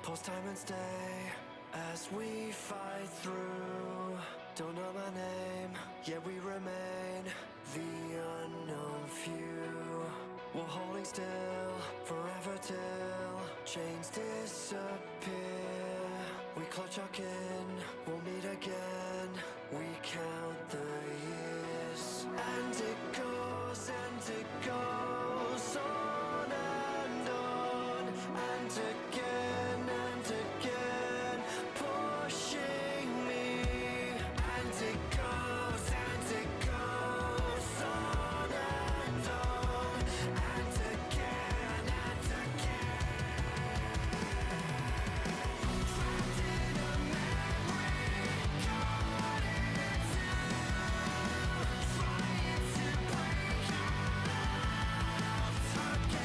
Pause time and stay as we fight through. Don't know my name, yet we remain the unknown few. We're holding still forever till chains disappear. We clutch our kin, we'll meet again. We count the years, and it goes on and again, pushing me. And it goes on and again, trapped in a memory, caught into trying to break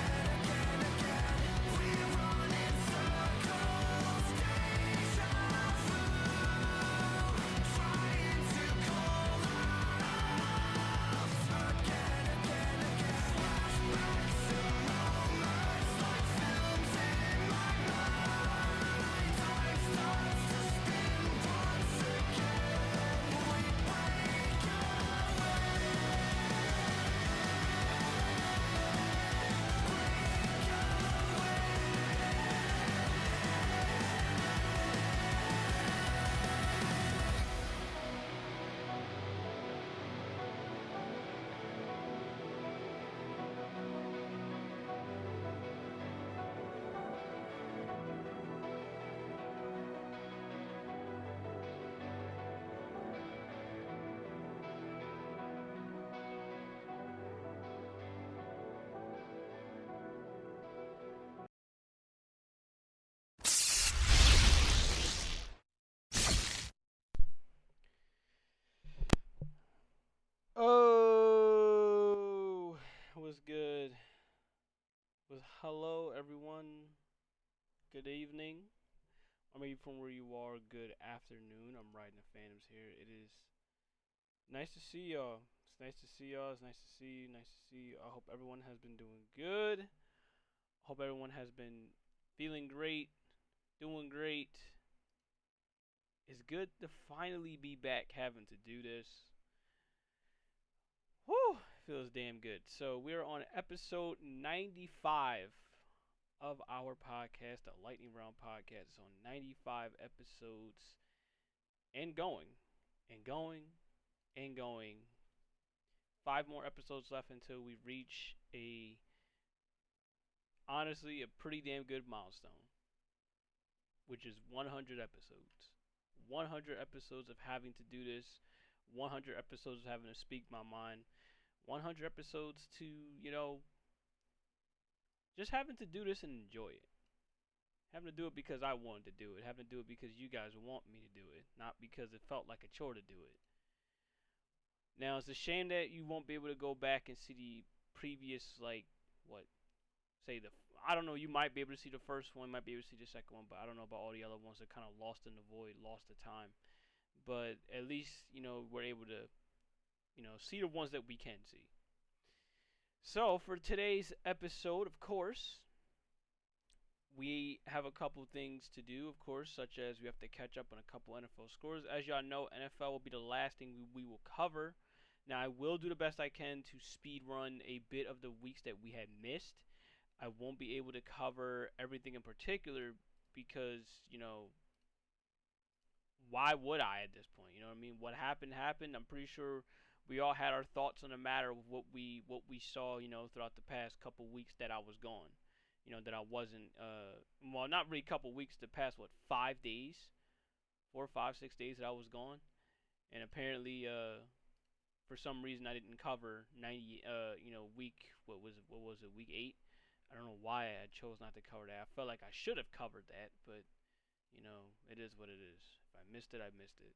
out again. We run in circles, deja vu, trying to call out again. Flashbacks to moments like films in my mind. Time starts to spin once again. We break Oh, what's good? Was hello everyone. Good evening, or maybe from where you are, good afternoon. I'm riding the Phantoms here. It is nice to see y'all. It's nice to see y'all. It's nice to see you. Nice to see you. I hope everyone has been doing good. Hope everyone has been feeling great, doing great. It's good to finally be back having to do this. Whew, feels damn good. So we're on episode 95 of our podcast, the Lightning Round podcast. It's on 95 episodes and going and going and going. 5 more episodes left until we reach honestly, a pretty damn good milestone, which is 100 episodes. 100 episodes of having to do this. 100 episodes of having to speak my mind. 100 episodes to, just having to do this and enjoy it. Having to do it because I wanted to do it. Having to do it because you guys want me to do it. Not because it felt like a chore to do it. Now, it's a shame that you won't be able to go back and see the previous, what, say the, I don't know, you might be able to see the first one, might be able to see the second one, but I don't know about all the other ones that kind of lost in the void, lost the time. But at least, we're able to, see the ones that we can see. So, for today's episode, of course, we have a couple things to do, of course, such as we have to catch up on a couple NFL scores. As y'all know, NFL will be the last thing we will cover. Now, I will do the best I can to speed run a bit of the weeks that we had missed. I won't be able to cover everything in particular because, why would I at this point? You know what I mean? What happened happened. I'm pretty sure we all had our thoughts on the matter of what we saw, throughout the past couple weeks that I was gone. That I wasn't well, not really couple weeks, the past 5 days, 4, 5, 6 days that I was gone. And apparently for some reason I didn't cover 90 week, what was it, week 8. I don't know why I chose not to cover that. I felt like I should have covered that, but it is what it is. If I missed it, I missed it.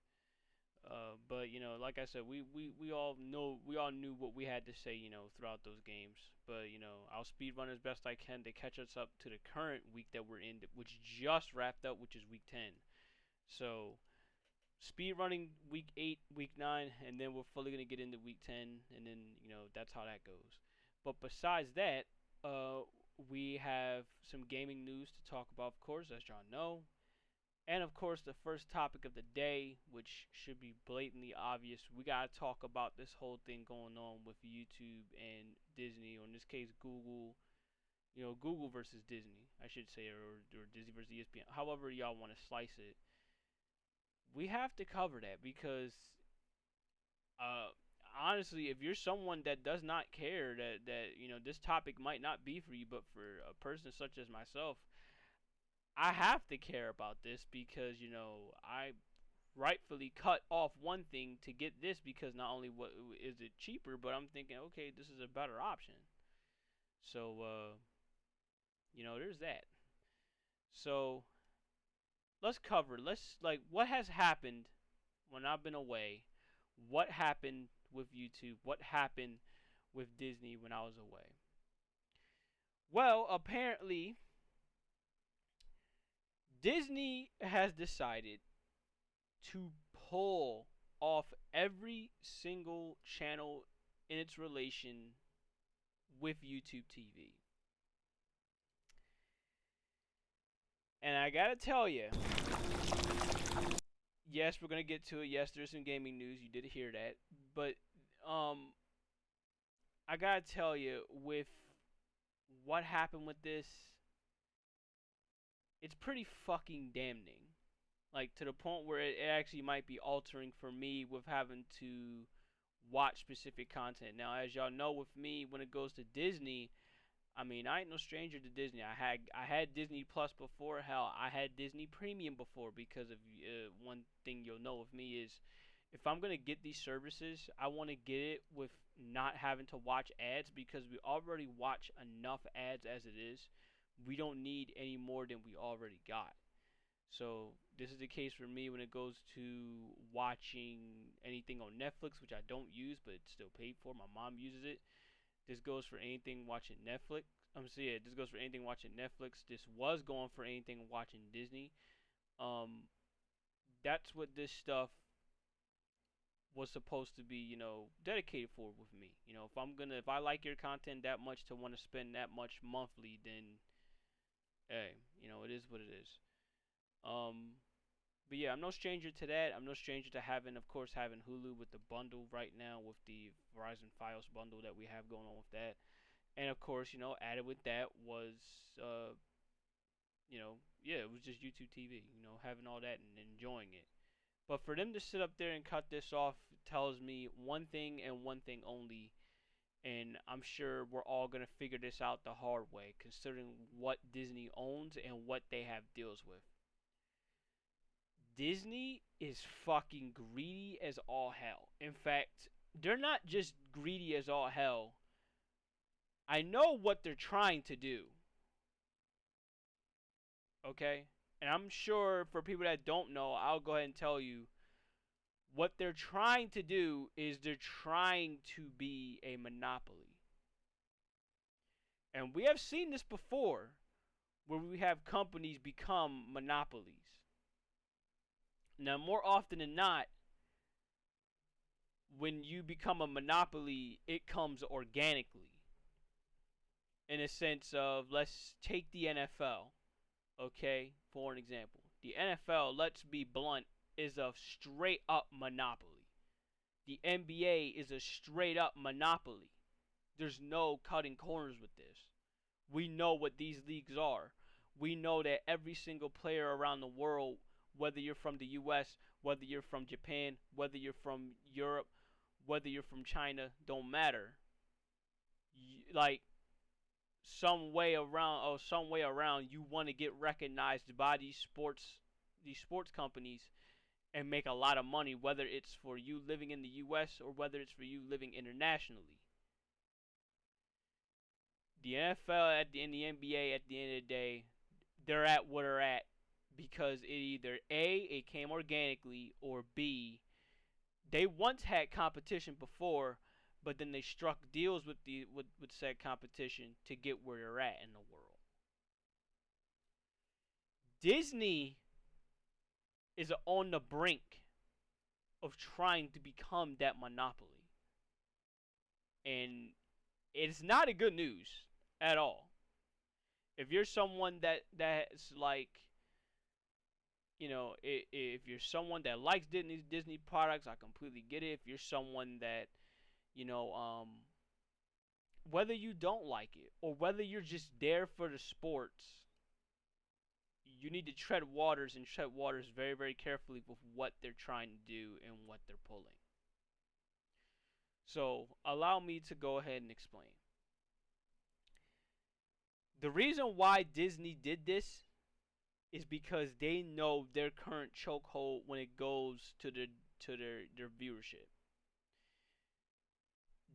But like I said, we all know, we all knew what we had to say, throughout those games. But I'll speed run as best I can to catch us up to the current week that we're in, which just wrapped up, which is week 10. So speed running week 8, week 9, and then we're fully gonna get into week 10, and then that's how that goes. But besides that, uh, we have some gaming news to talk about, of course, as y'all know. And of course, the first topic of the day, which should be blatantly obvious, we gotta talk about this whole thing going on with YouTube and Disney, or in this case, Google. You know, Google versus Disney, I should say, or Disney versus ESPN. However y'all want to slice it, we have to cover that because, uh, honestly, if you're someone that does not care that this topic might not be for you, but for a person such as myself, I have to care about this because I rightfully cut off one thing to get this because not only what is it cheaper, but I'm thinking, okay, this is a better option. So there's that. So let's cover. Let's like what has happened when I've been away. What happened with YouTube? What happened with Disney when I was away? Well, apparently Disney has decided to pull off every single channel in its relation with YouTube TV. And I gotta tell you, yes, we're gonna get to it. Yes, there's some gaming news. You did hear that, but um, I gotta tell you, with what happened with this, it's pretty fucking damning. Like to the point where it actually might be altering for me with having to watch specific content. Now, as y'all know, with me, when it goes to Disney, I mean, I ain't no stranger to Disney. I had Disney Plus before. Hell, I had Disney Premium before because of one thing you'll know with me is if I'm gonna get these services, I want to get it with not having to watch ads because we already watch enough ads as it is. We don't need any more than we already got. So this is the case for me when it goes to watching anything on Netflix, which I don't use, but it's still paid for. My mom uses it. This goes for anything watching Netflix. This goes for anything watching Netflix. This was going for anything watching Disney. Um, that's what this stuff was supposed to be, dedicated for with me. If I like your content that much to want to spend that much monthly, then hey, it is what it is. Um, but yeah, I'm no stranger to that. I'm no stranger to of course, having Hulu with the bundle right now with the Verizon Fios bundle that we have going on with that. And of course, added with that was, yeah, it was just YouTube TV, having all that and enjoying it. But for them to sit up there and cut this off tells me one thing and one thing only. And I'm sure we're all going to figure this out the hard way, considering what Disney owns and what they have deals with. Disney is fucking greedy as all hell. In fact, they're not just greedy as all hell. I know what they're trying to do. Okay? And I'm sure for people that don't know, I'll go ahead and tell you what they're trying to do is they're trying to be a monopoly. And we have seen this before where we have companies become monopolies. Now, more often than not, when you become a monopoly, it comes organically. In a sense of, let's take the NFL, okay, for an example. The NFL, let's be blunt, is a straight up monopoly. The NBA is a straight up monopoly. There's no cutting corners with this. We know what these leagues are. We know that every single player around the world, whether you're from the US, whether you're from Japan, whether you're from Europe, whether you're from China, don't matter. Like some way around you want to get recognized by these sports companies and make a lot of money, whether it's for you living in the US or whether it's for you living internationally. The NFL and the NBA at the end of the day, they're at what they're at because it either A, it came organically, or B, they once had competition before, but then they struck deals with said competition to get where they're at in the world. Disney is on the brink of trying to become that monopoly. And it's not a good news at all. If you're someone that's like, if you're someone that likes Disney products, I completely get it. If you're someone that, you know, whether you don't like it or whether you're just there for the sports, you need to tread waters and tread waters very, very carefully with what they're trying to do and what they're pulling. So, allow me to go ahead and explain. The reason why Disney did this is because they know their current chokehold when it goes to their viewership.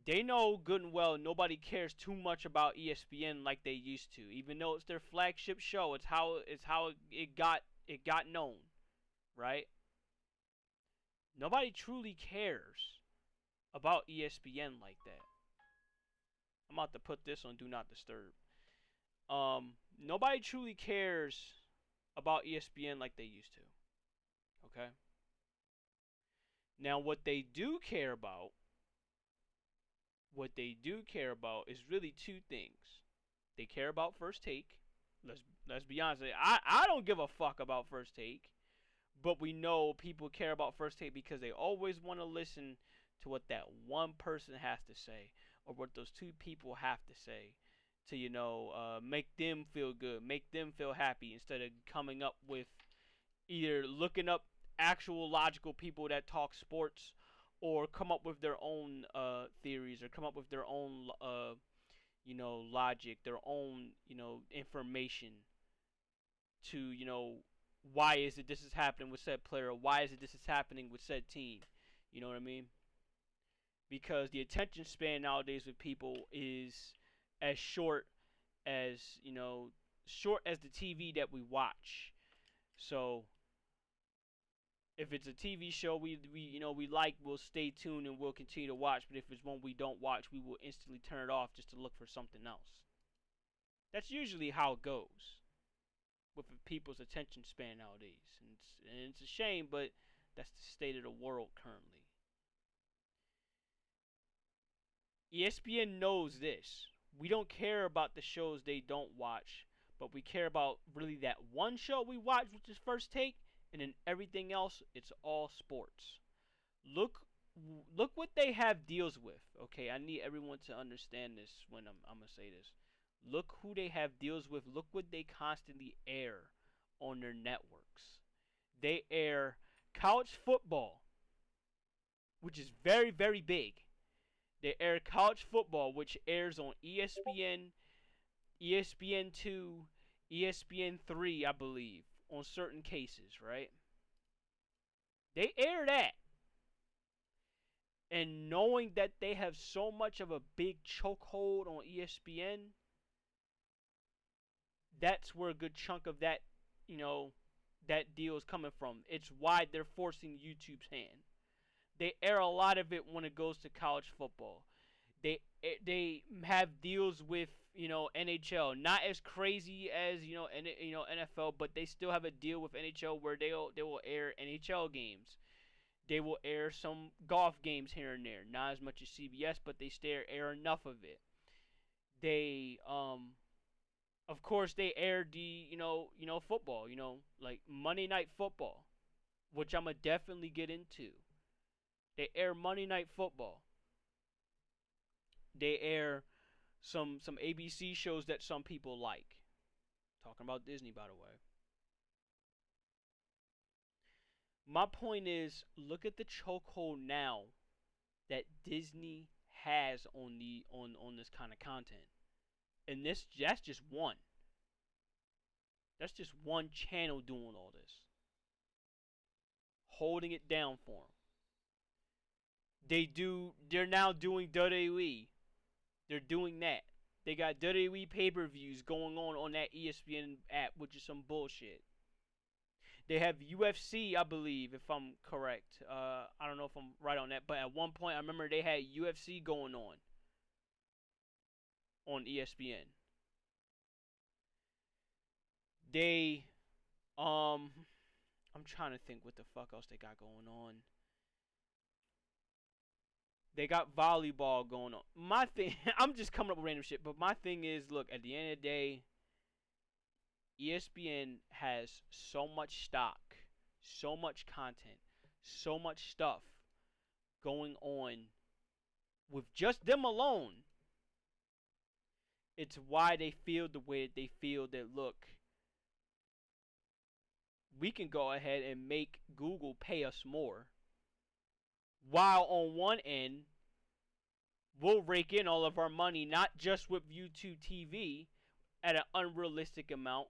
They know good and well nobody cares too much about ESPN like they used to. Even though it's their flagship show, it's how it got known, right? Nobody truly cares about ESPN like that. I'm about to put this on Do Not Disturb. Nobody truly cares about ESPN like they used to. Okay? Now what they do care about is really two things. They care about First Take. Let's be honest. I don't give a fuck about First Take, but we know people care about First Take because they always want to listen to what that one person has to say or what those two people have to say to make them feel good, make them feel happy instead of coming up with either looking up actual logical people that talk sports or come up with their own theories or come up with their own logic, their own information to why is it this is happening with said player, or why is it this is happening with said team. You know what I mean? Because the attention span nowadays with people is as short as the TV that we watch. So if it's a TV show we like, we'll stay tuned and we'll continue to watch. But if it's one we don't watch, we will instantly turn it off just to look for something else. That's usually how it goes with people's attention span nowadays, and it's a shame, but that's the state of the world currently. ESPN knows this. We don't care about the shows they don't watch, but we care about really that one show we watch, which is First Take, and then everything else, it's all sports. Look what they have deals with. Okay, I need everyone to understand this when I'm gonna say this. Look who they have deals with. Look what they constantly air on their networks. They air college football, which is very, very big. They air college football, which airs on ESPN, ESPN2, ESPN3, I believe, on certain cases, right? They air that. And knowing that they have so much of a big chokehold on ESPN, that's where a good chunk of that, that deal is coming from. It's why they're forcing YouTube's hand. They air a lot of it when it goes to college football. They have deals with NHL, not as crazy as NFL, but they still have a deal with NHL where they will air NHL games. They will air some golf games here and there, not as much as CBS, but they still air enough of it. They of course they air the football, like Monday Night Football, which I'm gonna definitely get into. They air Monday Night Football. They air some ABC shows that some people like. Talking about Disney, by the way. My point is, look at the chokehold now that Disney has on this kind of content. And that's just one. That's just one channel doing all this. Holding it down for them. They're now doing WWE. They're doing that. They got WWE pay-per-views going on that ESPN app, which is some bullshit. They have UFC, I believe, if I'm correct. I don't know if I'm right on that, but at one point I remember they had UFC going on ESPN. I'm trying to think what the fuck else they got going on. They got volleyball going on. My thing, I'm just coming up with random shit, but my thing is, look, at the end of the day, ESPN has so much stock, so much content, so much stuff going on with just them alone. It's why they feel the way that they feel. That look, we can go ahead and make Google pay us more, while on one end we'll rake in all of our money, not just with YouTube TV at an unrealistic amount.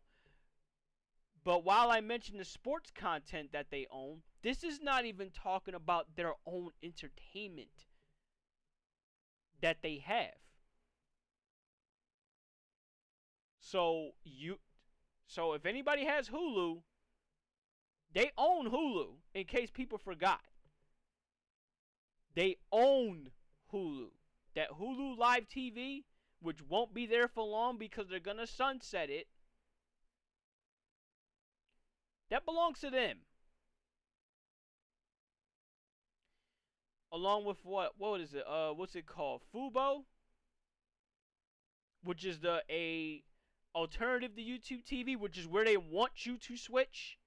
But while I mention the sports content that they own, this is not even talking about their own entertainment that they have. So if anybody has Hulu, they own Hulu, in case people forgot. They own Hulu. That Hulu Live TV, which won't be there for long because they're going to sunset it, that belongs to them. Along with what is it? What's it called? Fubo, which is a alternative to YouTube TV, which is where they want you to switch.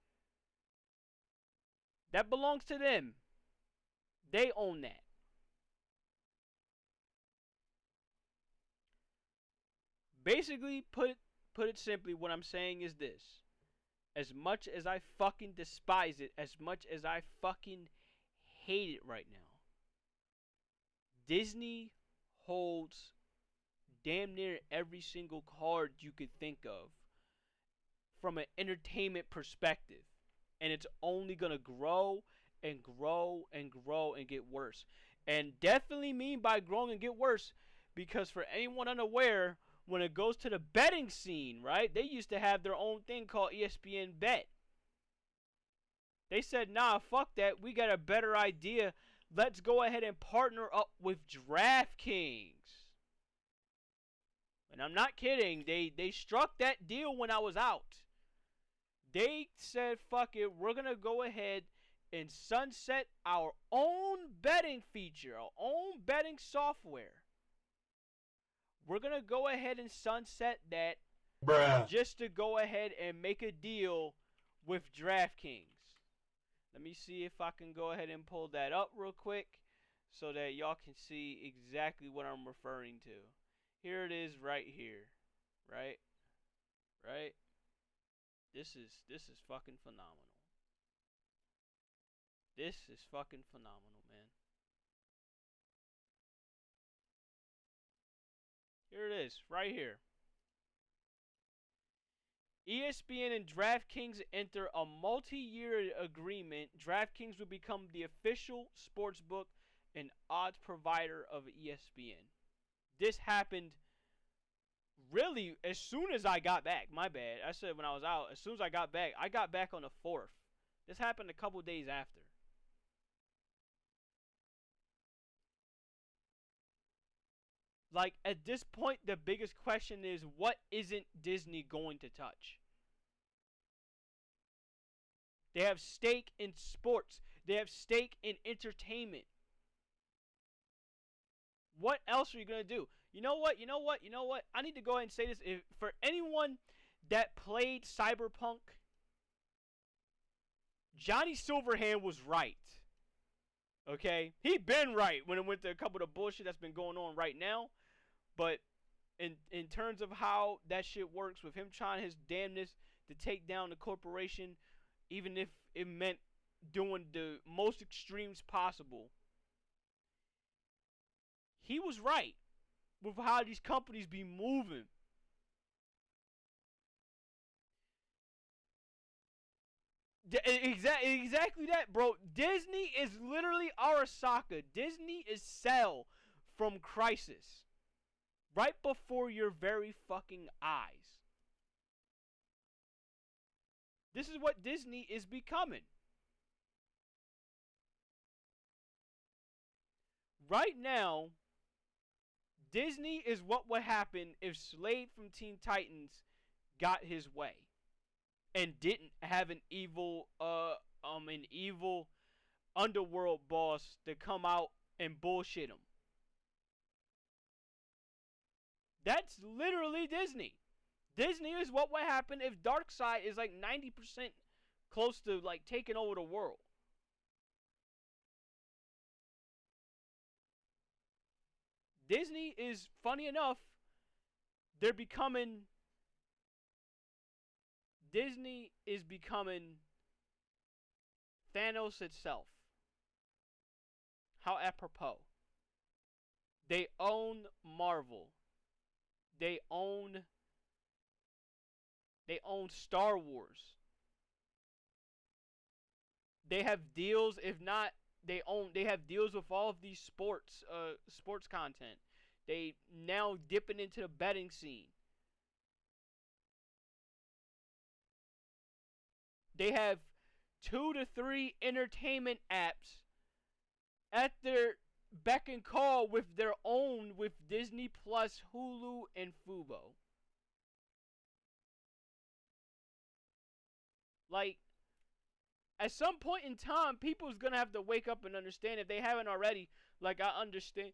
That belongs to them. They own that. Basically, put it simply, what I'm saying is this. As much as I fucking despise it, as much as I fucking hate it right now, Disney holds damn near every single card you could think of from an entertainment perspective. And it's only going to grow and grow and grow and get worse. And definitely mean by growing and get worse, because for anyone unaware, when it goes to the betting scene, right, they used to have their own thing called ESPN Bet. They said, nah, fuck that. We got a better idea. Let's go ahead and partner up with DraftKings. And I'm not kidding. They struck that deal when I was out. They said, fuck it. We're going to go ahead and sunset our own betting feature, our own betting software. We're going to go ahead and sunset that. Bruh. Just to go ahead and make a deal with DraftKings. Let me see if I can go ahead and pull that up real quick so that y'all can see exactly what I'm referring to. Here it is right here. Right? This is fucking phenomenal. This is fucking phenomenal, man. Here it is, right here. ESPN and DraftKings enter a multi-year agreement. DraftKings will become the official sportsbook and odds provider of ESPN. This happened really as soon as I got back. My bad. I said when I was out. As soon as I got back on the 4th. This happened a couple days after. Like, at this point, the biggest question is, what isn't Disney going to touch? They have stake in sports. They have stake in entertainment. What else are you going to do? You know what? I need to go ahead and say this. For anyone that played Cyberpunk, Johnny Silverhand was right. Okay? He been right when it went to a couple of the bullshit that's been going on right now. But in terms of how that shit works, with him trying his damnness to take down the corporation, even if it meant doing the most extremes possible, he was right with how these companies be moving. Exactly that, bro. Disney is literally Arasaka. Disney is Cell from Crisis. Right before your very fucking eyes. This is what Disney is becoming. Right now, Disney is what would happen if Slade from Teen Titans got his way and didn't have an evil underworld boss to come out and bullshit him. That's literally Disney. Disney is what would happen if Darkseid is like 90% close to like taking over the world. Disney is, funny enough, they're becoming. Disney is becoming Thanos itself. How apropos. They own Marvel. They own Star Wars. They have deals, if not they have deals with all of these sports content. They now dipping into the betting scene. They have 2 to 3 entertainment apps at their beck and call with their own, with Disney Plus, Hulu, and Fubo. Like, at some point in time, people's gonna have to wake up and understand, if they haven't already. Like, I understand.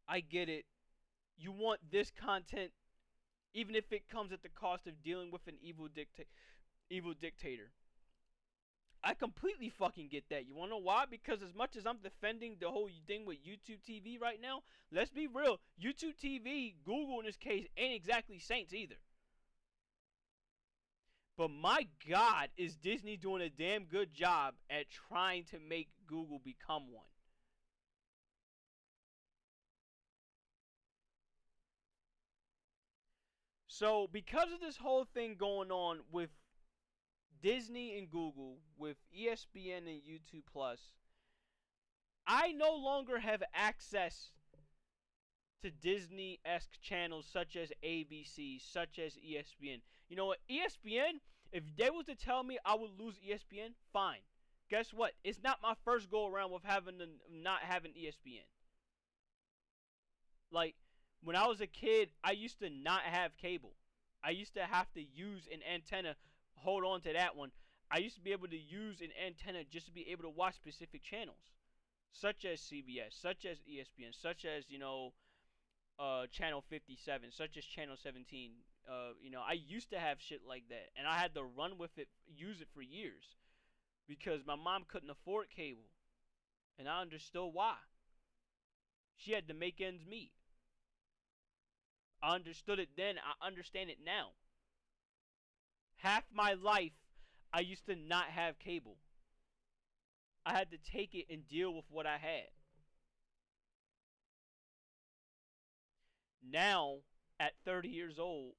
I get it. You want this content, even if it comes at the cost of dealing with an evil dictator. I completely fucking get that. You wanna know why? Because as much as I'm defending the whole thing with YouTube TV right now, let's be real. YouTube TV, Google in this case, ain't exactly saints either. But my God, is Disney doing a damn good job at trying to make Google become one. So, because of this whole thing going on with Disney and Google, with ESPN and YouTube Plus, I no longer have access to Disney-esque channels such as ABC, such as ESPN. You know what? ESPN, if they was to tell me I would lose ESPN, fine. Guess what? It's not my first go around with not having ESPN. Like, when I was a kid, I used to not have cable. I used to have to use an antenna, hold on to that one. I used to be able to use an antenna just to be able to watch specific channels, such as CBS, such as ESPN, such as, Channel 57, such as Channel 17. I used to have shit like that, and I had to run with it, use it for years, because my mom couldn't afford cable, and I understood why. She had to make ends meet. I understood it then. I understand it now. Half my life, I used to not have cable. I had to take it and deal with what I had. Now, at 30 years old,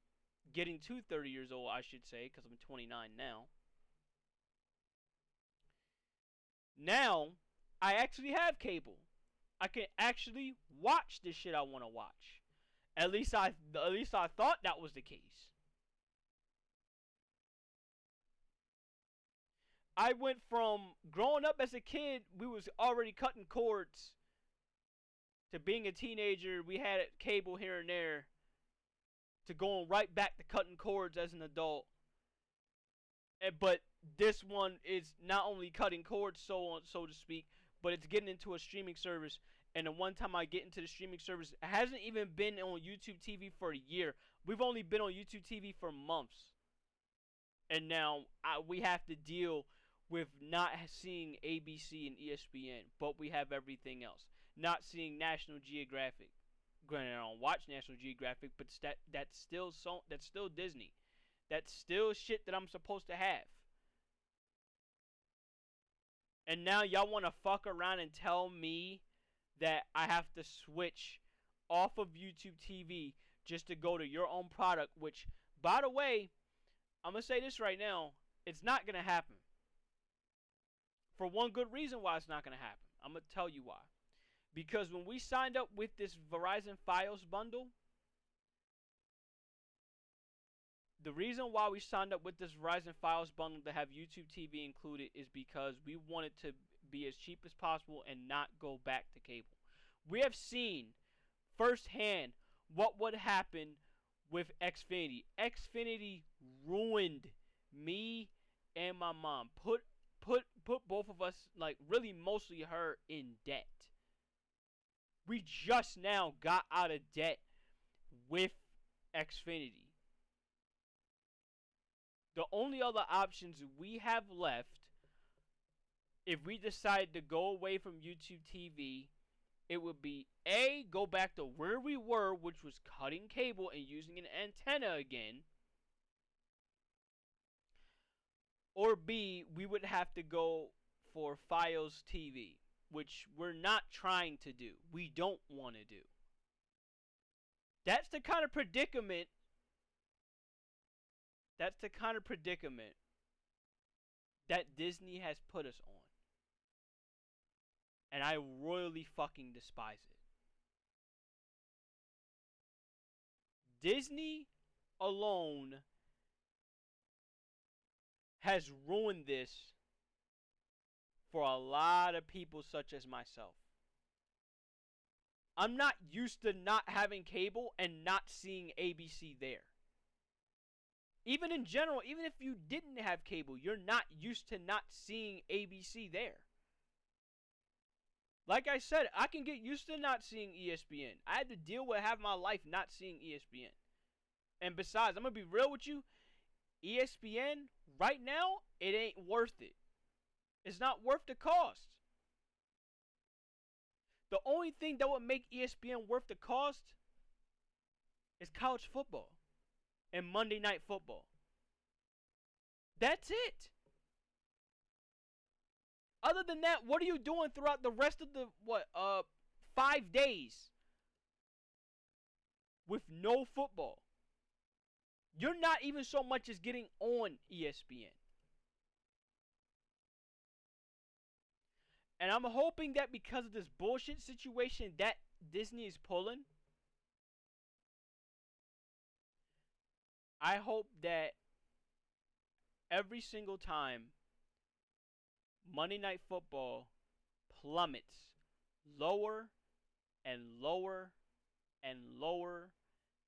getting to 30 years old, I should say, because I'm 29 now. Now, I actually have cable. I can actually watch the shit I want to watch. At least I thought that was the case. I went from growing up as a kid, we was already cutting cords, to being a teenager, we had cable here and there, to going right back to cutting cords as an adult. But this one is not only cutting cords, so to speak, but it's getting into a streaming service. And the one time I get into the streaming service, it hasn't even been on YouTube TV for a year. We've only been on YouTube TV for months. And now we have to deal with not seeing ABC and ESPN, but we have everything else. Not seeing National Geographic. Granted, I don't watch National Geographic, but that's still Disney. That's still shit that I'm supposed to have. And now y'all want to fuck around and tell me that I have to switch off of YouTube TV just to go to your own product, which, by the way, I'm going to say this right now, it's not going to happen. For one good reason why it's not going to happen. I'm going to tell you why. Because when we signed up with this Verizon Fios bundle, the reason why we signed up with this Verizon Fios bundle to have YouTube TV included is because we wanted to be as cheap as possible and not go back to cable. We have seen firsthand what would happen with Xfinity. Xfinity ruined me and my mom. Put both of us, like really mostly her, in debt. We just now got out of debt with Xfinity. The only other options we have left, if we decide to go away from YouTube TV, it would be A, go back to where we were, which was cutting cable and using an antenna again. Or B, we would have to go for Fios TV, which we're not trying to do. We don't want to do. That's the kind of predicament. That's the kind of predicament that Disney has put us on. And I royally fucking despise it. Disney alone has ruined this for a lot of people such as myself. I'm not used to not having cable and not seeing ABC there. Even in general, even if you didn't have cable, you're not used to not seeing ABC there. Like I said, I can get used to not seeing ESPN. I had to deal with half my life not seeing ESPN. And besides, I'm going to be real with you, ESPN, right now, it ain't worth it. It's not worth the cost. The only thing that would make ESPN worth the cost is college football and Monday Night Football. That's it. Other than that, what are you doing throughout the rest of the 5 days with no football? You're not even so much as getting on ESPN. And I'm hoping that because of this bullshit situation that Disney is pulling, I hope that every single time Monday Night Football plummets lower and lower and lower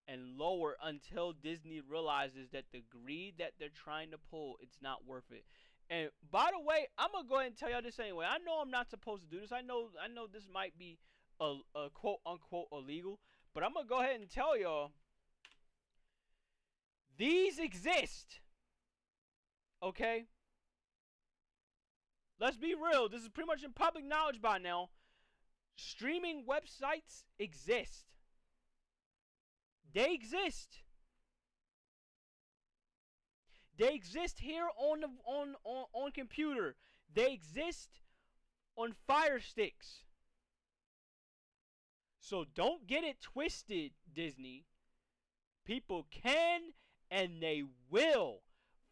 and lower until Disney realizes that the greed that they're trying to pull, it's not worth it. And by the way, I'm going to go ahead and tell y'all this anyway. I know I'm not supposed to do this. I know this might be a quote unquote illegal, but I'm going to go ahead and tell y'all these exist. Okay? Let's be real. This is pretty much in public knowledge by now. Streaming websites exist. They exist. They exist here on computer. They exist on Fire Sticks. So don't get it twisted, Disney. People can and they will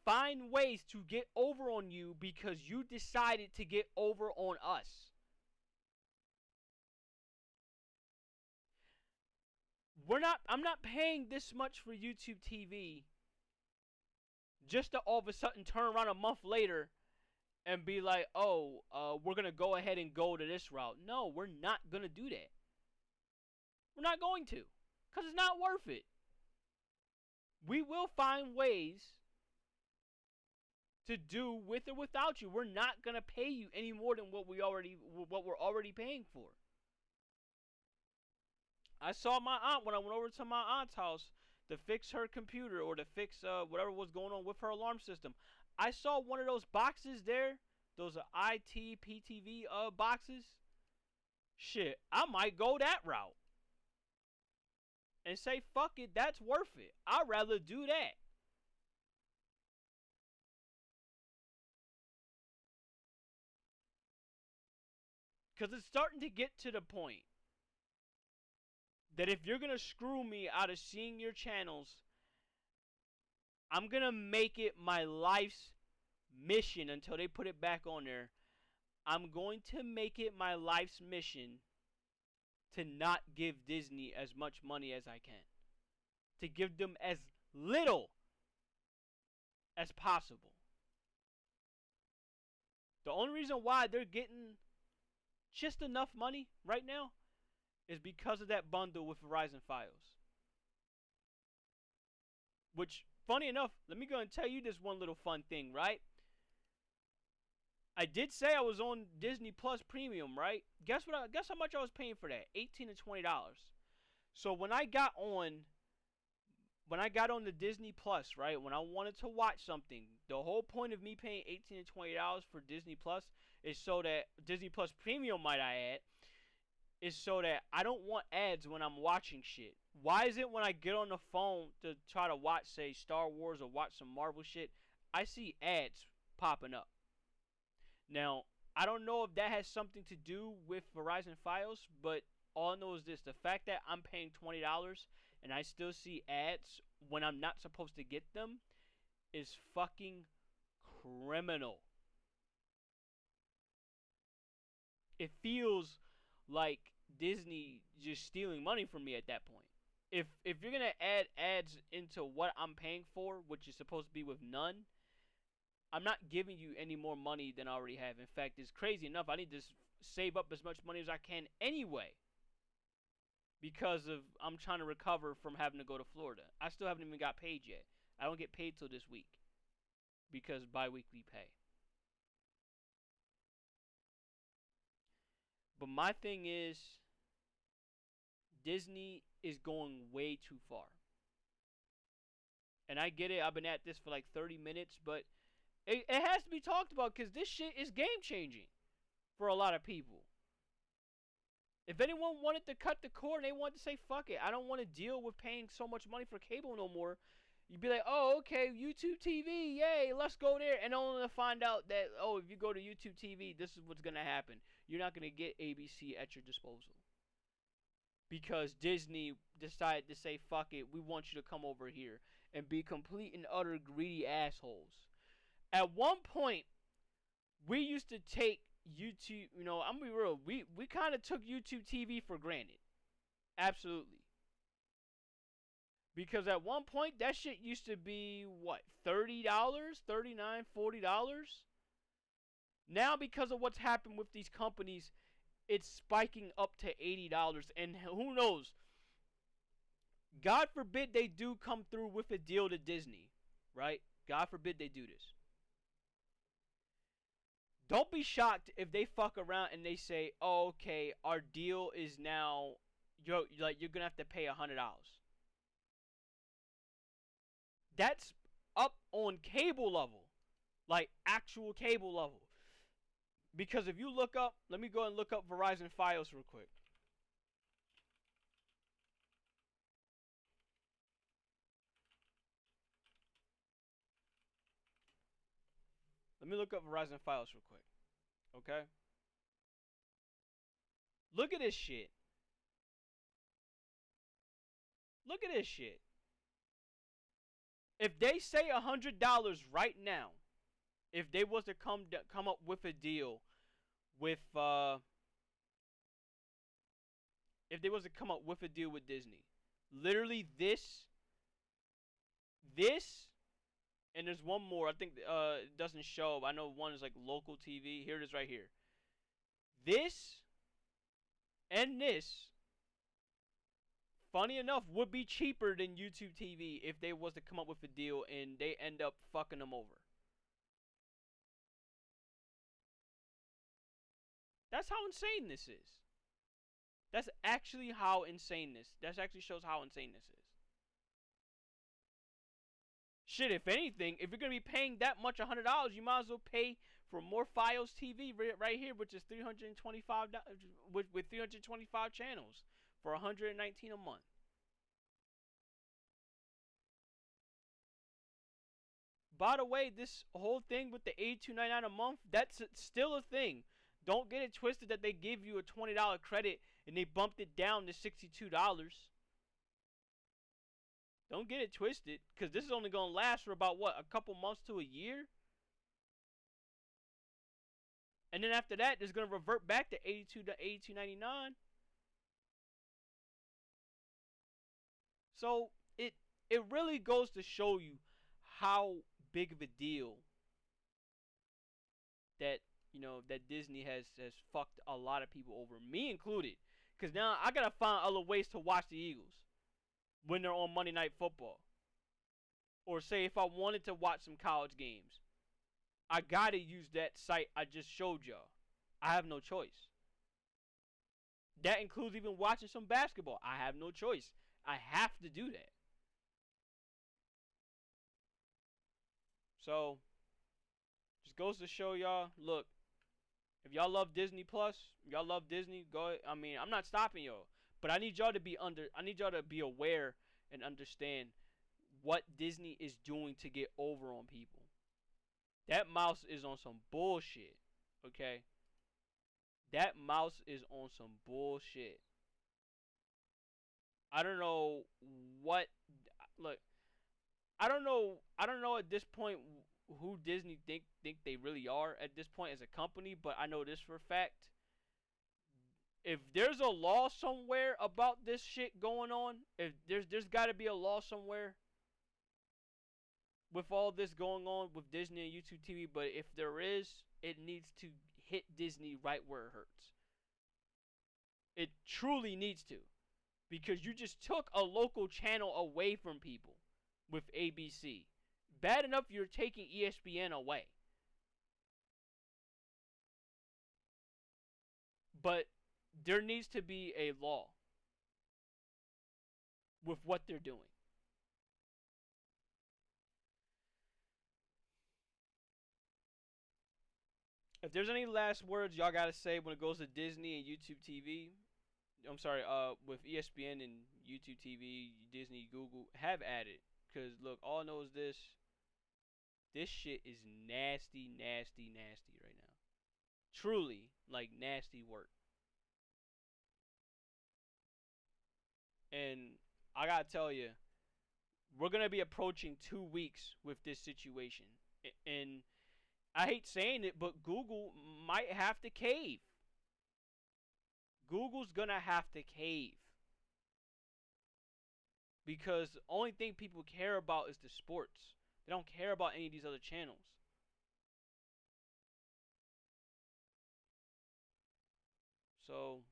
find ways to get over on you because you decided to get over on us. I'm not paying this much for YouTube TV just to all of a sudden turn around a month later and be like, oh, we're going to go ahead and go to this route. No, we're not going to do that. We're not going to, because it's not worth it. We will find ways to do with or without you. We're not going to pay you any more than what we're already paying for. I saw my aunt when I went over to my aunt's house to fix her computer or to fix whatever was going on with her alarm system. I saw one of those boxes there, those IT PTV boxes. Shit, I might go that route and say, fuck it, that's worth it. I'd rather do that. Because it's starting to get to the point that if you're going to screw me out of seeing your channels, I'm going to make it my life's mission until they put it back on there. I'm going to make it my life's mission to not give Disney as much money as I can. To give them as little as possible. The only reason why they're getting just enough money right now is because of that bundle with Verizon Fios. Which, funny enough, let me go and tell you this one little fun thing, right? I did say I was on Disney Plus Premium, right? Guess how much I was paying for that? $18 to $20. So when I got on when I got on the Disney Plus, right, when I wanted to watch something, the whole point of me paying $18 to $20 for Disney Plus is so that Disney Plus Premium, might I add, is so that I don't want ads when I'm watching shit. Why is it when I get on the phone to try to watch, say, Star Wars or watch some Marvel shit, I see ads popping up? Now, I don't know if that has something to do with Verizon Fios, but all I know is this: the fact that I'm paying $20 and I still see ads when I'm not supposed to get them is fucking criminal. It feels like Disney just stealing money from me at that point. If you're gonna add ads into what I'm paying for, which is supposed to be with none, I'm not giving you any more money than I already have. In fact, it's crazy enough. I need to save up as much money as I can anyway, because of I'm trying to recover from having to go to Florida. I still haven't even got paid yet. I don't get paid till this week because bi-weekly pay. But my thing is, Disney is going way too far. And I get it. I've been at this for like 30 minutes, but it has to be talked about because this shit is game changing for a lot of people. If anyone wanted to cut the cord and they wanted to say, fuck it, I don't want to deal with paying so much money for cable no more, you'd be like, oh, okay, YouTube TV, yay, let's go there. And only to find out that, oh, if you go to YouTube TV, this is what's going to happen. You're not going to get ABC at your disposal. Because Disney decided to say, fuck it, we want you to come over here and be complete and utter greedy assholes. At one point, we used to take YouTube, I'm gonna be real, we kind of took YouTube TV for granted. Absolutely. Because at one point, that shit used to be, what, $30, $39, $40? Now, because of what's happened with these companies, it's spiking up to $80. And who knows? God forbid they do come through with a deal to Disney, right? God forbid they do this. Don't be shocked if they fuck around and they say, oh, okay, our deal is now, you're going to have to pay $100. That's up on cable level. Like, actual cable level. Because if you look up, let me go and look up Verizon Fios real quick. Let me look up Verizon Fios real quick. Okay? Look at this shit. Look at this shit. If they say $100 right now, if they was to come up with a deal with if they was to come up with a deal with Disney, literally this, and there's one more. I think it doesn't show. I know one is like local TV. Here it is right here. This and this, funny enough, would be cheaper than YouTube TV if they was to come up with a deal and they end up fucking them over. That's how insane this is. That's actually how insane this. That actually shows how insane this is. Shit, if anything, if you're gonna be paying that much $100, you might as well pay for more Fios TV right here, which is $325 with 325 channels for $119 a month. By the way, this whole thing with the $82.99 a month, that's still a thing. Don't get it twisted that they give you a $20 credit and they bumped it down to $62. Don't get it twisted, because this is only going to last for about, what, a couple months to a year? And then after that, it's going to revert back to $82.99. So, it really goes to show you how big of a deal that, that Disney has fucked a lot of people over, me included. Because now I got to find other ways to watch the Eagles when they're on Monday Night Football. Or say if I wanted to watch some college games, I got to use that site I just showed y'all. I have no choice. That includes even watching some basketball. I have no choice. I have to do that. So, just goes to show y'all, look, if y'all love Disney Plus, y'all love Disney, go. I mean, I'm not stopping y'all, but I need y'all to be aware and understand what Disney is doing to get over on people. That mouse is on some bullshit, okay? That mouse is on some bullshit. I don't know what. Look, I don't know. I don't know at this point who Disney think they really are at this point as a company, but I know this for a fact. If there's a law somewhere about this shit going on, if there's got to be a law somewhere with all this going on with Disney and YouTube TV, but if there is, it needs to hit Disney right where it hurts. It truly needs to. Because you just took a local channel away from people with ABC. Bad enough you're taking ESPN away. But there needs to be a law with what they're doing. If there's any last words y'all gotta say when it goes to Disney and YouTube TV, I'm sorry, with ESPN and YouTube TV, Disney, Google, have at it. Cause look, all I know is this shit is nasty, nasty, nasty right now. Truly, like nasty work. And I gotta tell you, we're gonna be approaching 2 weeks with this situation, and I hate saying it, but Google might have to cave. Google's gonna have to cave. Because the only thing people care about is the sports. They don't care about any of these other channels. So,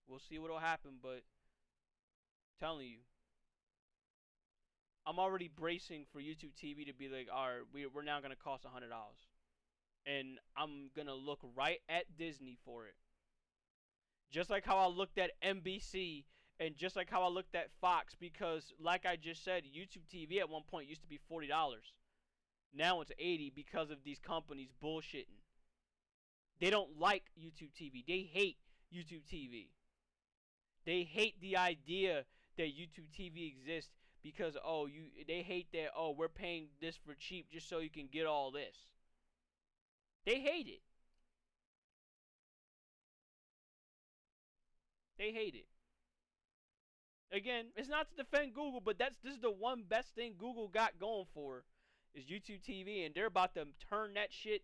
we'll see what'll happen, but I'm telling you, I'm already bracing for YouTube TV to be like, alright, we're now gonna cost $100. And I'm gonna look right at Disney for it. Just like how I looked at NBC and just like how I looked at Fox, because like I just said, YouTube TV at one point used to be $40. Now it's $80 because of these companies bullshitting. They don't like YouTube TV. They hate YouTube TV. They hate the idea that YouTube TV exists because they hate that we're paying this for cheap just so you can get all this. They hate it. They hate it. Again, it's not to defend Google, but this is the one best thing Google got going for is YouTube TV, and they're about to turn that shit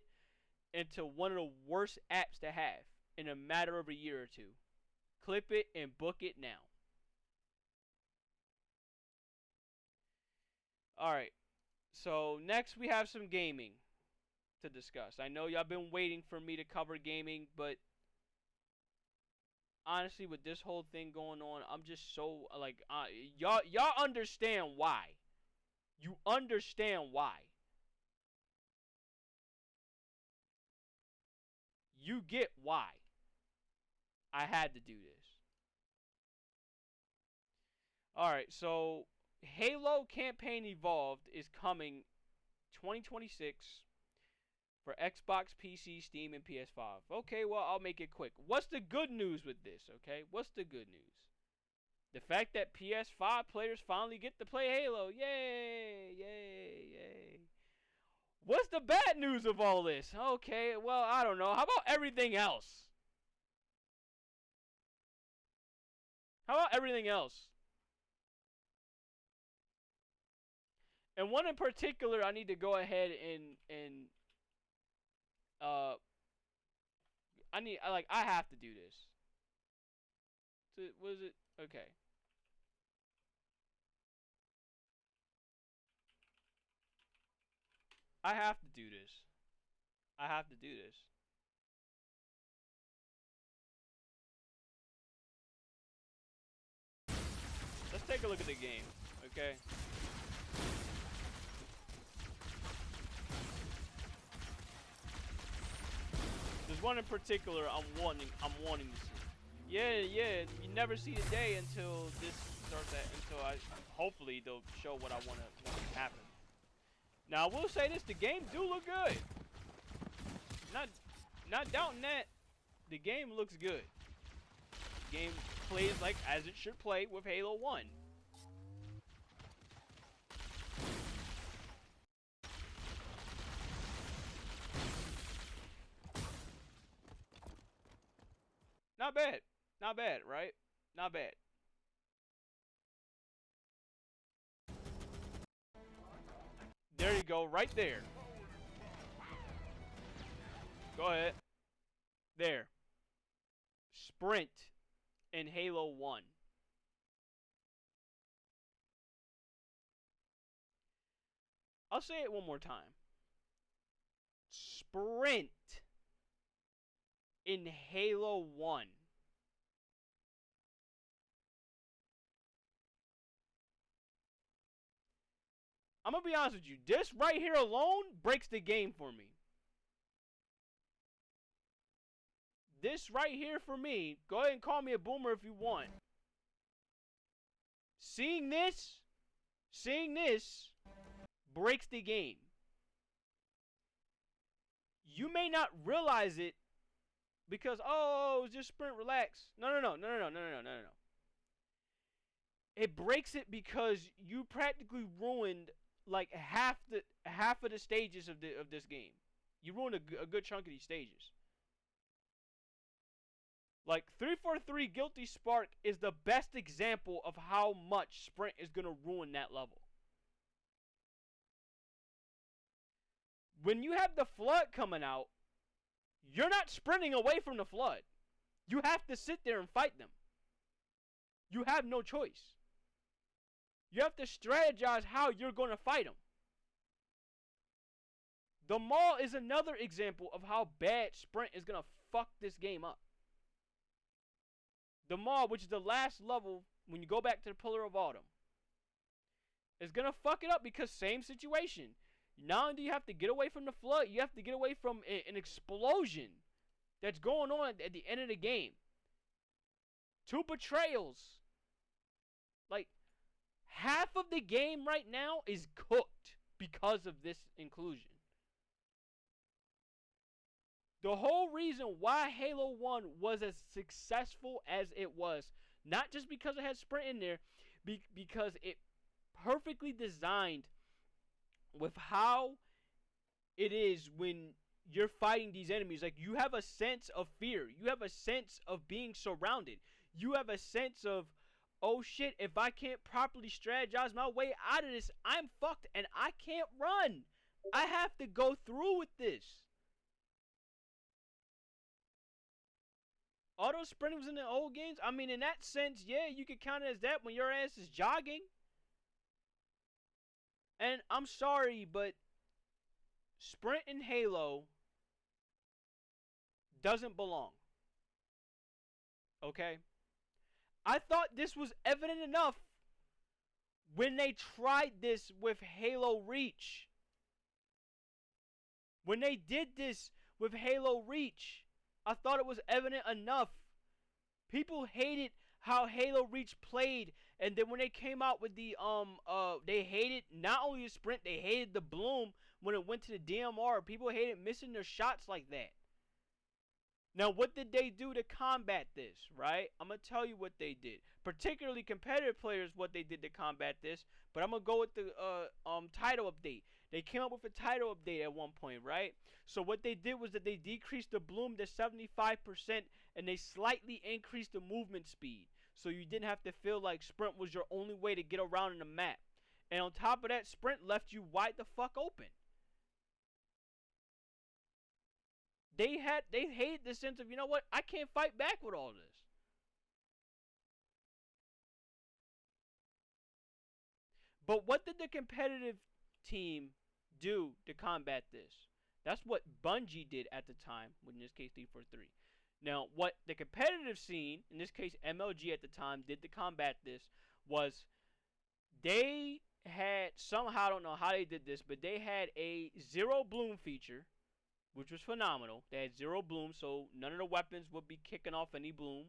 into one of the worst apps to have in a matter of a year or two. Clip it and book it now. Alright, so next we have some gaming to discuss. I know y'all been waiting for me to cover gaming, but honestly, with this whole thing going on, I'm just so like y'all understand why. You understand why. You get why I had to do this. Alright, so Halo Campaign Evolved is coming 2026 for Xbox, PC, Steam, and PS5. Okay, well, I'll make it quick. What's the good news with this, okay? What's the good news? The fact that PS5 players finally get to play Halo. Yay, yay, yay. What's the bad news of all this? Okay, well, I don't know. How about everything else? How about everything else? And one in particular, I need to go ahead and I have to do this. So, was it okay? I have to do this. I have to do this. Let's take a look at the game, okay? There's one in particular I'm wanting to see. Yeah, you never see the day until this starts until hopefully they'll show what I want to happen. Now, I will say this. The game do look good. Not doubting that. The game looks good. The game plays like as it should play with Halo 1. Not bad. Not bad, right? Not bad. There you go, right there. Go ahead. There. Sprint in Halo 1. I'll say it one more time. Sprint in Halo 1. I'm going to be honest with you. This right here alone breaks the game for me. This right here for me, go ahead and call me a boomer if you want. Seeing this breaks the game. You may not realize it because, oh, it was just sprint, relax. No. It breaks it because you practically ruined like half of the stages of this game. You ruined a good chunk of these stages. Like 343 Guilty Spark is the best example of how much sprint is gonna ruin that level. When you have the flood coming out, you're not sprinting away from the flood. You have to sit there and fight them. You have no choice. You have to strategize how you're going to fight them. The Maw is another example of how bad sprint is going to fuck this game up. The Maw, which is the last level when you go back to the Pillar of Autumn, is going to fuck it up because same situation. Not only do you have to get away from the flood, you have to get away from an explosion that's going on at the end of the game. 2 betrayals. Like, half of the game right now is cooked because of this inclusion. The whole reason why Halo 1 was as successful as it was, not just because it had sprint in there, because it perfectly designed with how it is when you're fighting these enemies. Like, you have a sense of fear. You have a sense of being surrounded. You have a sense of, oh shit, if I can't properly strategize my way out of this, I'm fucked and I can't run. I have to go through with this. Auto sprinting was in the old games. I mean, in that sense, yeah, you could count it as that when your ass is jogging. And I'm sorry, but sprint in Halo doesn't belong. Okay? I thought this was evident enough when they tried this with Halo Reach. When they did this with Halo Reach, I thought it was evident enough. People hated how Halo Reach played, and then when they came out with the they hated not only the sprint, they hated the bloom when it went to the DMR. People hated missing their shots like that. Now, what did they do to combat this, right? I'm going to tell you what they did. Particularly competitive players, what they did to combat this. But I'm going to go with the title update. They came up with a title update at one point, right? So what they did was that they decreased the bloom to 75% and they slightly increased the movement speed. So you didn't have to feel like sprint was your only way to get around in the map. And on top of that, sprint left you wide the fuck open. They hated the sense of, you know what, I can't fight back with all this. But what did the competitive team do to combat this? That's what Bungie did at the time, in this case 343. Now, what the competitive scene, in this case MLG at the time, did to combat this was they had, somehow, I don't know how they did this, but they had a zero bloom feature, which was phenomenal. They had zero bloom, so none of the weapons would be kicking off any bloom,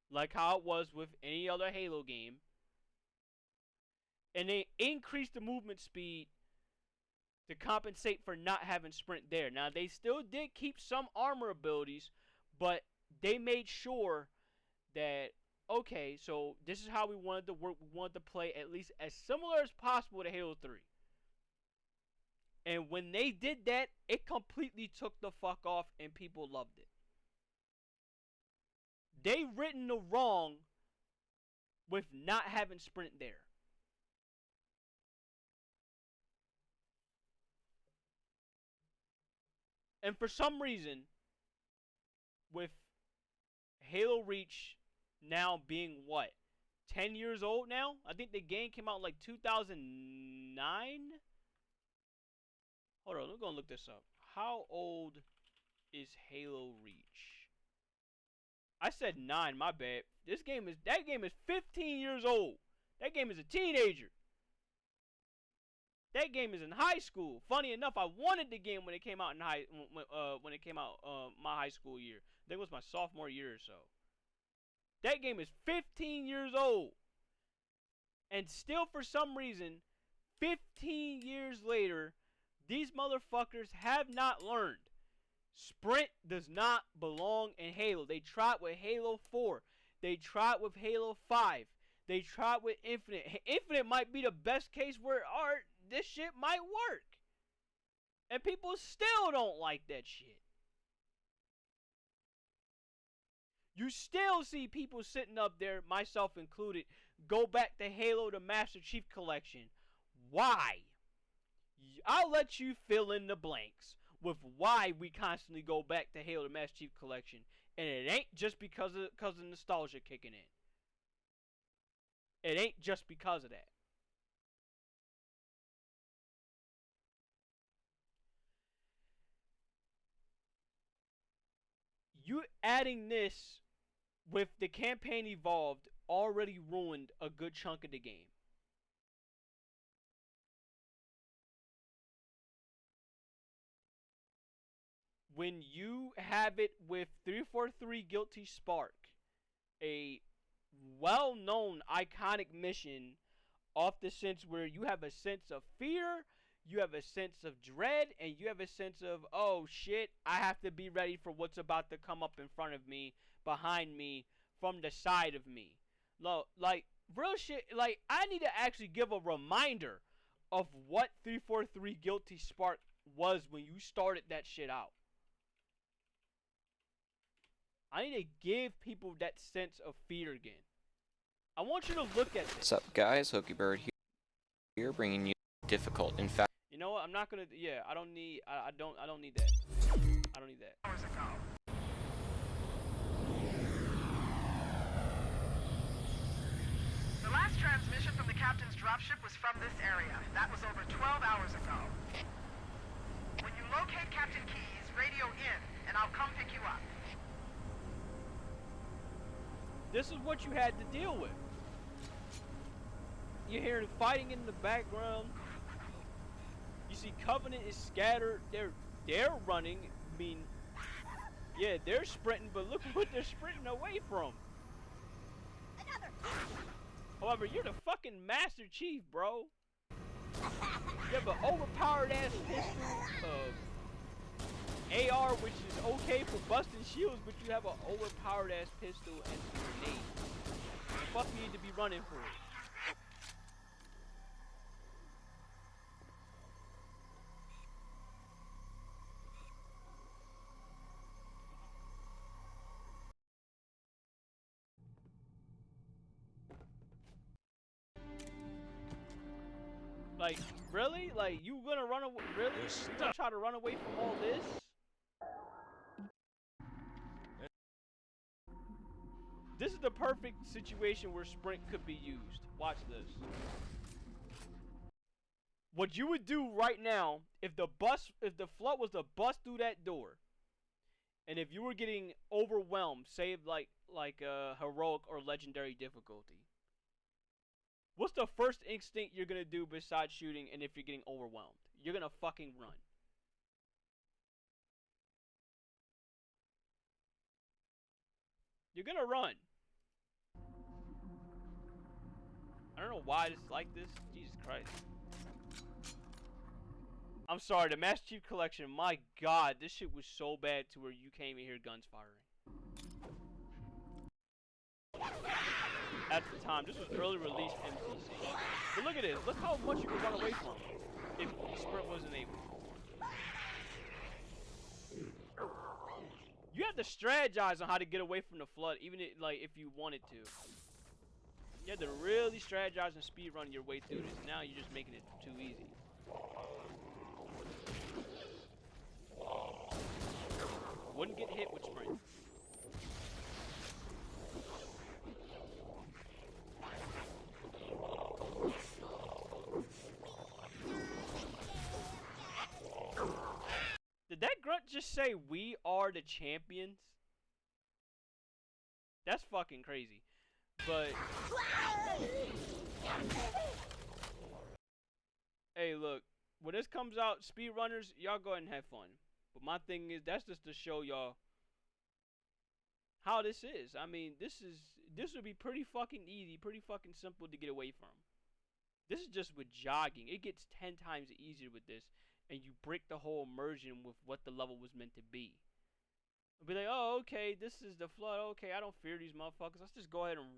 like how it was with any other Halo game. And they increased the movement speed to compensate for not having sprint there. Now, they still did keep some armor abilities, but they made sure that, okay, so this is how we wanted to work. We wanted to play at least as similar as possible to Halo 3. And when they did that, it completely took the fuck off and people loved it. They written the wrong with not having sprint there. And for some reason, with Halo Reach now being what? 10 years old now? I think the game came out in like 2009? Hold on, I'm gonna look this up. How old is Halo Reach? I said 9, my bad. That game is 15 years old. That game is a teenager. That game is in high school. Funny enough, I wanted the game when it came out in my high school year. I think it was my sophomore year or so. That game is 15 years old. And still, for some reason, 15 years later, these motherfuckers have not learned. Sprint does not belong in Halo. They tried with Halo 4. They tried with Halo 5. They tried with Infinite. Infinite might be the best case where this shit might work. And people still don't like that shit. You still see people sitting up there, myself included, go back to Halo the Master Chief Collection. Why? I'll let you fill in the blanks with why we constantly go back to Halo the Master Chief Collection. And it ain't just because of nostalgia kicking in. It ain't just because of that. You adding this with the campaign evolved already ruined a good chunk of the game. When you have it with 343 Guilty Spark, a well-known iconic mission off the sense where you have a sense of fear, you have a sense of dread, and you have a sense of, oh shit, I have to be ready for what's about to come up in front of me, behind me, from the side of me. Like, real shit, like, I need to actually give a reminder of what 343 Guilty Spark was when you started that shit out. I need to give people that sense of fear again. I want you to look at this. What's up, guys? HokeyBird here, bringing you difficult. In fact, you know what? I'm not gonna. Yeah, I don't need. I don't need that. I don't need that. The last transmission from the captain's dropship was from this area. That was over 12 hours ago. When you locate Captain Keyes, radio in, and I'll come pick you up. This is what you had to deal with. You're hearing fighting in the background. You see Covenant is scattered. They're running. I mean, yeah, they're sprinting, but look what they're sprinting away from. However, you're the fucking Master Chief, bro. You have an overpowered ass pistol, AR, which is okay for busting shields, but you have an overpowered ass pistol and a grenade. The fuck you need to be running for it? Like, really? Like, you gonna run away? Really? You gonna try to run away from all this? This is the perfect situation where sprint could be used. Watch this. What you would do right now, if the flood was to bust through that door, and if you were getting overwhelmed, say like heroic or legendary difficulty, what's the first instinct you're gonna do besides shooting? And if you're getting overwhelmed, you're gonna fucking run. You're gonna run. I don't know why it's like this. Jesus Christ. I'm sorry, the Master Chief Collection, my god, this shit was so bad to where you can't even hear guns firing. At the time, this was early release MCC. But look at this, look how much you could run away from if Sprint wasn't able. You have to strategize on how to get away from the flood, even if you wanted to. You have to really strategize and speed run your way through this. Now you're just making it too easy. Wouldn't get hit with Sprint. Did that grunt just say, "We are the champions"? That's fucking crazy. But hey, look, when this comes out, speedrunners, y'all go ahead and have fun. But my thing is, that's just to show y'all how this is. I mean, this would be pretty fucking easy, pretty fucking simple to get away from. This is just with jogging. It gets 10 times easier with this, and you break the whole immersion with what the level was meant to be. It'll be like, oh, okay, this is the flood. Okay, I don't fear these motherfuckers. Let's just go ahead and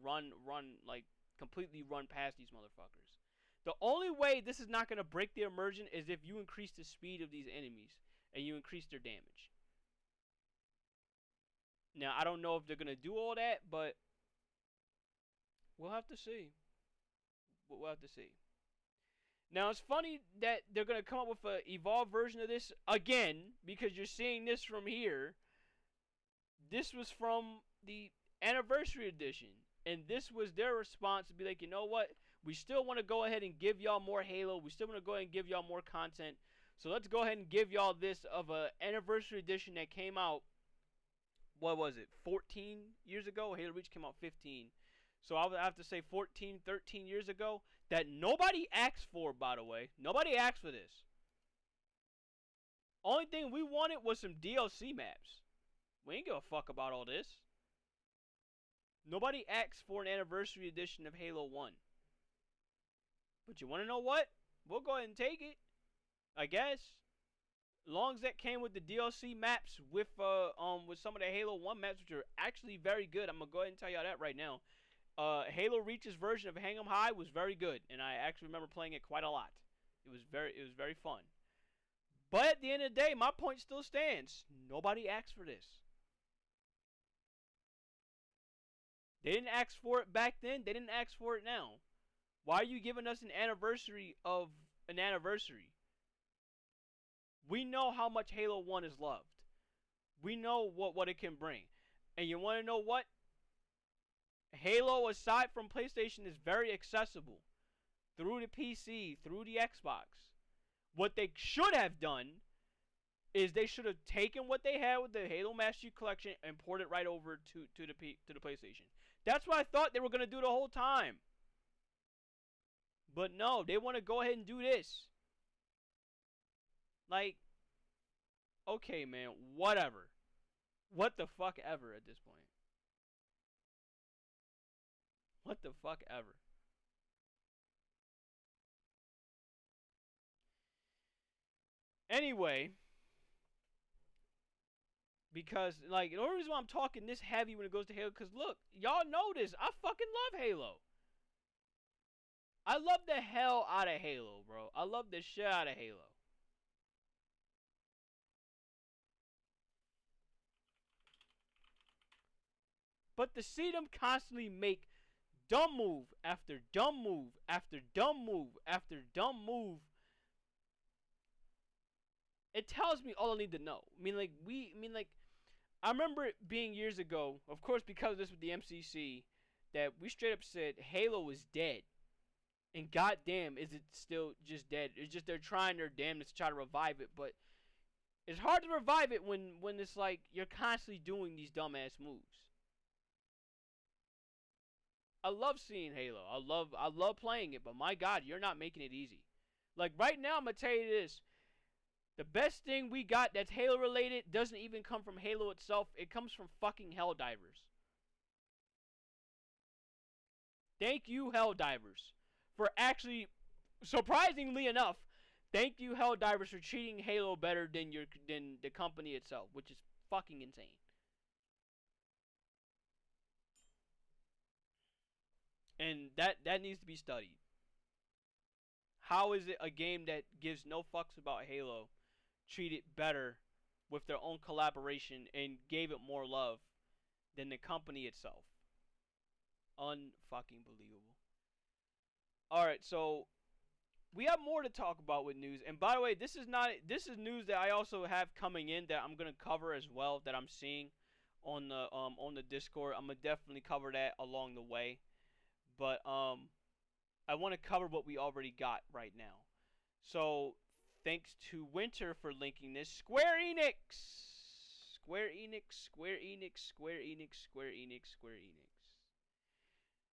completely run past these motherfuckers. The only way this is not going to break the immersion is if you increase the speed of these enemies and you increase their damage. Now, I don't know if they're going to do all that, but we'll have to see. We'll have to see. Now, it's funny that they're going to come up with an evolved version of this again, because you're seeing this from here. This was from the Anniversary Edition, and this was their response to be like, you know what? We still want to go ahead and give y'all more Halo. We still want to go ahead and give y'all more content. So let's go ahead and give y'all this of an Anniversary Edition that came out, what was it, 14 years ago? Halo Reach came out 15. So I would have to say 14, 13 years ago, that nobody asked for, by the way. Nobody asked for this. Only thing we wanted was some DLC maps. We ain't give a fuck about all this. Nobody asked for an Anniversary Edition of Halo 1. But you want to know what? We'll go ahead and take it, I guess. As long as that came with the DLC maps with some of the Halo 1 maps, which are actually very good. I'm going to go ahead and tell y'all that right now. Halo Reach's version of Hang 'em High was very good, and I actually remember playing it quite a lot. It was very fun. But at the end of the day, my point still stands. Nobody asked for this. They didn't ask for it back then. They didn't ask for it now. Why are you giving us an anniversary of an anniversary? We know how much Halo 1 is loved. We know what it can bring. And you want to know what? Halo, aside from PlayStation, is very accessible through the PC, through the Xbox. What they should have done is they should have taken what they had with the Halo Master Chief Collection and poured it right over to the PlayStation. That's what I thought they were going to do the whole time. But no, they want to go ahead and do this. Like, okay, man, whatever. What the fuck ever at this point. What the fuck ever. Anyway, because, like, the only reason why I'm talking this heavy when it goes to Halo, because look, y'all know this. I fucking love Halo. I love the hell out of Halo, bro. I love the shit out of Halo. But to see them constantly make dumb move after dumb move after dumb move after dumb move, it tells me all I need to know. I remember it being years ago, of course, because of this with the MCC, that we straight up said Halo is dead. And goddamn, is it still just dead? It's just they're trying their damnedest to try to revive it, but it's hard to revive it when it's like you're constantly doing these dumbass moves. I love seeing Halo. I love playing it, but my God, you're not making it easy. Like right now, I'm gonna tell you this: the best thing we got that's Halo related doesn't even come from Halo itself. It comes from fucking Helldivers. Thank you, Helldivers, for actually, surprisingly enough, Thank you, Helldivers, for treating Halo better than the company itself, which is fucking insane. And that needs to be studied. How is it a game that gives no fucks about Halo treated better with their own collaboration and gave it more love than the company itself? Unfucking believable. Alright, so we have more to talk about with news. And by the way, this is news that I also have coming in that I'm gonna cover as well, that I'm seeing on the Discord. I'm gonna definitely cover that along the way. But I want to cover what we already got right now. So thanks to Winter for linking this. Square Enix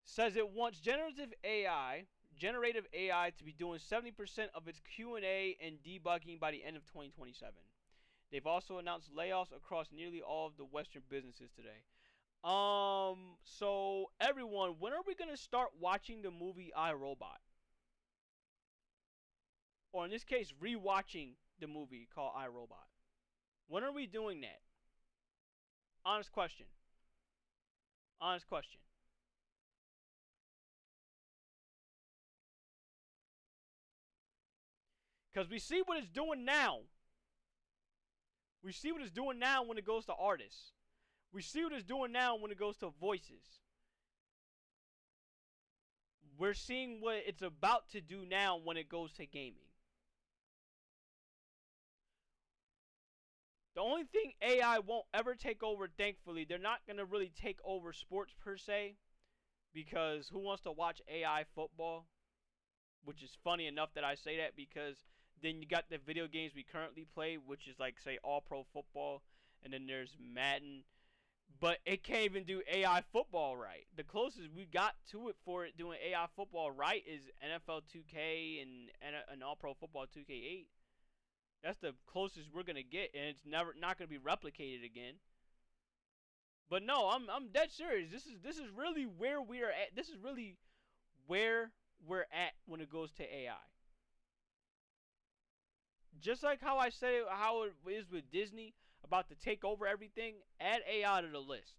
says it wants generative AI to be doing 70% of its Q&A and debugging by the end of 2027. They've also announced layoffs across nearly all of the Western businesses today. So everyone, when are we gonna start watching the movie iRobot? Or in this case, rewatching the movie called iRobot. When are we doing that? Honest question. Honest question. Because we see what it's doing now. We see what it's doing now when it goes to artists. We see what it's doing now when it goes to voices. We're seeing what it's about to do now when it goes to gaming. The only thing AI won't ever take over, thankfully, they're not going to really take over sports per se. Because who wants to watch AI football? Which is funny enough that I say that, because then you got the video games we currently play, which is like, say, All Pro Football. And then there's Madden. But it can't even do AI football right. The closest we got to it for it doing AI football right is NFL 2K and All Pro Football 2K8. That's the closest we're gonna get, and it's not gonna be replicated again. But no, I'm dead serious. This is really where we are at. This is really where we're at when it goes to AI. Just like how I said it, how it is with Disney about to take over everything, add AI to the list.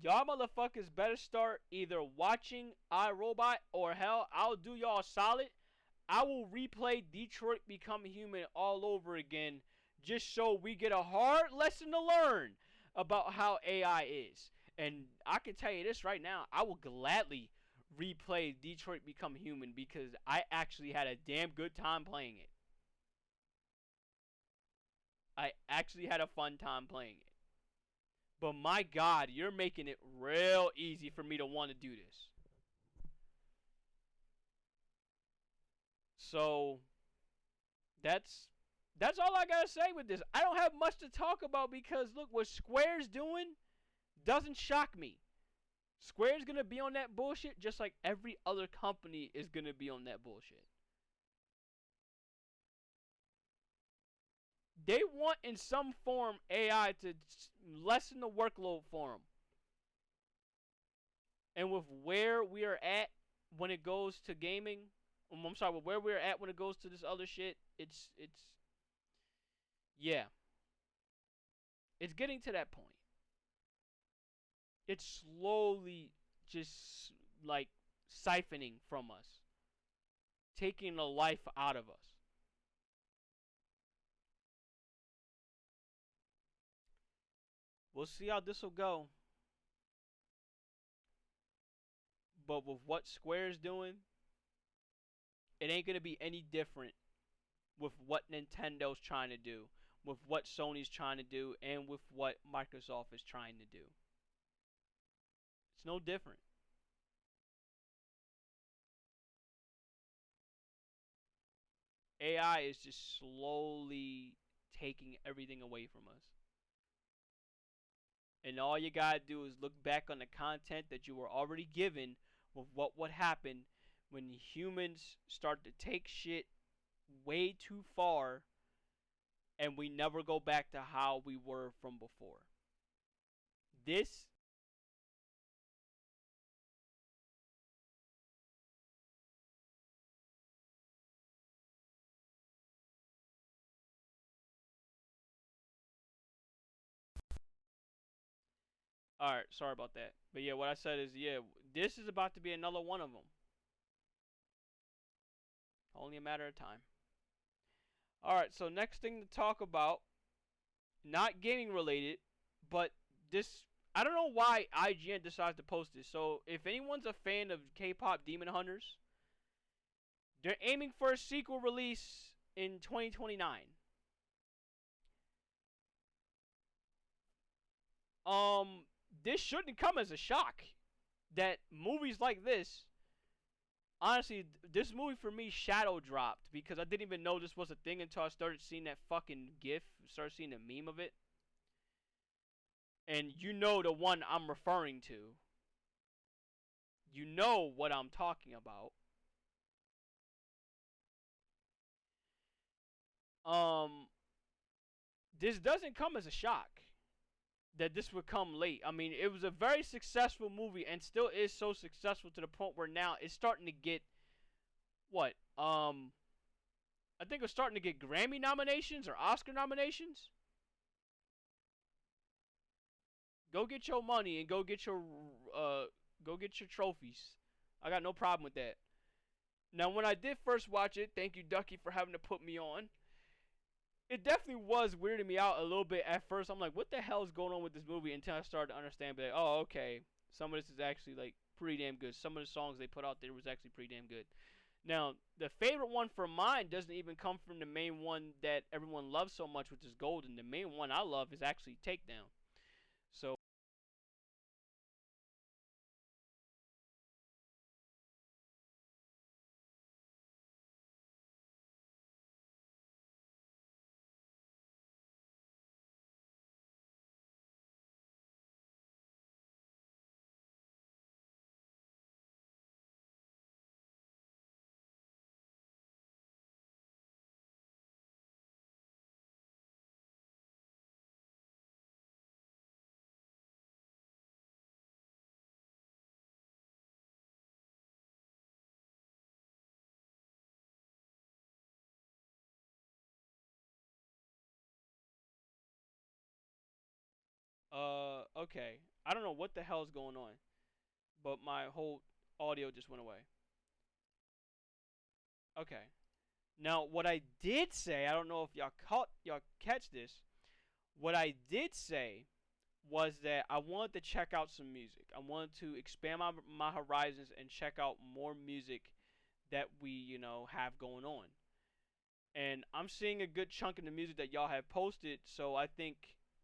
Y'all motherfuckers better start either watching iRobot, or hell, I'll do y'all a solid. I will replay Detroit Become Human all over again, just so we get a hard lesson to learn about how AI is. And I can tell you this right now, I will gladly replay Detroit Become Human, because I actually had a damn good time playing it. I actually had a fun time playing it. But my God, you're making it real easy for me to want to do this. So that's all I gotta say with this. I don't have much to talk about, because look, what Square's doing doesn't shock me. Square's gonna be on that bullshit just like every other company is gonna be on that bullshit. They want in some form AI to lessen the workload for them. And with where we are at when it goes to gaming, I'm sorry, with where we're at when it goes to this other shit, it's yeah. It's getting to that point. It's slowly just like siphoning from us, taking the life out of us. We'll see how this will go. But with what Square's doing, it ain't going to be any different with what Nintendo's trying to do, with what Sony's trying to do, and with what Microsoft is trying to do. It's no different. AI is just slowly taking everything away from us. And all you gotta do is look back on the content that you were already given with what would happen when humans start to take shit way too far and we never go back to how we were from before. This All right, sorry about that. But yeah, what I said is, yeah, this is about to be another one of them. Only a matter of time. All right, so next thing to talk about, not gaming related, but this. I don't know why IGN decides to post this. So if anyone's a fan of K-pop Demon Hunters, they're aiming for a sequel release in 2029. This shouldn't come as a shock that movies like this. Honestly, this movie for me shadow dropped because I didn't even know this was a thing until I started seeing that fucking GIF, started seeing the meme of it. And you know the one I'm referring to. You know what I'm talking about. This doesn't come as a shock that this would come late. I mean, it was a very successful movie and still is so successful to the point where now it's starting to get what? I think it's starting to get Grammy nominations or Oscar nominations. Go get your money and go get your trophies. I got no problem with that. Now, when I did first watch it, thank you, Ducky, for having to put me on. It definitely was weirding me out a little bit at first. I'm like, what the hell is going on with this movie? Until I started to understand, like, oh, okay, some of this is actually like pretty damn good. Some of the songs they put out there was actually pretty damn good. Now, the favorite one for mine doesn't even come from the main one that everyone loves so much, which is Golden. The main one I love is actually Takedown. So. Okay. I don't know what the hell is going on, but my whole audio just went away. Okay. Now, what I did say, I don't know if y'all catch this. What I did say was that I wanted to check out some music. I wanted to expand my horizons and check out more music that we, have going on. And I'm seeing a good chunk of the music that y'all have posted, so I think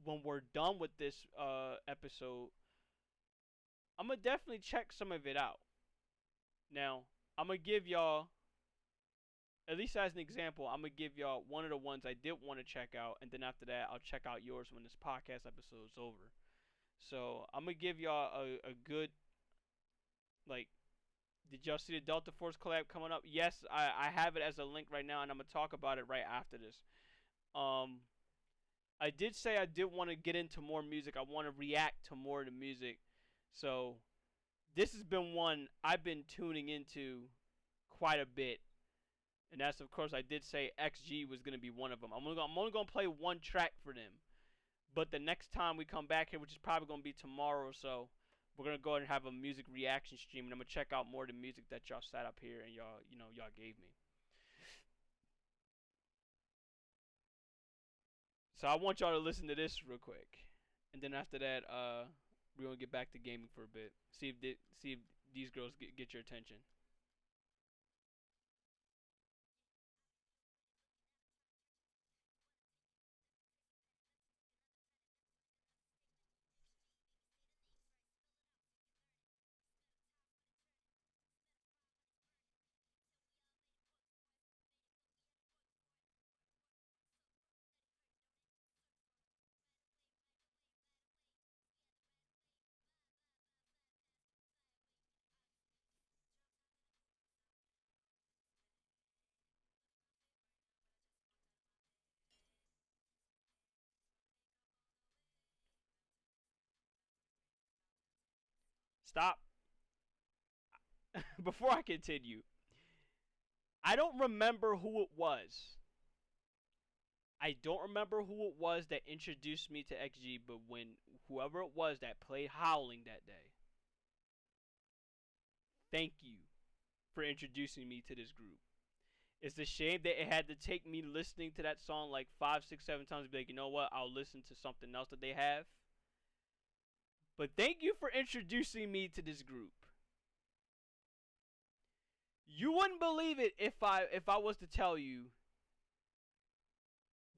when we're done with this episode, I'm gonna definitely check some of it out. Now, I'm gonna give y'all, at least as an example, I'm gonna give y'all one of the ones I did want to check out, and then after that, I'll check out yours when this podcast episode is over. So I'm gonna give y'all a good, like, did y'all see the Delta Force collab coming up? Yes, I have it as a link right now, and I'm gonna talk about it right after this. I did say I did want to get into more music. I want to react to more of the music. So this has been one I've been tuning into quite a bit. And that's, of course, I did say XG was going to be one of them. I'm only going to play one track for them. But the next time we come back here, which is probably going to be tomorrow or so, we're going to go ahead and have a music reaction stream. And I'm going to check out more of the music that y'all sat up here and y'all gave me. So I want y'all to listen to this real quick. And then after that, we're going to get back to gaming for a bit. See if these girls get your attention. Stop. Before I continue, I don't remember who it was. I don't remember who it was that introduced me to XG, but whoever it was that played Howling that day, thank you for introducing me to this group. It's a shame that it had to take me listening to that song like 5, 6, 7 times to be like, you know what, I'll listen to something else that they have. But thank you for introducing me to this group. You wouldn't believe it if I was to tell you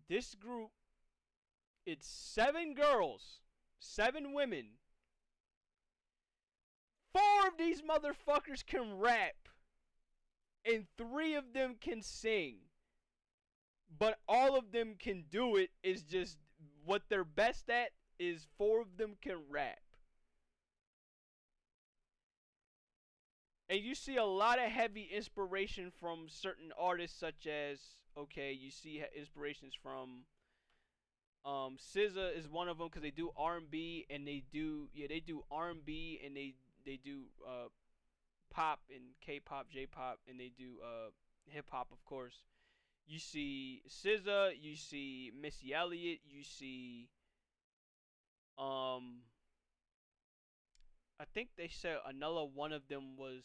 this group, it's 7 girls, 7 women. 4 of these motherfuckers can rap, and 3 of them can sing. But all of them can do it. Is just what they're best at is 4 of them can rap. And you see a lot of heavy inspiration from certain artists, such as, okay, you see inspirations from SZA is one of them, because they do R&B and they do R&B and they do pop and K-pop, J-pop, and they do hip hop, of course. You see SZA, you see Missy Elliott, you see I think they said another one of them was,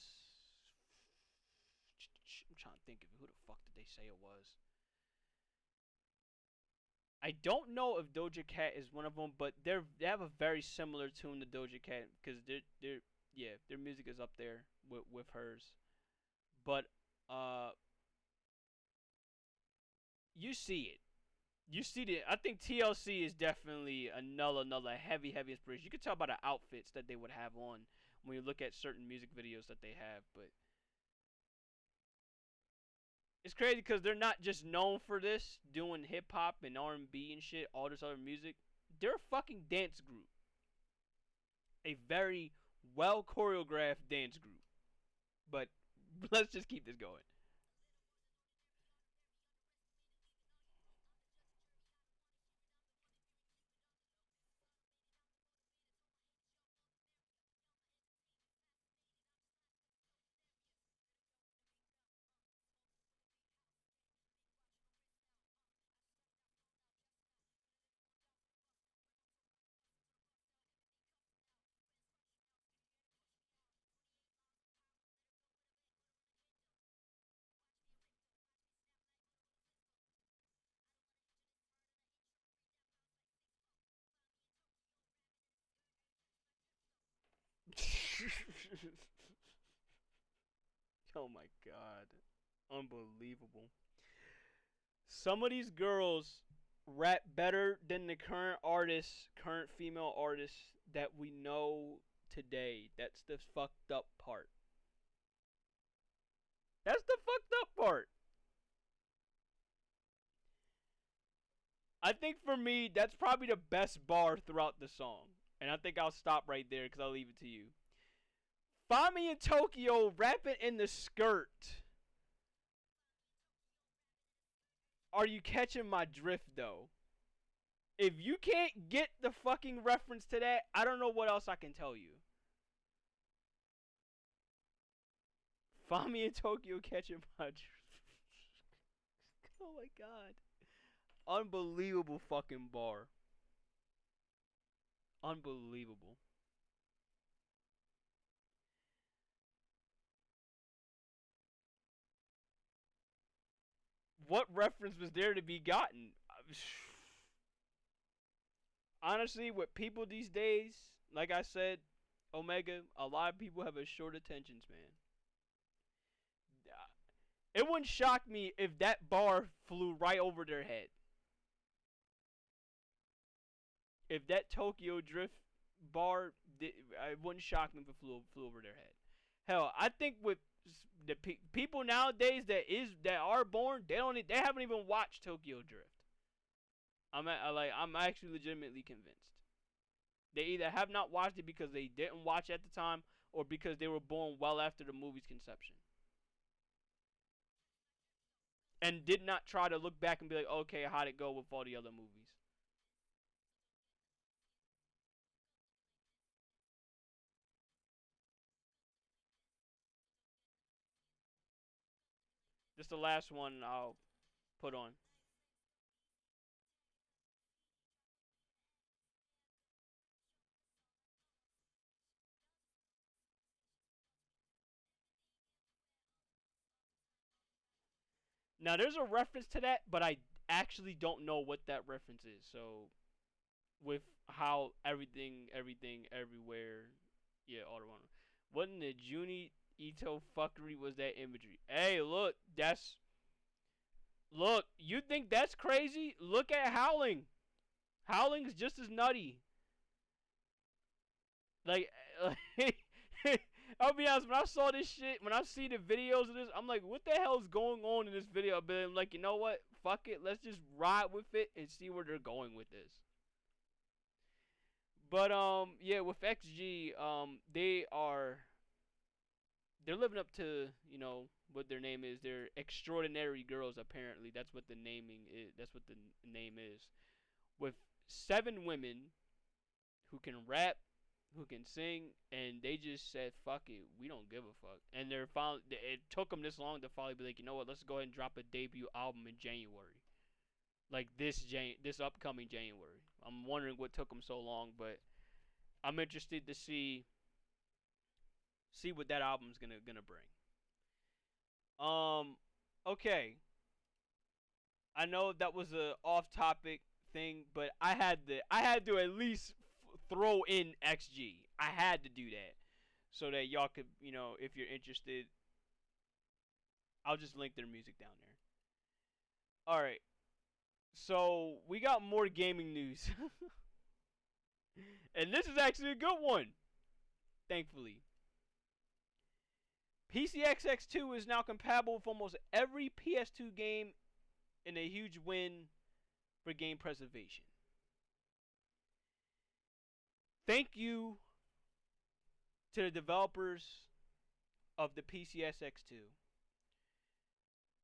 I'm trying to think of who the fuck did they say it was. I don't know if Doja Cat is one of them, but they have a very similar tune to Doja Cat, because their music is up there with hers. But you see it. You see that. I think TLC is definitely another heavy inspiration. You can tell by the outfits that they would have on when you look at certain music videos that they have. But it's crazy because they're not just known for this, doing hip hop and R&B and shit, all this other music. They're a fucking dance group. A very well choreographed dance group. But let's just keep this going. Oh my god. Unbelievable. Some of these girls rap better than the current female artists that we know today. That's the fucked up part. That's the fucked up part. I think for me, that's probably the best bar throughout the song. And I think I'll stop right there because I'll leave it to you. Fami and Tokyo rapping in the skirt. Are you catching my drift, though? If you can't get the fucking reference to that, I don't know what else I can tell you. Fami and Tokyo catching my drift. Oh my god. Unbelievable fucking bar. Unbelievable. What reference was there to be gotten? Honestly, with people these days, like I said, Omega, a lot of people have a short attention span. It wouldn't shock me if that bar flew right over their head. If that Tokyo Drift bar, it wouldn't shock me if it flew over their head. Hell, I think with the people nowadays that are born, they haven't even watched Tokyo Drift. I'm actually legitimately convinced. They either have not watched it because they didn't watch it at the time, or because they were born well after the movie's conception, and did not try to look back and be like, okay, how'd it go with all the other movies? This is the last one I'll put on. Now, there's a reference to that, but I actually don't know what that reference is. So, with how everything, everywhere, yeah, all around. What in the Juni Ito fuckery was that imagery? Hey, look, look, you think that's crazy? Look at Howling. Howling's just as nutty. Like I'll be honest, when I saw this shit, when I see the videos of this, I'm like, what the hell is going on in this video? But I'm like, you know what? Fuck it. Let's just ride with it and see where they're going with this. But yeah, with XG, they're living up to, you know, what their name is. They're extraordinary girls, apparently. That's what the naming is. That's what the name is. With 7 women who can rap, who can sing, and they just said, fuck it, we don't give a fuck. And it took them this long to finally be like, you know what, let's go ahead and drop a debut album in January. Like this upcoming January. I'm wondering what took them so long, but I'm interested to see what that album's gonna bring. Okay. I know that was a off-topic thing, but I had to at least throw in XG. I had to do that so that y'all could, you know, if you're interested, I'll just link their music down there. Alright. So, we got more gaming news. And this is actually a good one. Thankfully. PCXX2 is now compatible with almost every PS2 game in a huge win for game preservation. Thank you to the developers of the PCSX2.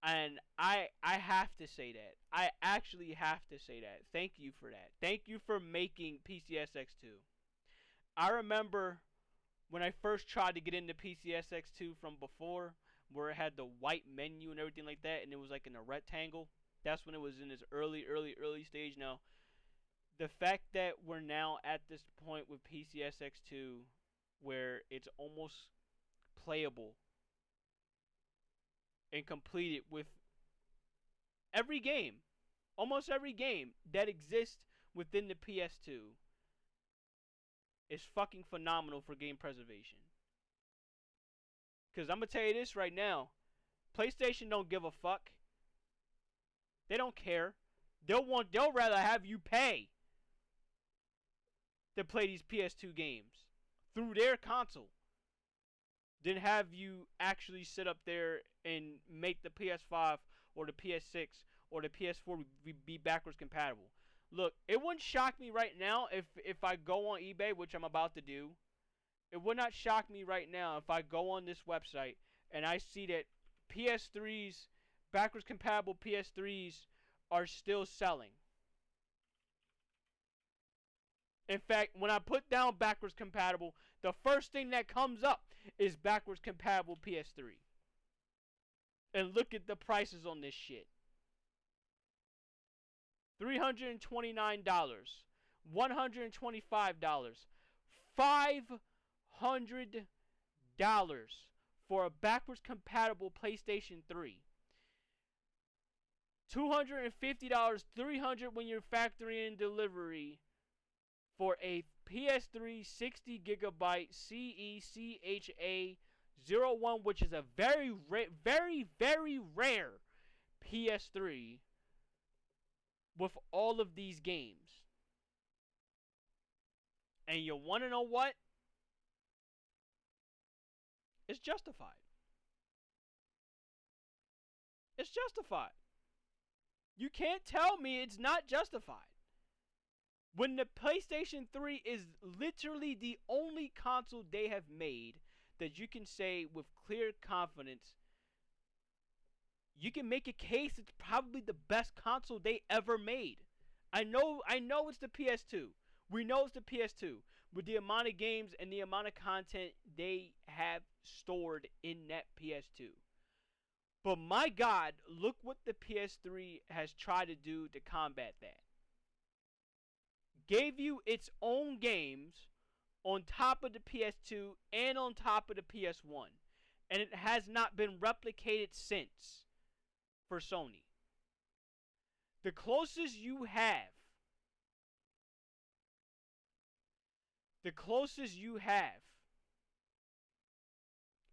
And I have to say that. I actually have to say that. Thank you for that. Thank you for making PCSX2. I remember when I first tried to get into PCSX2 from before, where it had the white menu and everything like that, and it was like in a rectangle. That's when it was in its early stage. Now, the fact that we're now at this point with PCSX2 where it's almost playable and completed with every game, almost every game that exists within the PS2 is fucking phenomenal for game preservation. Because I'm going to tell you this right now, PlayStation don't give a fuck. They don't care. They'll rather have you pay to play these PS2 games through their console than have you actually sit up there and make the PS5 or the PS6 or the PS4 be backwards compatible. Look, it wouldn't shock me right now if I go on eBay, which I'm about to do. It would not shock me right now if I go on this website and I see that PS3s, backwards compatible PS3s, are still selling. In fact, when I put down backwards compatible, the first thing that comes up is backwards compatible PS3. And look at the prices on this shit. $329, $125, $500 for a backwards compatible PlayStation 3. $250, $300 when you're factoring in delivery for a PS3 60 gigabyte CECHA-01, which is a very rare PS3 with all of these games. And you want to know what? It's justified. It's justified. You can't tell me it's not justified. When the PlayStation 3 is literally the only console they have made that you can say with clear confidence, you can make a case it's probably the best console they ever made. I know it's the PS2. We know it's the PS2 with the amount of games and the amount of content they have stored in that PS2. But my God, look what the PS3 has tried to do to combat that. Gave you its own games on top of the PS2 and on top of the PS1. And it has not been replicated since. for Sony. The closest you have,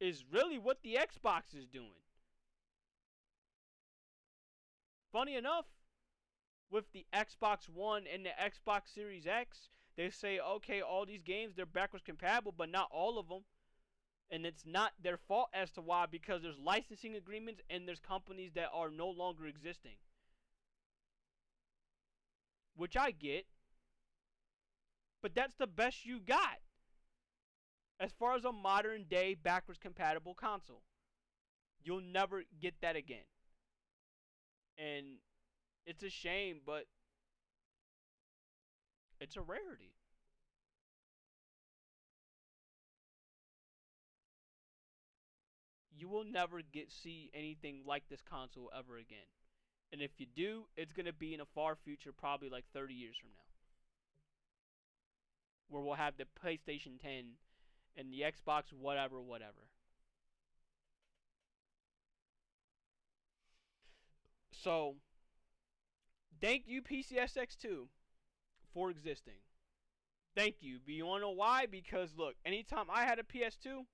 is really what the Xbox is doing. Funny enough, with the Xbox One and the Xbox Series X, they say, okay, all these games, they're backwards compatible, but not all of them. And it's not their fault as to why, because there's licensing agreements and there's companies that are no longer existing. Which I get. But that's the best you got as far as a modern day backwards compatible console. You'll never get that again. And it's a shame, but it's a rarity. You will never see anything like this console ever again. And if you do, it's going to be in a far future, probably like 30 years from now, where we'll have the PlayStation 10 and the Xbox whatever. So, thank you PCSX2 for existing. Thank you. But you want to know why? Because look, anytime I had a PS2,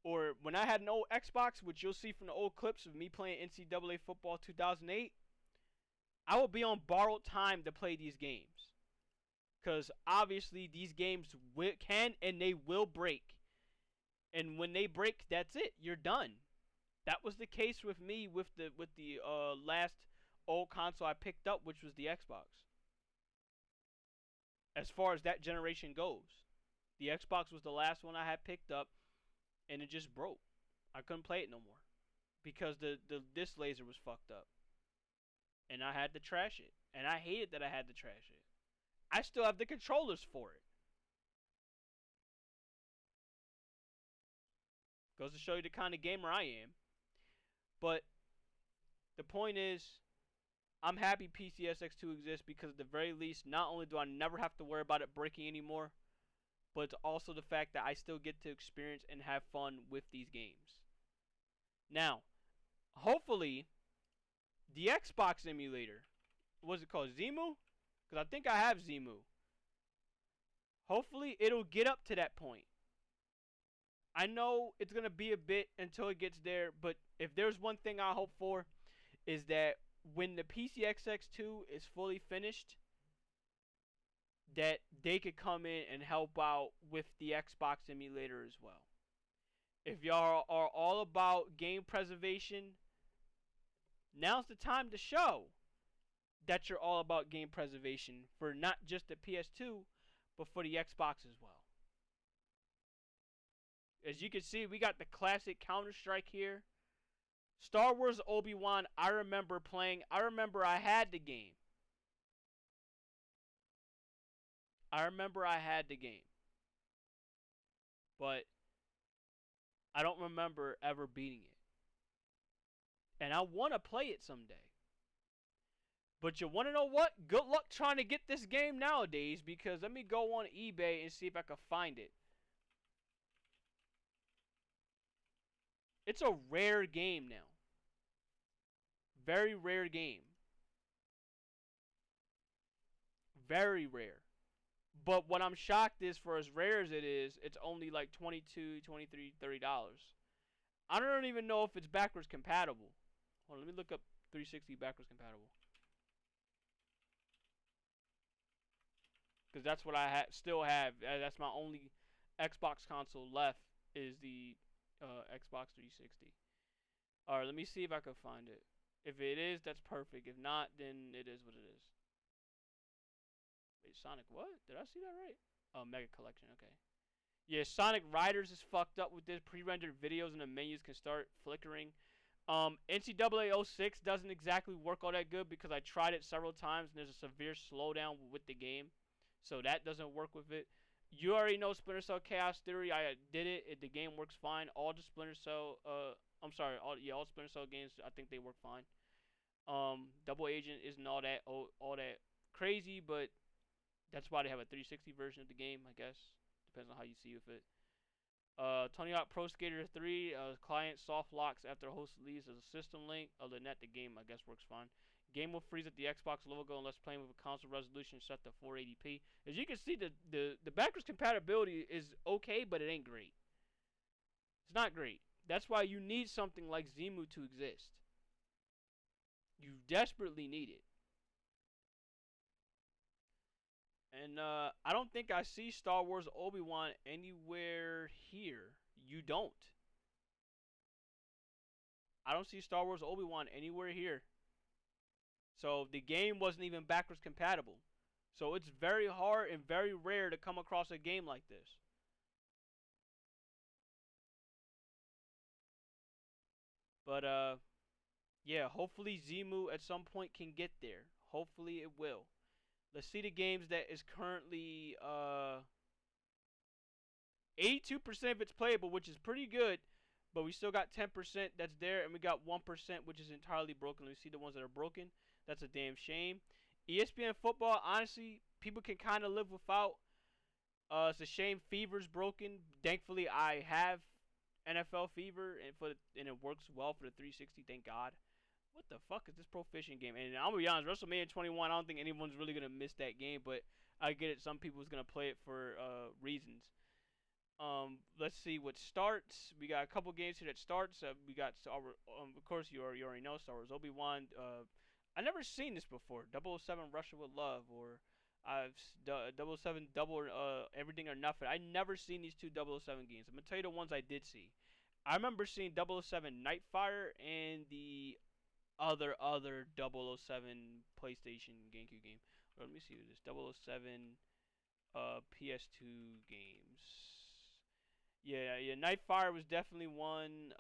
or when I had an old Xbox, which you'll see from the old clips of me playing NCAA football 2008, I would be on borrowed time to play these games. Because obviously these games can and they will break. And when they break, that's it. You're done. That was the case with me with the last old console I picked up, which was the Xbox. As far as that generation goes, the Xbox was the last one I had picked up, and it just broke. I couldn't play it no more because the disc laser was fucked up, and I had to trash it. And I hated that I had to trash it. I still have the controllers for it. Goes to show you the kind of gamer I am. But the point is, I'm happy PCSX2 exists because at the very least, not only do I never have to worry about it breaking anymore, but it's also the fact that I still get to experience and have fun with these games. Now, hopefully, the Xbox emulator, what's it called, Zemu? Because I think I have Zemu. Hopefully, it'll get up to that point. I know it's going to be a bit until it gets there, but if there's one thing I hope for, is that when the PCSX2 is fully finished, that they could come in and help out with the Xbox emulator as well. If y'all are all about game preservation, now's the time to show that you're all about game preservation for not just the PS2, but for the Xbox as well. As you can see, we got the classic Counter-Strike here. Star Wars Obi-Wan, I remember playing. I remember I had the game. But I don't remember ever beating it. And I want to play it someday. But you want to know what? Good luck trying to get this game nowadays, because let me go on eBay and see if I can find it. It's a rare game now. Very rare game. Very rare. But what I'm shocked is, for as rare as it is, it's only like $22, $23, $30. I don't even know if it's backwards compatible. Hold on, let me look up 360 backwards compatible. Because that's what I still have. That's my only Xbox console left, is the Xbox 360. Alright, let me see if I can find it. If it is, that's perfect. If not, then it is what it is. Wait, Sonic what? Did I see that right? Oh, Mega Collection, okay. Yeah, Sonic Riders is fucked up with this. Pre-rendered videos and the menus can start flickering. NCAA 06 doesn't exactly work all that good because I tried it several times and there's a severe slowdown with the game. So that doesn't work with it. You already know Splinter Cell Chaos Theory. I did it. The game works fine. All the Splinter Cell, all Splinter Cell games, I think they work fine. Double Agent isn't all that crazy, but that's why they have a 360 version of the game, I guess. Depends on how you see with it. Tony Hawk Pro Skater 3, client soft locks after host leaves as a system link. Other than that, the game, I guess, works fine. Game will freeze at the Xbox logo unless playing with a console resolution set to 480p. As you can see, the backwards compatibility is okay, but it ain't great. It's not great. That's why you need something like Zemu to exist. You desperately need it. And I don't think I see Star Wars Obi-Wan anywhere here. You don't. I don't see Star Wars Obi-Wan anywhere here. So the game wasn't even backwards compatible. So it's very hard and very rare to come across a game like this. But yeah, hopefully Zemu at some point can get there. Hopefully it will. Let's see the games that is currently 82% of it's playable, which is pretty good. But we still got 10% that's there, and we got 1% which is entirely broken. Let me see the ones that are broken. That's a damn shame. ESPN football, honestly, people can kind of live without. It's a shame Fever's broken. Thankfully, I have NFL Fever, and it works well for the 360. Thank God. What the fuck is this Pro Fishing game? And I'm gonna be honest, WrestleMania 21. I don't think anyone's really gonna miss that game, but I get it. Some people's gonna play it for reasons. Let's see what starts. We got a couple games here that starts. We got Star Wars, of course you already know Star Wars Obi-Wan. I never seen this before. 007 Russia with Love, or 007 Double Everything or Nothing. I never seen these two 007 games. I'm gonna tell you the ones I did see. I remember seeing 007 Nightfire and the other 007 PlayStation GameCube game. Let me see this 007 PS2 games. Yeah, Nightfire was definitely one.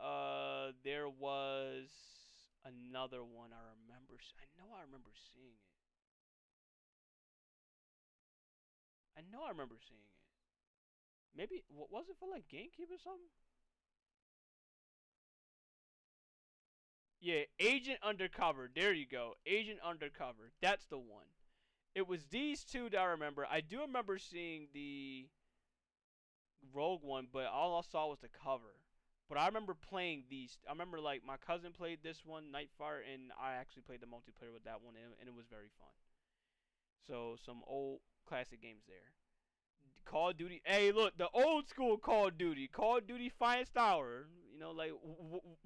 There was another one I remember. I know I remember seeing it. I know I remember seeing it. Maybe was it for like GameCube or something? Yeah, Agent Undercover. There you go. Agent Undercover. That's the one. It was these two that I remember. I do remember seeing the Rogue one, but all I saw was the cover. But I remember playing these. I remember like my cousin played this one, Nightfire, and I actually played the multiplayer with that one, and it was very fun. So some old classic games there. Call of Duty. Hey, look, the old school Call of Duty. Call of Duty Finest Hour. You know, like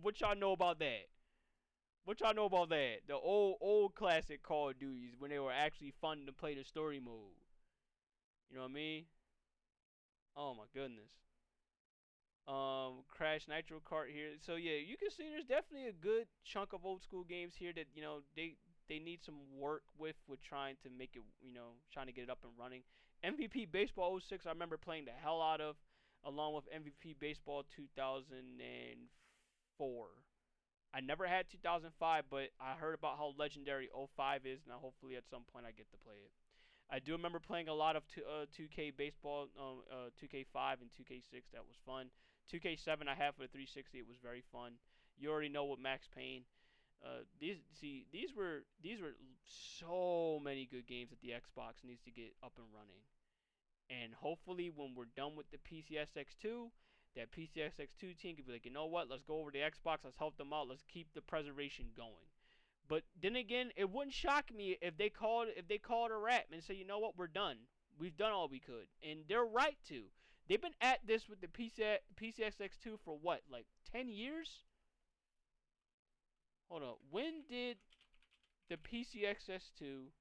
what y'all know about that? What y'all know about that? The old classic Call of Duties when they were actually fun to play the story mode. You know what I mean? Oh my goodness. Crash Nitro Kart here. So yeah, you can see there's definitely a good chunk of old school games here that they need some work with trying to make it, trying to get it up and running. MVP Baseball 06 I remember playing the hell out of, along with MVP Baseball 2004. I never had 2005, but I heard about how legendary 05 is, and hopefully at some point I get to play it. I do remember playing a lot of 2K Baseball, 2K5 and 2K6. That was fun. 2K7 I had for the 360. It was very fun. You already know what Max Payne. These were so many good games that the Xbox needs to get up and running. And hopefully when we're done with the PCSX2, that PCSX2 team could be like, you know what? Let's go over to Xbox. Let's help them out. Let's keep the preservation going. But then again, it wouldn't shock me if they called a wrap and say, you know what, we're done. We've done all we could, and they're right to. They've been at this with the PCSX2 for what, like 10 years? Hold on. When did the PCSX2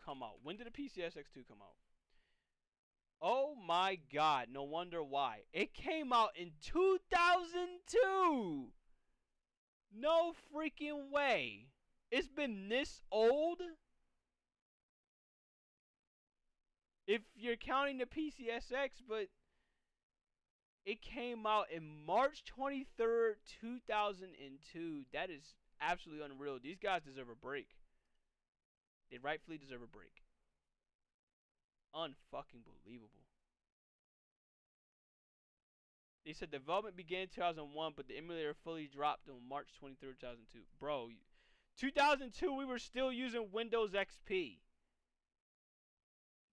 come out? When did the PCSX2 come out? Oh my God! No wonder why. It came out in 2002. No freaking way. It's been this old? If you're counting the PCSX, but it came out in March 23rd, 2002. That is absolutely unreal. These guys deserve a break. They rightfully deserve a break. Unfucking believable. They said development began in 2001, but the emulator fully dropped on March 23rd, 2002. Bro, 2002 we were still using Windows XP.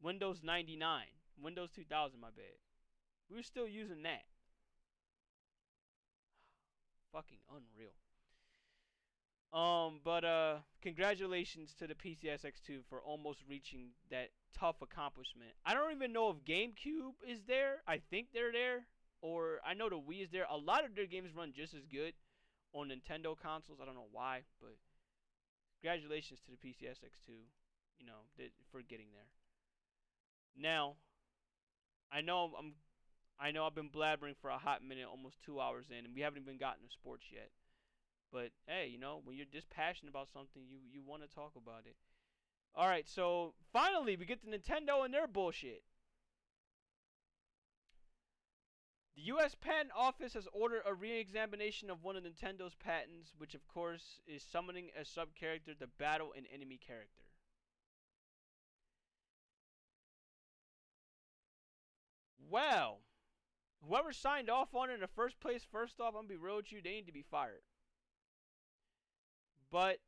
Windows 99. Windows 2000, my bad. We were still using that. Fucking unreal. But congratulations to the PCSX2 for almost reaching that tough accomplishment. I don't even know if GameCube is there. I think they're there. Or I know the Wii is there. A lot of their games run just as good on Nintendo consoles. I don't know why, but congratulations to the PCSX2, you know, for getting there. Now, I know I've been blabbering for a hot minute, almost 2 hours in, and we haven't even gotten to sports yet. But hey, you know, when you're this passionate about something, you want to talk about it. All right, so finally we get to Nintendo and their bullshit. The U.S. Patent Office has ordered a re-examination of one of Nintendo's patents, which of course is summoning a sub-character to battle an enemy character. Well, whoever signed off on it in the first place, first off, I'm gonna be real with you, they need to be fired. But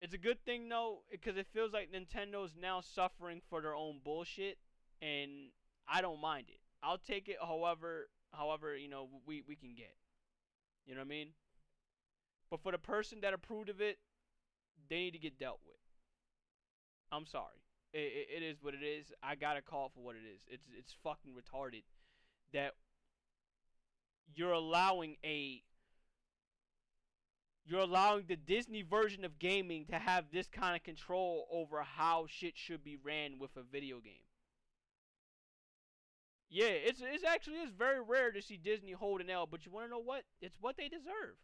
it's a good thing though, because it feels like Nintendo's now suffering for their own bullshit, and I don't mind it. I'll take it however you know we can get. You know what I mean? But for the person that approved of it, they need to get dealt with. I'm sorry. It is what it is. I gotta call it for what it is. It's fucking retarded that you're allowing the Disney version of gaming to have this kind of control over how shit should be ran with a video game. Yeah, it's very rare to see Disney hold an L, but you want to know what? It's what they deserve.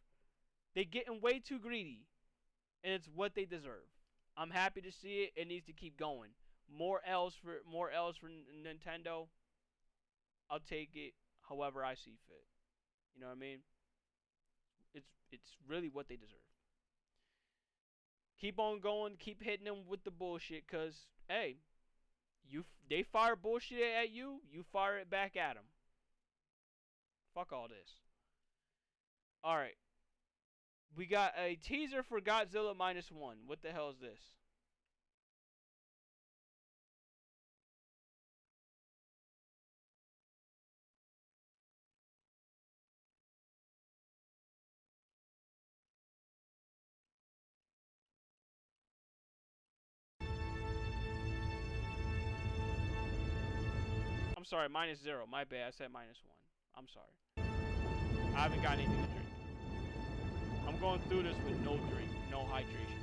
They're getting way too greedy, and it's what they deserve. I'm happy to see it. It needs to keep going. More L's for Nintendo. I'll take it however I see fit. You know what I mean? It's really what they deserve. Keep on going. Keep hitting them with the bullshit, cause hey, they fire bullshit at you. You fire it back at them. Fuck all this. All right. We got a teaser for Godzilla -1. What the hell is this? I'm sorry, -0. My bad. I said -1. I'm sorry. I haven't got anything to drink. I'm going through this with no drink, no hydration.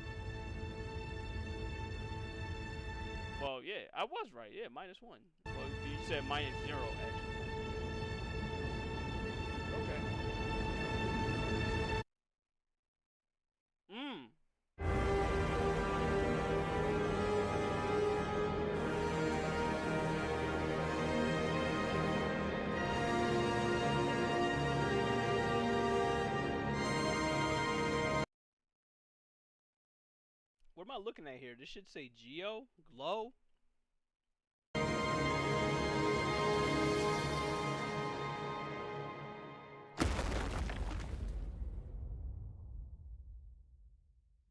Well, yeah, I was right. Yeah, -1. Well, you said -0, actually. Okay. What am I looking at here? This should say Geo? Glow?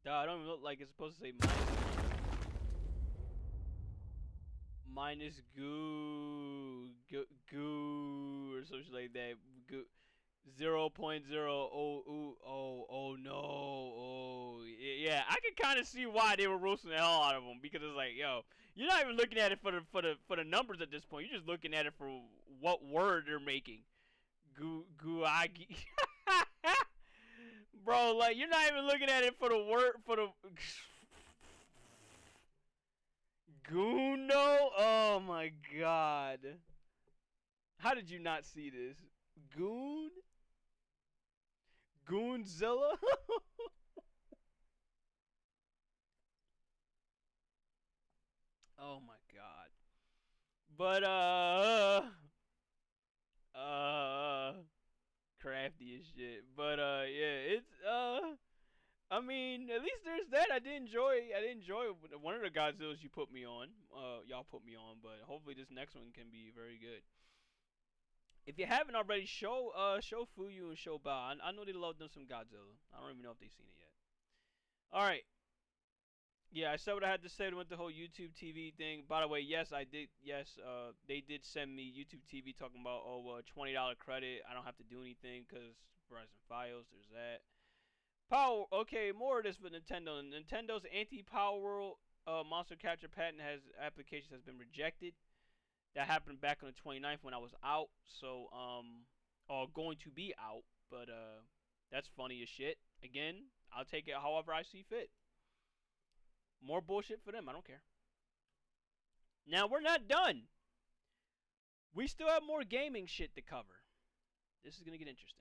Duh, I don't even look like it's supposed to say minus goo or something like that. Goo 0.0. Oh no. Oh yeah, I can kind of see why they were roasting the hell out of them, because it's like, yo, you're not even looking at it for the numbers at this point. You're just looking at it for what word they're making. Guagi. Bro, like, you're not even looking at it for the word, for the Goono? Oh my god. How did you not see this? Goon? Goonzilla? Oh my god. But crafty as shit. But yeah, it's I mean, at least there's that. I did enjoy one of the Godzillas you put me on. Y'all put me on, but hopefully this next one can be very good. If you haven't already, show Fuyu and show Bao. I know they love them some Godzilla. I don't even know if they've seen it yet. All right. Yeah, I said what I had to say with the whole YouTube TV thing. By the way, yes, I did. Yes, they did send me YouTube TV talking about $20 credit. I don't have to do anything because Verizon Fios. There's that. Power. Okay, more of this for Nintendo. Nintendo's anti-Power World monster capture patent applications has been rejected. That happened back on the 29th when I was out. So or going to be out. But that's funny as shit. Again, I'll take it however I see fit. More bullshit for them. I don't care. Now, we're not done. We still have more gaming shit to cover. This is going to get interesting.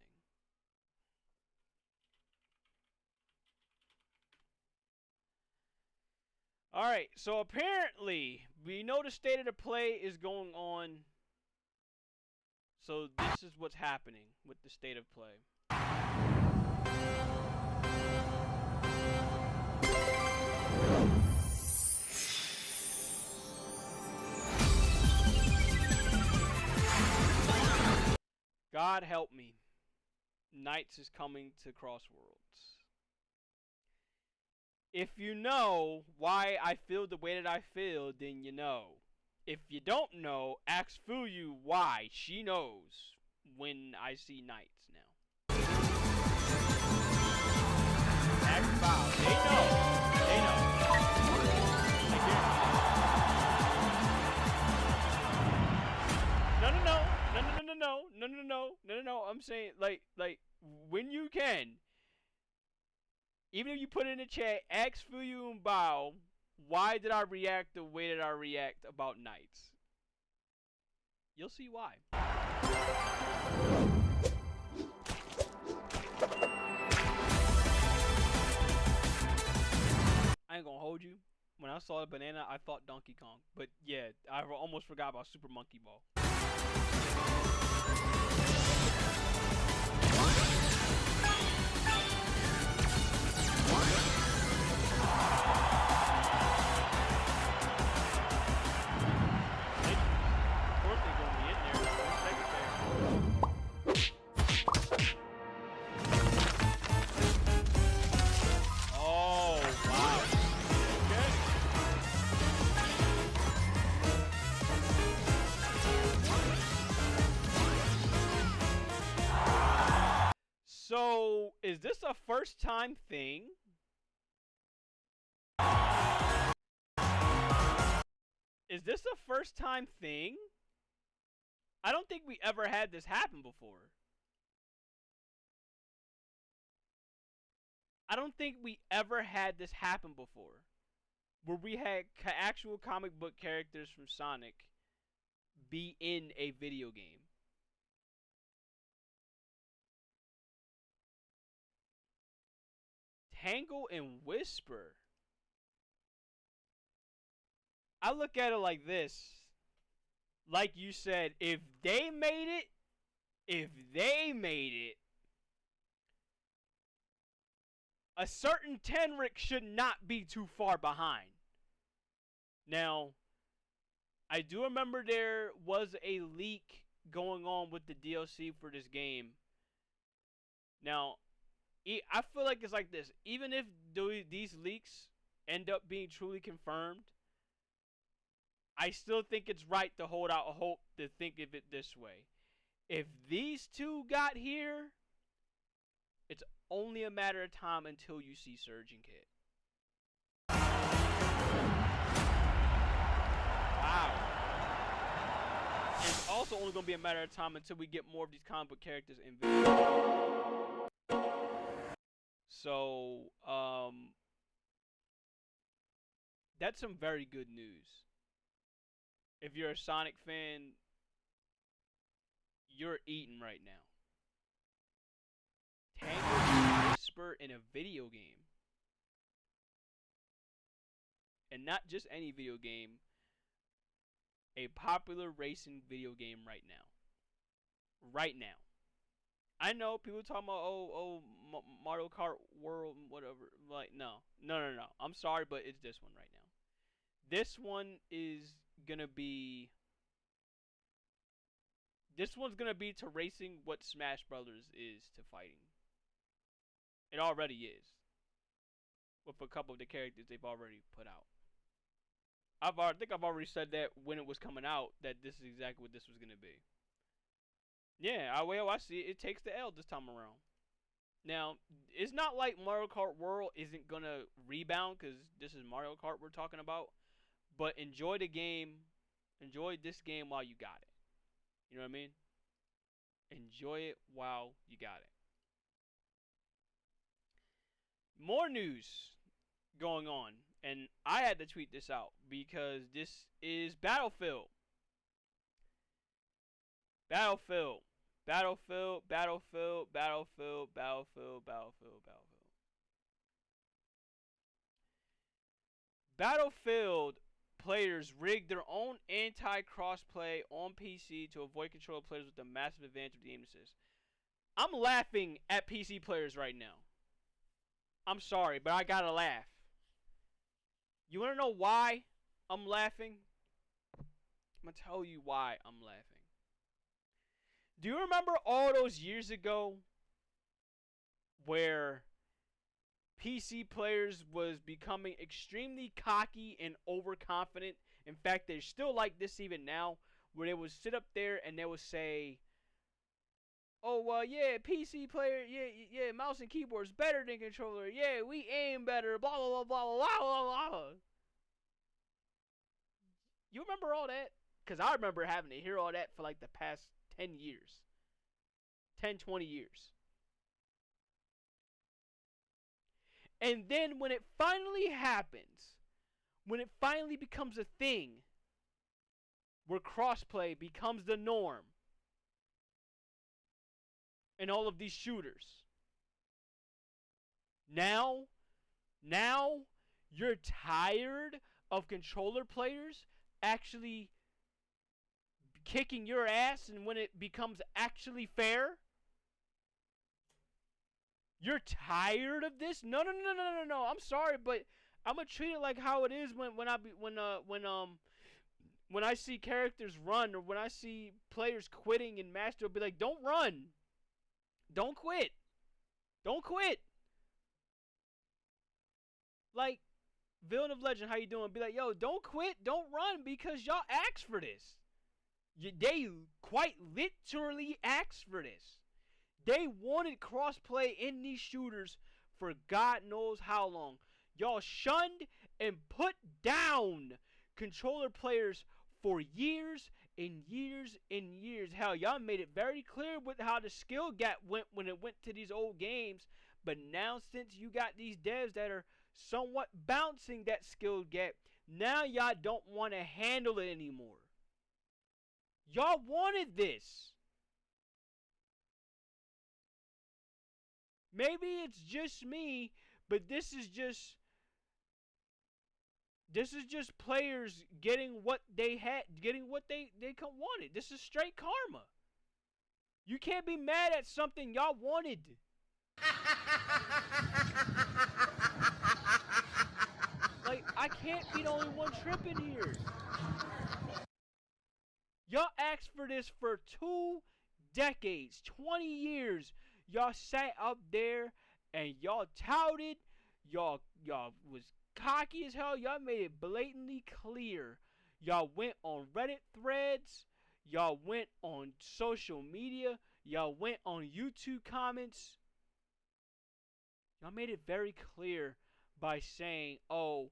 Alright, so apparently, we know the state of the play is going on. So this is what's happening with the state of play. God help me. Nights is coming to Crossworlds. If you know why I feel the way that I feel, then you know. If you don't know, ask Fuyu why. She knows when I see Nights now. Ask Bow. They know. They know. No. I'm saying, like, when you can, even if you put it in the chat, ask Fuyu and Bao, why did I react the way that I react about Nights? You'll see why. I ain't gonna hold you. When I saw the banana, I thought Donkey Kong. But yeah, I almost forgot about Super Monkey Ball. So, is this a first time thing? Is this a first time thing? I don't think we ever had this happen before. I don't think we ever had this happen before. Where we had actual comic book characters from Sonic be in a video game. Tangle and Whisper. I look at it like this. Like you said, if they made it, a certain Tenric should not be too far behind. Now, I do remember there was a leak going on with the DLC for this game. Now, I feel like it's like this. Even if these leaks end up being truly confirmed, I still think it's right to hold out hope to think of it this way. If these two got here, it's only a matter of time until you see Surgeon Kid. Wow. And it's also only going to be a matter of time until we get more of these comic book characters in video. So, that's some very good news. If you're a Sonic fan, you're eating right now. Tangle and Whisper in a video game. And not just any video game. A popular racing video game right now. Right now. I know people talking about, Mario Kart World, whatever. Like, no. I'm sorry, but it's this one right now. This one is gonna be... This one's gonna be to racing what Smash Brothers is to fighting. It already is. with a couple of the characters they've already put out. I think I've already said that when it was coming out that this is exactly what this was gonna be. Yeah, I see it. It takes the L this time around. Now, it's not like Mario Kart World isn't gonna rebound because this is Mario Kart we're talking about. But enjoy the game. Enjoy this game while you got it. You know what I mean? Enjoy it while you got it. More news going on. And I had to tweet this out because this is Battlefield. Battlefield. Battlefield, Battlefield, Battlefield, Battlefield, Battlefield, Battlefield. Battlefield players rigged their own anti-crossplay on PC to avoid controller players with a massive advantage of the aim assist. I'm laughing at PC players right now. I'm sorry, but I gotta laugh. You wanna know why I'm laughing? I'm gonna tell you why I'm laughing. Do you remember all those years ago where PC players was becoming extremely cocky and overconfident? In fact, they're still like this even now, where they would sit up there and they would say, "Oh, well, yeah, PC player, yeah, mouse and keyboard's better than controller. Yeah, we aim better, blah, blah, blah, blah, blah, blah, blah." You remember all that? Because I remember having to hear all that for like the past 10 years. 10, 20 years. And then when it finally happens, when it finally becomes a thing, where crossplay becomes the norm in all of these shooters, now you're tired of controller players actually kicking your ass, and when it becomes actually fair, you're tired of this? No. I'm sorry, but I'm gonna treat it like how it is when I see characters run, or when I see players quitting in Master. I'll be like, don't run, don't quit, don't quit. Like Villain of Legend, how you doing? Be like, yo, don't quit, don't run, because y'all asked for this. They quite literally asked for this. They wanted crossplay in these shooters for God knows how long. Y'all shunned and put down controller players for years and years and years. Hell, y'all made it very clear with how the skill gap went when it went to these old games. But now, since you got these devs that are somewhat bouncing that skill gap, now y'all don't want to handle it anymore. Y'all wanted this. Maybe it's just me, but this is just players getting what they had, getting what they wanted. This is straight karma. You can't be mad at something y'all wanted. Like, I can't be the only one tripping here. Y'all asked for this for 2 decades, 20 years. Y'all sat up there and y'all touted. Y'all was cocky as hell. Y'all made it blatantly clear. Y'all went on Reddit threads. Y'all went on social media. Y'all went on YouTube comments. Y'all made it very clear by saying, oh,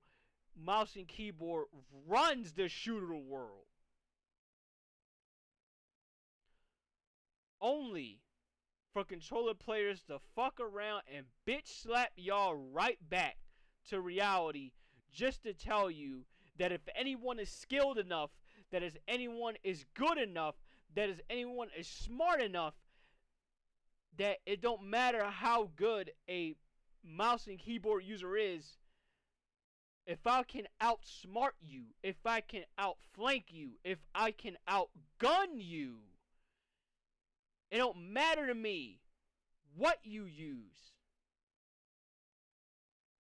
mouse and keyboard runs the shooter world. Only for controller players to fuck around and bitch slap y'all right back to reality, just to tell you that if anyone is skilled enough, that if anyone is good enough, that if anyone is smart enough, that it don't matter how good a mouse and keyboard user is, if I can outsmart you, if I can outflank you, if I can outgun you, it don't matter to me what you use.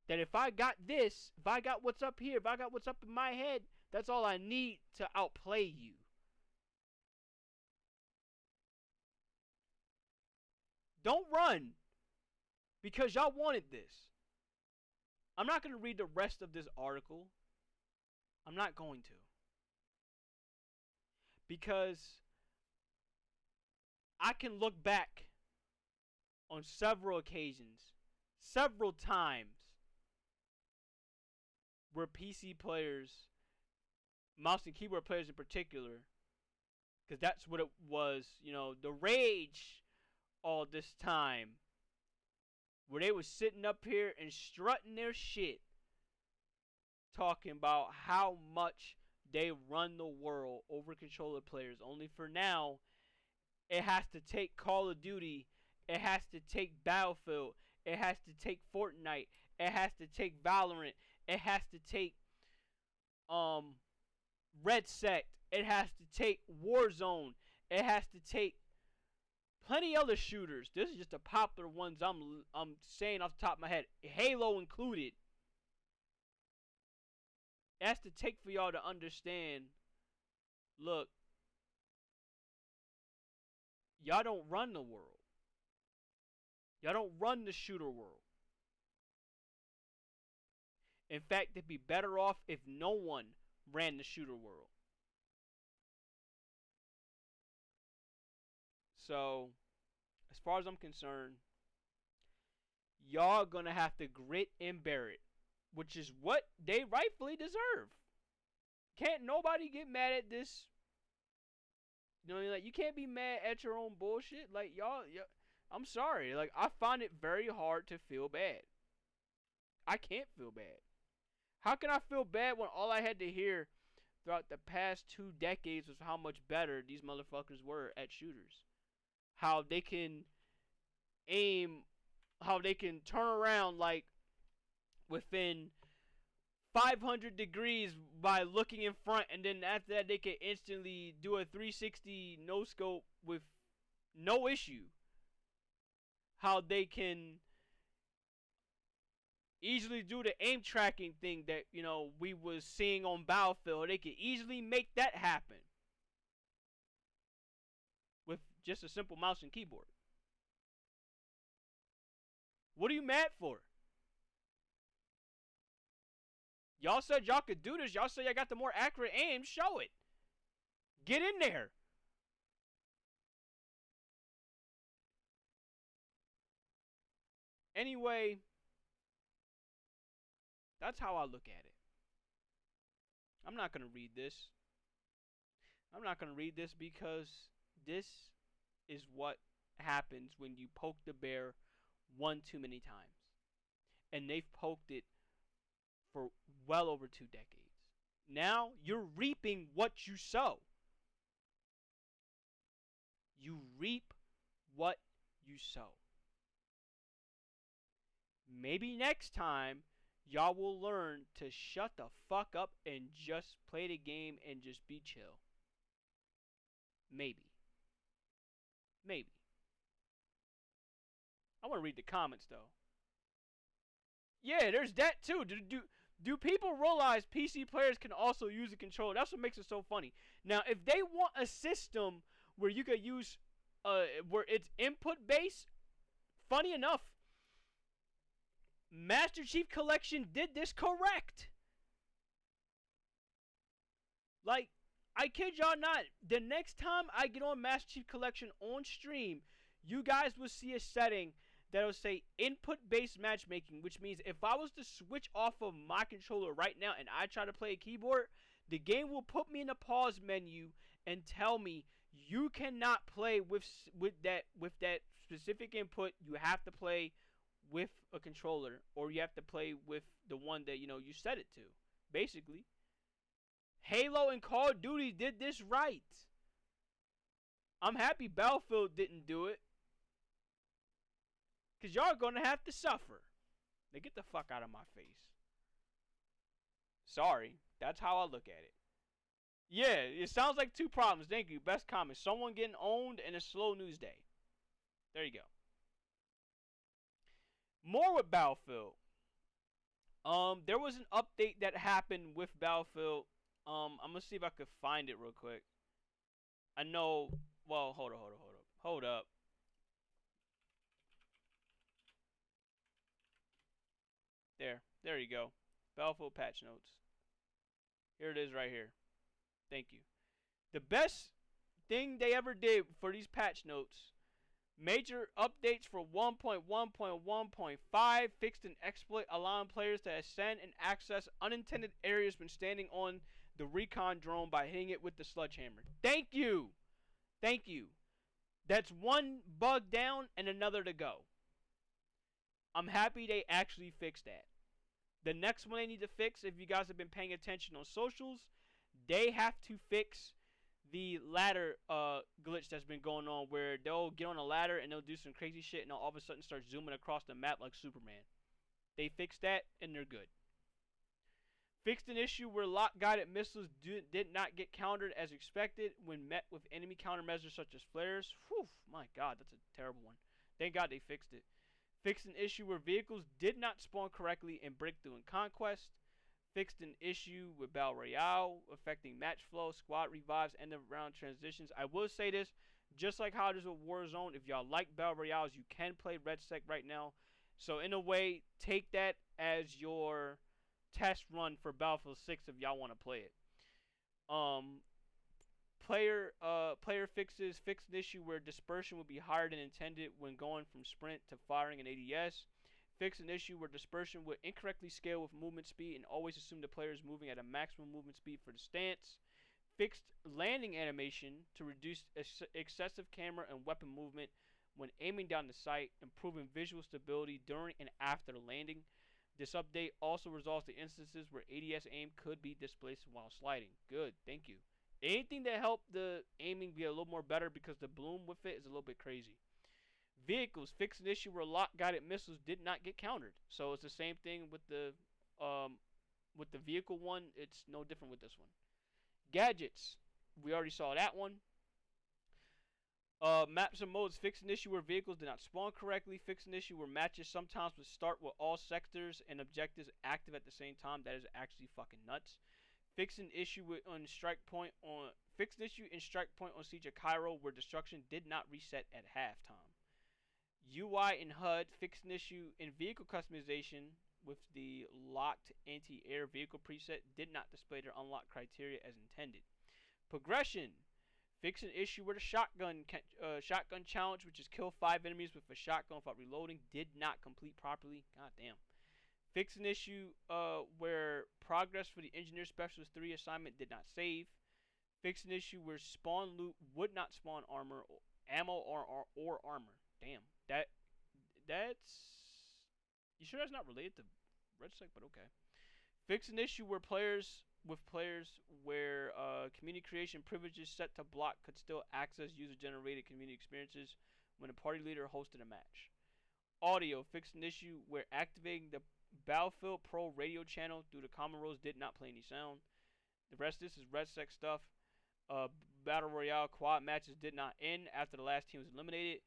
That if I got this, if I got what's up here, if I got what's up in my head, that's all I need to outplay you. Don't run, because y'all wanted this. I'm not going to read the rest of this article. I'm not going to. Because I can look back on several occasions, several times, where PC players, mouse and keyboard players in particular, because that's what it was, you know, the rage all this time, where they was sitting up here and strutting their shit, talking about how much they run the world over controller players. Only for now, it has to take Call of Duty, it has to take Battlefield, it has to take Fortnite, it has to take Valorant, it has to take Red Sect, it has to take Warzone, it has to take plenty other shooters. This is just the popular ones I'm saying off the top of my head, Halo included. It has to take for y'all to understand, look, y'all don't run the world. Y'all don't run the shooter world. In fact, it'd be better off if no one ran the shooter world. So, as far as I'm concerned, y'all gonna have to grit and bear it, which is what they rightfully deserve. Can't nobody get mad at this. You know, like, you can't be mad at your own bullshit. Like, y'all, I'm sorry. Like, I find it very hard to feel bad. I can't feel bad. How can I feel bad when all I had to hear throughout the past 2 decades was how much better these motherfuckers were at shooters? How they can aim, how they can turn around, like, within 500 degrees by looking in front, and then after that they can instantly do a 360 no scope with no issue. How they can easily do the aim tracking thing that, you know, we was seeing on Battlefield. They can easily make that happen with just a simple mouse and keyboard. What are you mad for? Y'all said y'all could do this. Y'all said y'all got the more accurate aim. Show it. Get in there. Anyway, that's how I look at it. I'm not going to read this. I'm not going to read this because this is what happens when you poke the bear one too many times. And they've poked it for well over 2 decades. Now you're reaping what you sow. You reap what you sow. Maybe next time y'all will learn to shut the fuck up and just play the game and just be chill. Maybe. Maybe. I want to read the comments though. Yeah, there's that too. Do people realize PC players can also use a controller? That's what makes it so funny. Now, if they want a system where you could use, where it's input based, funny enough, Master Chief Collection did this correct. Like, I kid y'all not, the next time I get on Master Chief Collection on stream, you guys will see a setting that'll say input-based matchmaking, which means if I was to switch off of my controller right now and I try to play a keyboard, the game will put me in the pause menu and tell me you cannot play with that specific input. You have to play with a controller, or you have to play with the one that, you know, you set it to. Basically, Halo and Call of Duty did this right. I'm happy Battlefield didn't do it, because y'all are going to have to suffer. Now get the fuck out of my face. Sorry. That's how I look at it. Yeah, it sounds like 2 problems. Thank you. Best comment. Someone getting owned and a slow news day. There you go. More with Battlefield. There was an update that happened with Battlefield. I'm going to see if I could find it real quick. I know. Well, hold up. There you go. Battlefield patch notes. Here it is right here. Thank you. The best thing they ever did for these patch notes. Major updates for 1.1.1.5 fixed an exploit allowing players to ascend and access unintended areas when standing on the recon drone by hitting it with the sledgehammer. Thank you. Thank you. That's one bug down and another to go. I'm happy they actually fixed that. The next one they need to fix, if you guys have been paying attention on socials, they have to fix the ladder glitch that's been going on where they'll get on a ladder and they'll do some crazy shit and they'll all of a sudden start zooming across the map like Superman. They fixed that and they're good. Fixed an issue where lock-guided missiles did not get countered as expected when met with enemy countermeasures such as flares. Whew, my god, that's a terrible one. Thank god they fixed it. Fixed an issue where vehicles did not spawn correctly in Breakthrough and Conquest. Fixed an issue with Battle Royale affecting match flow, squad revives, end of round transitions. I will say this, just like how it is with Warzone, if y'all like Battle Royales, you can play RedSec right now. So in a way, take that as your test run for Battlefield 6 if y'all want to play it. Player fixes. Fixed an issue where dispersion would be higher than intended when going from sprint to firing in ADS. Fixed an issue where dispersion would incorrectly scale with movement speed and always assume the player is moving at a maximum movement speed for the stance. Fixed landing animation to reduce excessive camera and weapon movement when aiming down the sight, improving visual stability during and after the landing. This update also resolves the instances where ADS aim could be displaced while sliding. Good, thank you. Anything that helped the aiming be a little more better because the bloom with it is a little bit crazy. Vehicles fixed an issue where lock-guided missiles did not get countered. So it's the same thing with the vehicle one. It's no different with this one. Gadgets, we already saw that one. Maps and modes fixed an issue where vehicles did not spawn correctly. Fixed an issue where matches sometimes would start with all sectors and objectives active at the same time. That is actually fucking nuts. Fixed an issue in Strike Point on Siege of Cairo where destruction did not reset at halftime. UI and HUD fixed an issue in vehicle customization with the locked anti-air vehicle preset did not display their unlock criteria as intended. Progression fixed an issue where the shotgun challenge, which is kill 5 enemies with a shotgun without reloading, did not complete properly. God damn. Fixed an issue where progress for the Engineer Specialist 3 assignment did not save. Fixed an issue where spawn loot would not spawn ammo or armor. Damn. That's... You sure that's not related to RedSec? But okay. Fix an issue where players where community creation privileges set to block could still access user-generated community experiences when a party leader hosted a match. Audio fixed an issue where activating the Battlefield Pro radio channel through the common rows did not play any sound. The rest of this is RedSec stuff. Battle Royale quad matches did not end after the last team was eliminated.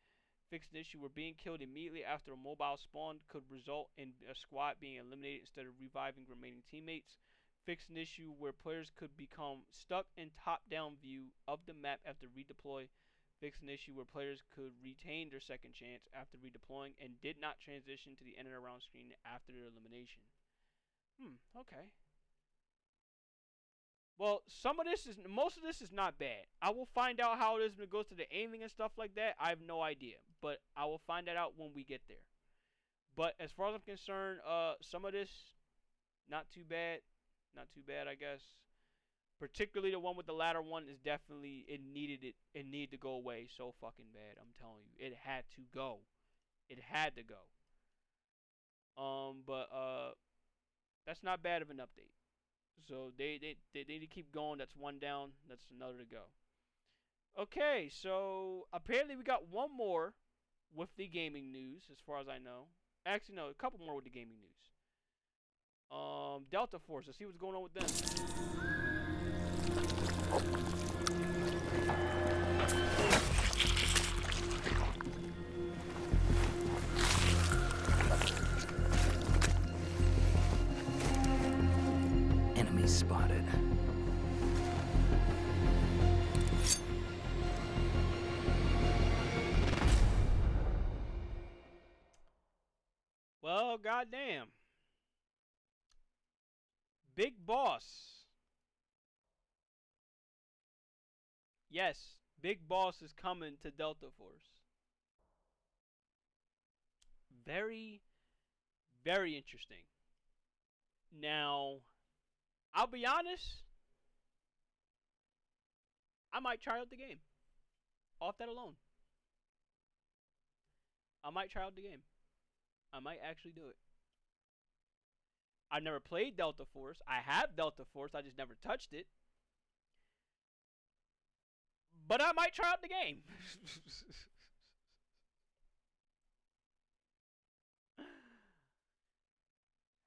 Fixed an issue where being killed immediately after a mobile spawn could result in a squad being eliminated instead of reviving remaining teammates. Fixed an issue where players could become stuck in top-down view of the map after redeploy. Fixed an issue where players could retain their second chance after redeploying and did not transition to the end of the round screen after their elimination. Okay. Well, most of this is not bad. I will find out how it is when it goes to the aiming and stuff like that. I have no idea, but I will find that out when we get there. But as far as I'm concerned, some of this, not too bad. Not too bad, I guess. Particularly the one with the ladder one is definitely, it needed to go away so fucking bad. I'm telling you, it had to go. It had to go. But that's not bad of an update. So they need to keep going. That's one down. That's another to go. Okay, so apparently we got one more with the gaming news, as far as I know. Actually, no, a couple more with the gaming news. Delta Force. Let's see what's going on with them. Enemy spotted. Well, goddamn. Big Boss. Yes, Big Boss is coming to Delta Force. Very, very interesting. Now, I'll be honest, I might try out the game. Off that alone. I might try out the game. I might actually do it. I've never played Delta Force. I have Delta Force, I just never touched it. But I might try out the game.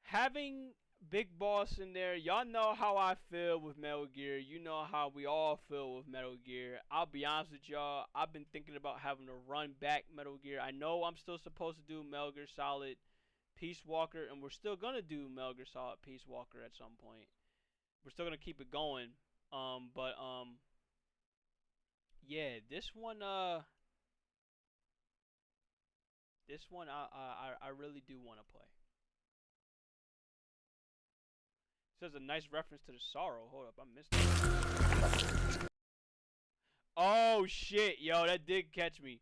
Having Big Boss in there, y'all know how I feel with Metal Gear. You know how we all feel with Metal Gear. I'll be honest with y'all, I've been thinking about having to run back Metal Gear. I know I'm still supposed to do Metal Gear Solid Peace Walker, and we're still gonna do Metal Gear Solid Peace Walker at some point. We're still gonna keep it going. Yeah, this one I really do want to play. Says a nice reference to the Sorrow. Hold up, I missed it. Oh shit, yo, that did catch me.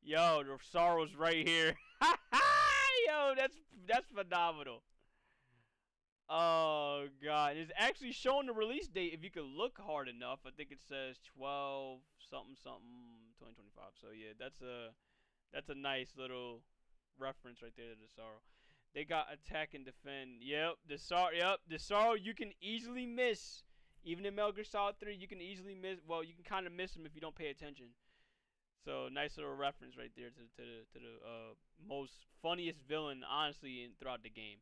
Yo, the Sorrow's right here. Yo, that's phenomenal. Oh god, it's actually showing the release date if you could look hard enough. I think it says 12 something 2025. So yeah, that's a nice little reference right there to the Sorrow. They got attack and defend. Yep, the Sorrow you can easily miss. Even in Metal Gear Solid 3, you can easily miss. Well, you can kind of miss him if you don't pay attention. So nice little reference right there to the most funniest villain, honestly, throughout the game.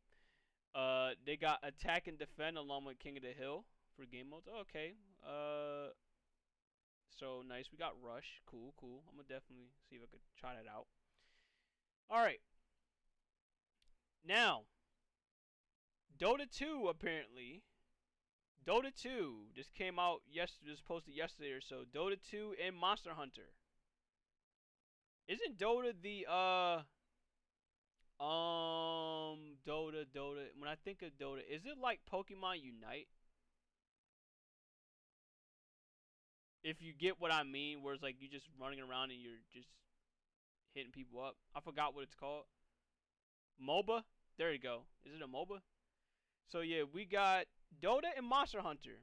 They got attack and defend along with King of the Hill for game modes. Okay. So nice. We got rush. Cool. I'm gonna definitely see if I could try that out. All right. Now, Dota 2 apparently. Dota 2 just came out yesterday. Just posted yesterday or so. Dota 2 and Monster Hunter. Isn't Dota the Dota. When I think of Dota, is it like Pokemon Unite? If you get what I mean, where it's like you just running around and you're just hitting people up. I forgot what it's called. MOBA? There you go. Is it a MOBA? So yeah, we got Dota and Monster Hunter.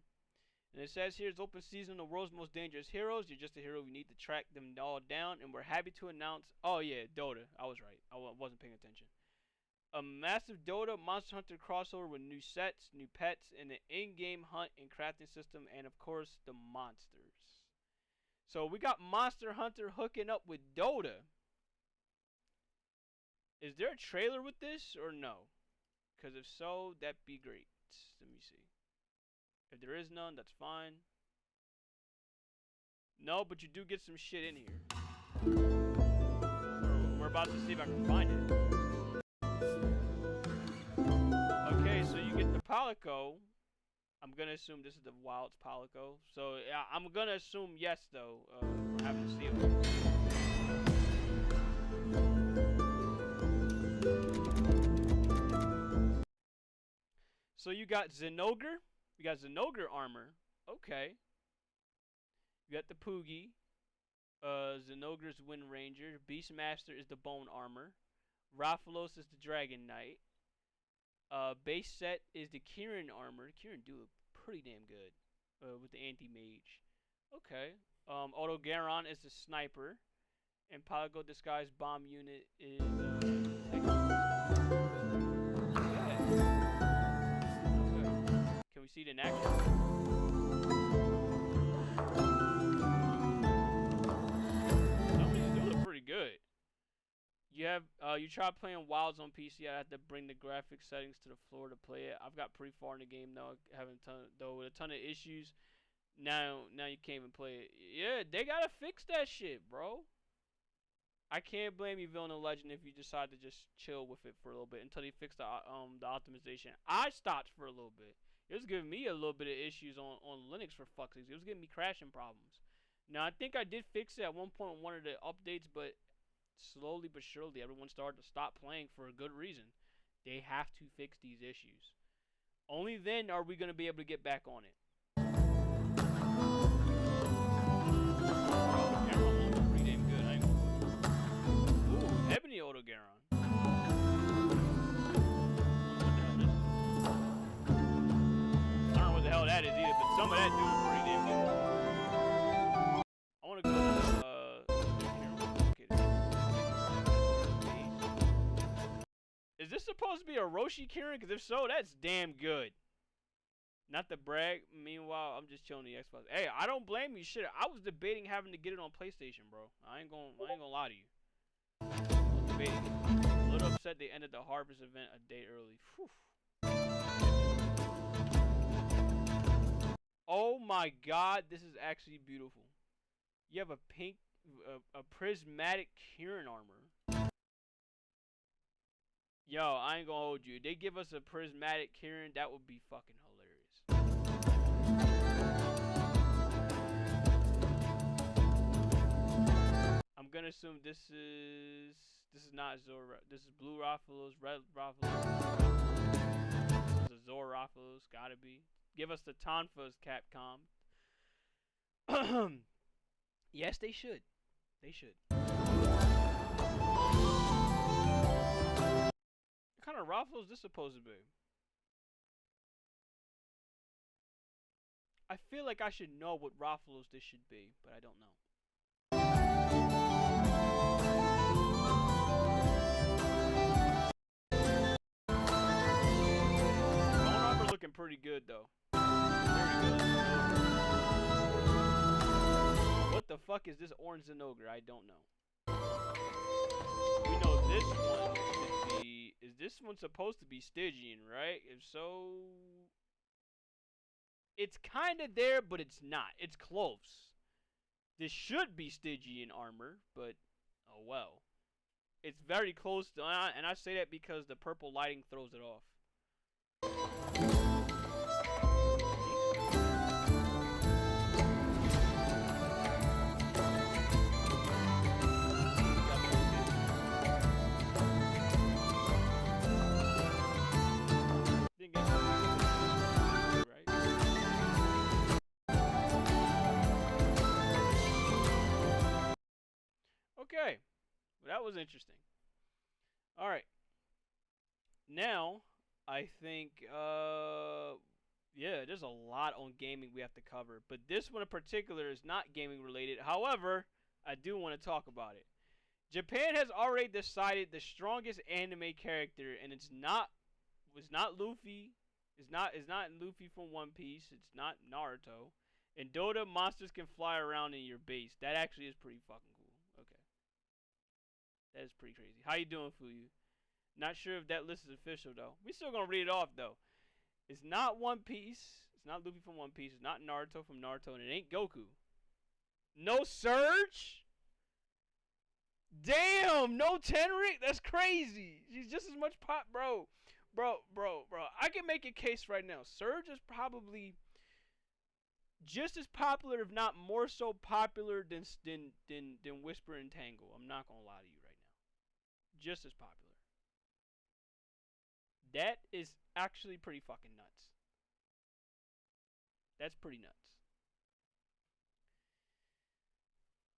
And it says here it's open season, the world's most dangerous heroes. You're just a hero, we need to track them all down. And we're happy to announce, oh yeah, Dota. I was right. I wasn't paying attention. A massive Dota Monster Hunter crossover with new sets, new pets, and an in-game hunt and crafting system, and of course, the monsters. So we got Monster Hunter hooking up with Dota. Is there a trailer with this or no? Because if so, that'd be great. Let me see. If there is none, that's fine. No, but you do get some shit in here. We're about to see if I can find it. Okay, so you get the Palico. I'm gonna assume this is the Wilds Palico. So yeah, I'm gonna assume yes though. We're having to see it. So you got Zenogre. You got Zenogre armor. Okay. You got the Poogie. Zenogre's Wind Ranger. Beastmaster is the Bone Armor. Rathalos is the Dragon Knight. Base set is the Kieran armor. Kieran do look pretty damn good with the anti-mage. Okay. Otto Garon is the sniper. And Palico Disguised Bomb Unit is Can we see it in action? Some of these do look pretty good. You have you try playing Wilds on PC. I had to bring the graphic settings to the floor to play it. I've got pretty far in the game now, having with a ton of issues. Now you can't even play it. Yeah, they gotta fix that shit, bro. I can't blame you, Villain and Legend, if you decide to just chill with it for a little bit until they fix the optimization. I stopped for a little bit. It was giving me a little bit of issues on Linux for fuck's sake. It was giving me crashing problems. Now I think I did fix it at one point in one of the updates, but slowly but surely everyone started to stop playing for a good reason. They have to fix these issues. Only then are we gonna be able to get back on it. Pretty damn good. I ain't gonna... Ooh, Ebony Odogaron. I don't know what the hell that is either, but some of that dude is pretty damn good. I want to go to, Is this supposed to be a Roshi Kieran? Because if so, that's damn good. Not to brag. Meanwhile, I'm just chilling the Xbox. Hey, I don't blame you. Shit, I was debating having to get it on PlayStation, bro. I ain't gonna lie to you. I was debating it. A little upset they ended the Harvest event a day early. Whew. Oh my God, this is actually beautiful. You have a pink, a prismatic Kieran armor. Yo, I ain't gonna hold you. If they give us a prismatic Kieran, that would be fucking hilarious. I'm gonna assume this is not Zora. This is Blue Rathalos, Red Rathalos. This is Zora Rathalos, gotta be. Give us the Tonfas, Capcom. Yes, they should. They should. What kind of Rathalos is this supposed to be? I feel like I should know what Rathalos this should be, but I don't know. Bone looking pretty good though. Very good. What the fuck is this orange Zinogre? I don't know. We know this one should be. Is this one supposed to be Stygian, right? If so, it's kind of there, but it's not. It's close. This should be Stygian armor, but oh well. It's very close to, and I say that because the purple lighting throws it off. Okay, well, that was interesting. All right, now I think, yeah, there's a lot on gaming we have to cover, but this one in particular is not gaming related. However, I do want to talk about it. Japan has already decided the strongest anime character, and it's not Luffy. It's not Luffy from One Piece. It's not Naruto. In Dota, monsters can fly around in your base. That actually is pretty fucking cool. Okay. That is pretty crazy. How you doing, Fuyu? Not sure if that list is official, though. We still gonna read it off, though. It's not One Piece. It's not Luffy from One Piece. It's not Naruto from Naruto. And it ain't Goku. No Surge? Damn! No Tenric? That's crazy. She's just as much pop, bro. Bro. I can make a case right now. Surge is probably just as popular, if not more so popular than Whisper and Tangle. I'm not gonna lie to you right now. Just as popular. That is actually pretty fucking nuts. That's pretty nuts.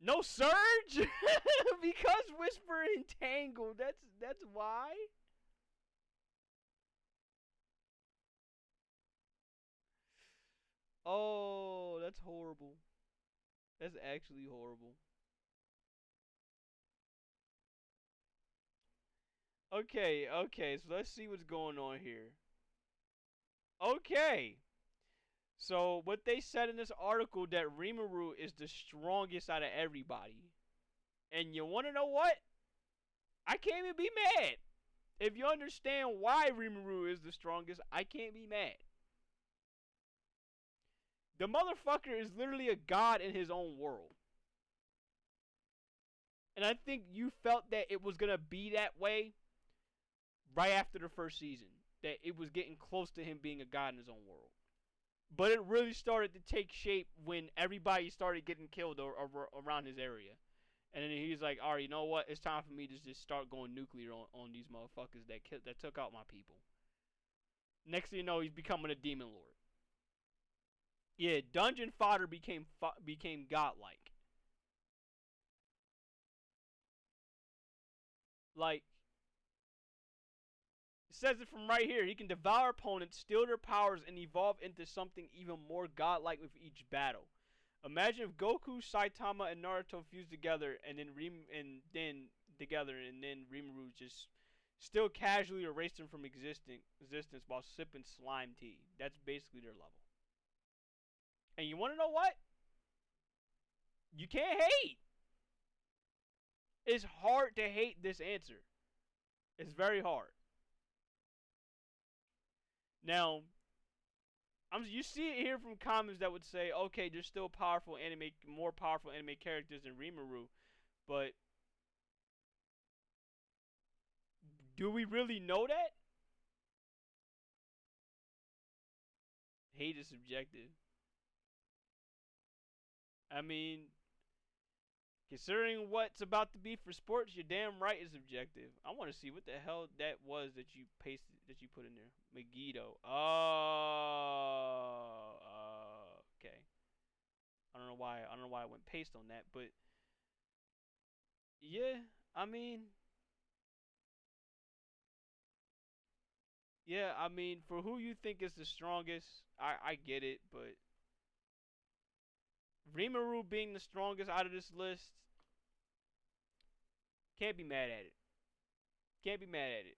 No Surge? Because Whisper and Tangle. That's why. Oh, that's horrible. That's actually horrible. Okay, so let's see what's going on here. Okay. So, what they said in this article that Rimuru is the strongest out of everybody. And you want to know what? I can't even be mad. If you understand why Rimuru is the strongest, I can't be mad. The motherfucker is literally a god in his own world. And I think you felt that it was going to be that way right after the first season. That it was getting close to him being a god in his own world. But it really started to take shape when everybody started getting killed around his area. And then he's like, alright, you know what? It's time for me to just start going nuclear on these motherfuckers that took out my people. Next thing you know, he's becoming a demon lord. Yeah, dungeon fodder became godlike. Like, it says it from right here. He can devour opponents, steal their powers, and evolve into something even more godlike with each battle. Imagine if Goku, Saitama, and Naruto fused together, and then Rimuru just still casually erased them from existence while sipping slime tea. That's basically their level. And you want to know what? You can't hate. It's hard to hate this answer. It's very hard. Now, you see it here from comments that would say, okay, there's still more powerful anime characters than Rimuru, but do we really know that? Hate is subjective. I mean, considering what's about to be for sports, you're damn right it's subjective. I want to see what the hell that was that you put in there. Megiddo. Oh, okay. I don't know why I went paste on that, but yeah, I mean, for who you think is the strongest, I get it, but Rimuru being the strongest out of this list, can't be mad at it. Can't be mad at it.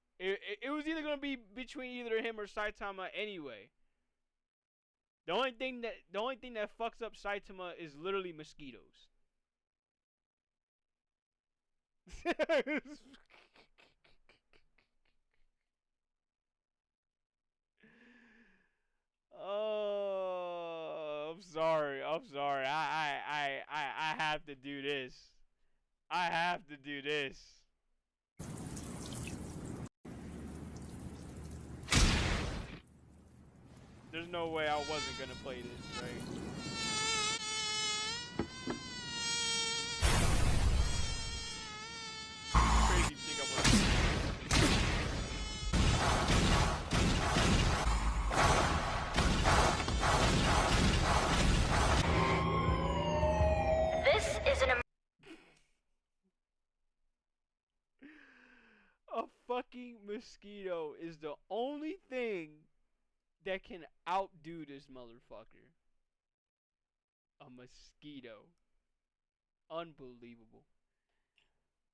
It was either gonna be between either him or Saitama anyway. The only thing that fucks up Saitama is literally mosquitoes. Oh, I'm sorry. I have to do this. I have to do this. There's no way I wasn't gonna play this, right? Crazy thing I was. This is an A fucking mosquito is the only thing that can outdo this motherfucker. A mosquito. Unbelievable.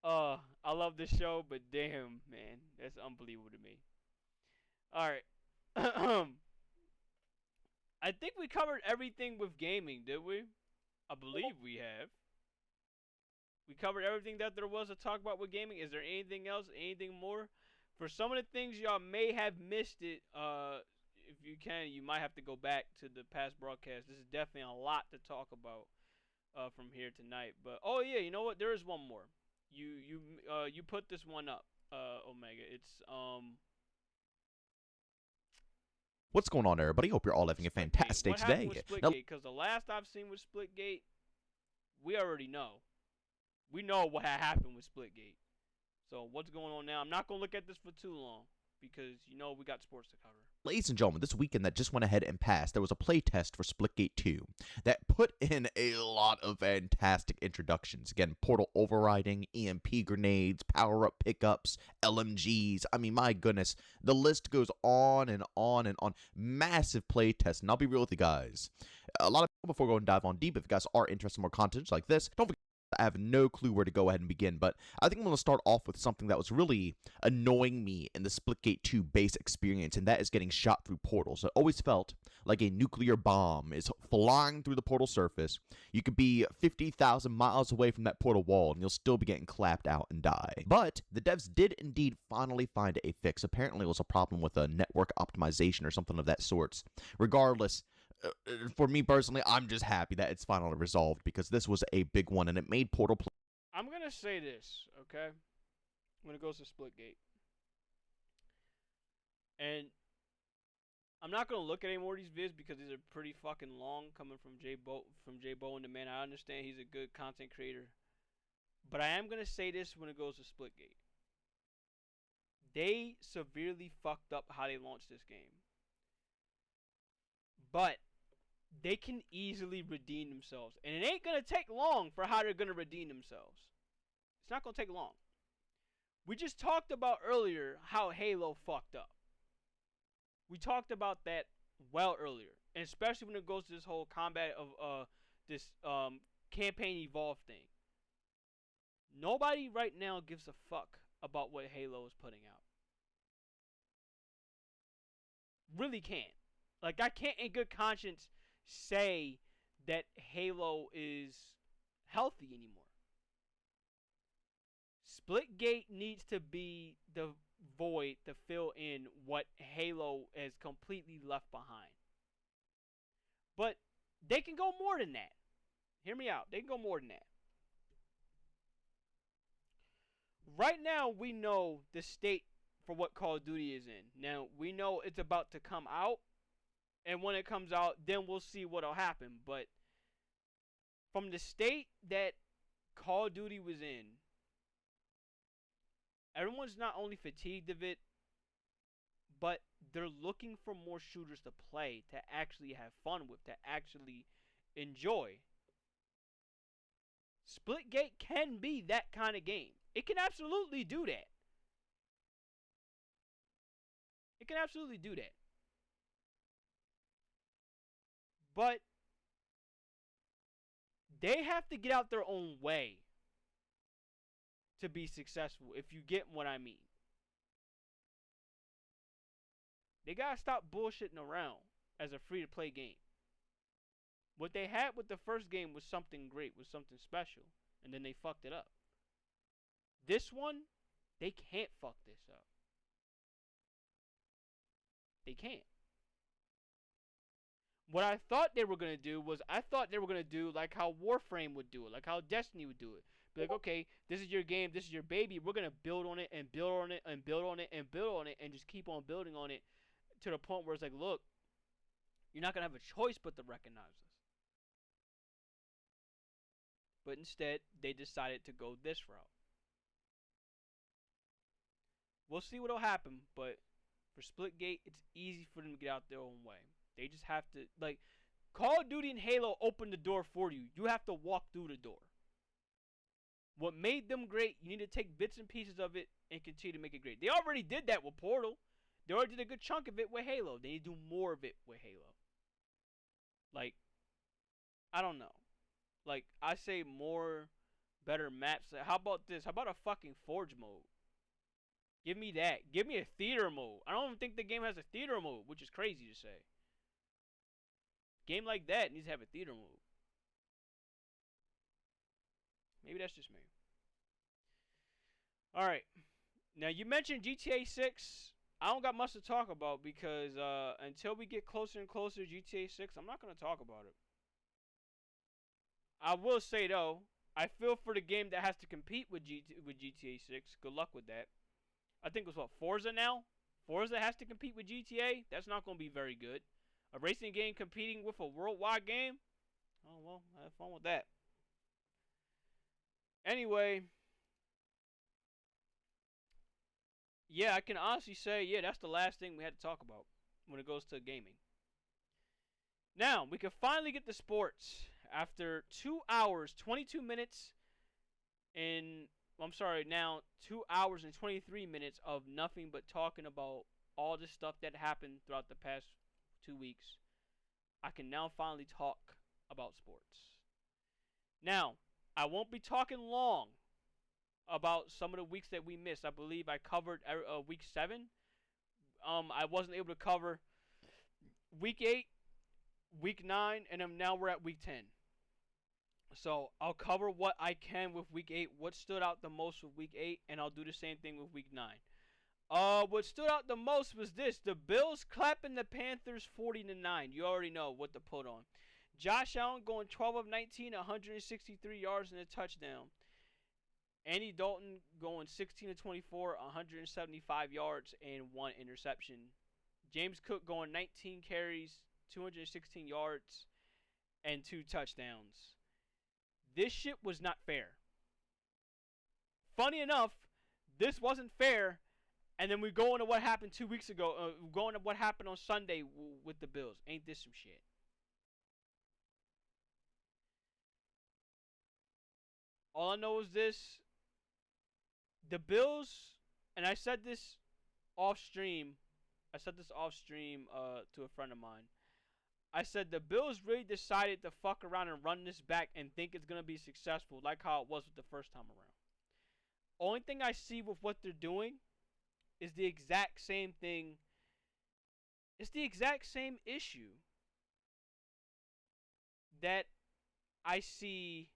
I love this show, but damn, man, that's unbelievable to me. Alright. I think we covered everything with gaming, did we? I believe we have. We covered everything that there was to talk about with gaming. Is there anything else? Anything more? For some of the things y'all may have missed it, if you can, you might have to go back to the past broadcast. This is definitely a lot to talk about from here tonight. But oh yeah, you know what? There is one more. You put this one up, Omega. It's What's going on, everybody? Hope you're all having a fantastic day. Because the last I've seen with Splitgate, we already know. We know what happened with Splitgate. So what's going on now? I'm not going to look at this for too long because, we got sports to cover. Ladies and gentlemen, this weekend that just went ahead and passed, there was a playtest for Splitgate 2 that put in a lot of fantastic introductions. Again, portal overriding, EMP grenades, power-up pickups, LMGs. I mean, my goodness, the list goes on and on and on. Massive playtest, and I'll be real with you guys. A lot of people, before going and dive on deep, if you guys are interested in more content like this, don't forget, I have no clue where to go ahead and begin, but I think I'm going to start off with something that was really annoying me in the Splitgate 2 base experience, and that is getting shot through portals. It always felt like a nuclear bomb is flying through the portal surface. You could be 50,000 miles away from that portal wall, and you'll still be getting clapped out and die. But the devs did indeed finally find a fix. Apparently it was a problem with a network optimization or something of that sort. Regardless, for me personally, I'm just happy that it's finally resolved because this was a big one and it made Portal play. I'm going to say this, okay? When it goes to Splitgate. And I'm not going to look at any more of these vids because these are pretty fucking long coming from Jay Bowen the man. I understand he's a good content creator. But I am going to say this when it goes to Splitgate. They severely fucked up how they launched this game. But they can easily redeem themselves. And it ain't going to take long for how they're going to redeem themselves. It's not going to take long. We just talked about earlier how Halo fucked up. We talked about that well earlier. And especially when it goes to this whole combat of this campaign evolve thing. Nobody right now gives a fuck about what Halo is putting out. Really can't. Like, I can't in good conscience say that Halo is healthy anymore. Splitgate needs to be the void to fill in what Halo has completely left behind. But they can go more than that. Hear me out. They can go more than that. Right now, we know the state for what Call of Duty is in. Now, we know it's about to come out. And when it comes out, then we'll see what'll happen. But from the state that Call of Duty was in, everyone's not only fatigued of it, but they're looking for more shooters to play, to actually have fun with, to actually enjoy. Splitgate can be that kind of game. It can absolutely do that. It can absolutely do that. But they have to get out their own way to be successful, if you get what I mean. They gotta stop bullshitting around as a free-to-play game. What they had with the first game was something great, was something special, and then they fucked it up. This one, they can't fuck this up. They can't. What I thought they were going to do was, I thought they were going to do like how Warframe would do it, like how Destiny would do it. Be like, okay, this is your game, this is your baby, we're going to build on it and build on it and build on it and build on it and just keep on building on it to the point where it's like, look, you're not going to have a choice but to recognize us. But instead, they decided to go this route. We'll see what'll happen, but for Splitgate, it's easy for them to get out their own way. They just have to, like, Call of Duty and Halo open the door for you. You have to walk through the door. What made them great, you need to take bits and pieces of it and continue to make it great. They already did that with Portal. They already did a good chunk of it with Halo. They need to do more of it with Halo. Like, I don't know. Like, I say more, better maps. How about this? How about a fucking Forge mode? Give me that. Give me a theater mode. I don't even think the game has a theater mode, which is crazy to say. Game like that needs to have a theater mode. Maybe that's just me. Alright. Now, you mentioned GTA 6. I don't got much to talk about because until we get closer and closer to GTA 6, I'm not going to talk about it. I will say, though, I feel for the game that has to compete with GTA 6. Good luck with that. I think it was, Forza now? Forza has to compete with GTA? That's not going to be very good. A racing game competing with a worldwide game? Oh, well, have fun with that. Anyway. Yeah, I can honestly say, yeah, that's the last thing we had to talk about when it goes to gaming. Now, we can finally get to sports. After 2 hours, 22 minutes, and, now 2 hours and 23 minutes of nothing but talking about all the stuff that happened throughout the past 2 weeks, I can now finally talk about sports. Now, I won't be talking long about some of the weeks that we missed. I believe I covered week 7. I wasn't able to cover week 8, week 9, and now we're at week 10. So I'll cover what I can with week 8, what stood out the most with week 8, and I'll do the same thing with week 9. What stood out the most was this: the Bills clapping the Panthers 40-9. You already know what to put on. Josh Allen going 12 of 19, 163 yards and a touchdown. Andy Dalton going 16 of 24, 175 yards and 1 interception. James Cook going 19 carries, 216 yards and 2 touchdowns. This shit was not fair. Funny enough, this wasn't fair And then we go into what happened 2 weeks ago. Going to what happened on Sunday with the Bills. Ain't this some shit? All I know is this. The Bills, and I said this off stream. To a friend of mine. I said the Bills really decided to fuck around and run this back and think it's going to be successful like how it was with the first time around. Only thing I see with what they're doing is the exact same thing. It's the exact same issue that I see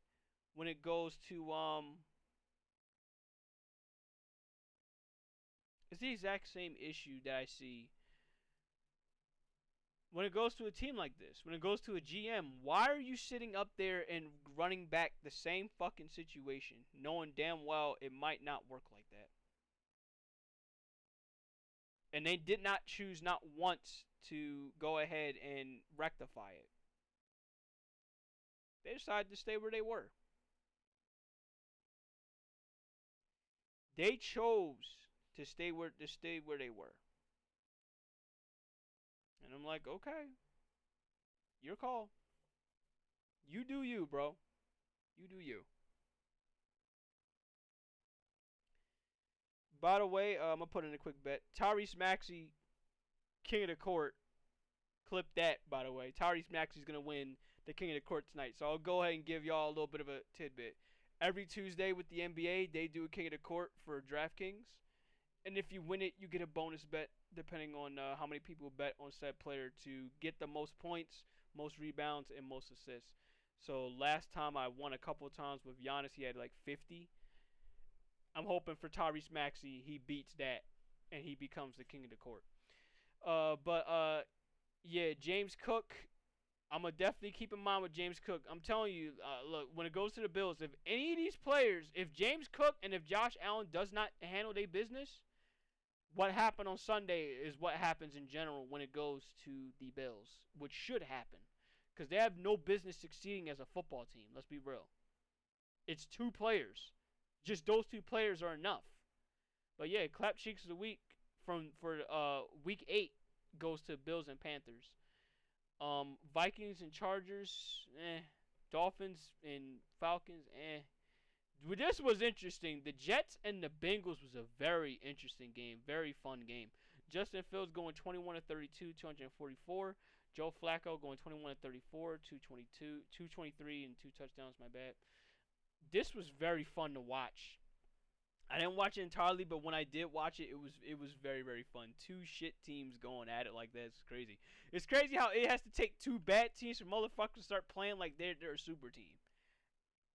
when it goes to it's the exact same issue that I see when it goes to a team like this. When it goes to a GM, why are you sitting up there and running back the same fucking situation, knowing damn well it might not work like that? And they did not choose not once to go ahead and rectify it. They decided to stay where they were. They chose to stay where they were. And I'm like, okay, your call. You do you, bro. You do you. By the way, I'm going to put in a quick bet. Tyrese Maxey, King of the Court. Clip that, by the way. Tyrese Maxey's going to win the King of the Court tonight. So I'll go ahead and give y'all a little bit of a tidbit. Every Tuesday with the NBA, they do a King of the Court for DraftKings. And if you win it, you get a bonus bet depending on how many people bet on said player to get the most points, most rebounds, and most assists. So last time I won a couple of times with Giannis, he had like 50. I'm hoping for Tyrese Maxey, he beats that and he becomes the King of the Court. Yeah, James Cook, I'm going to definitely keep in mind with James Cook. I'm telling you, look, when it goes to the Bills, if any of these players, if James Cook and if Josh Allen does not handle their business, what happened on Sunday is what happens in general when it goes to the Bills, which should happen. Because they have no business succeeding as a football team, let's be real. It's 2 players. Just those 2 players are enough. But yeah, clap cheeks of the week for week 8 goes to Bills and Panthers. Vikings and Chargers, Dolphins and Falcons, This was interesting. The Jets and the Bengals was a very interesting game, very fun game. Justin Fields going 21-32, 244. Joe Flacco going 21-34, 223 and 2 touchdowns, my bad. This was very fun to watch. I didn't watch it entirely, but when I did watch it, it was very, very fun. 2 shit teams going at it like that. It's crazy. It's crazy how it has to take 2 bad teams for motherfuckers to start playing like they're a super team.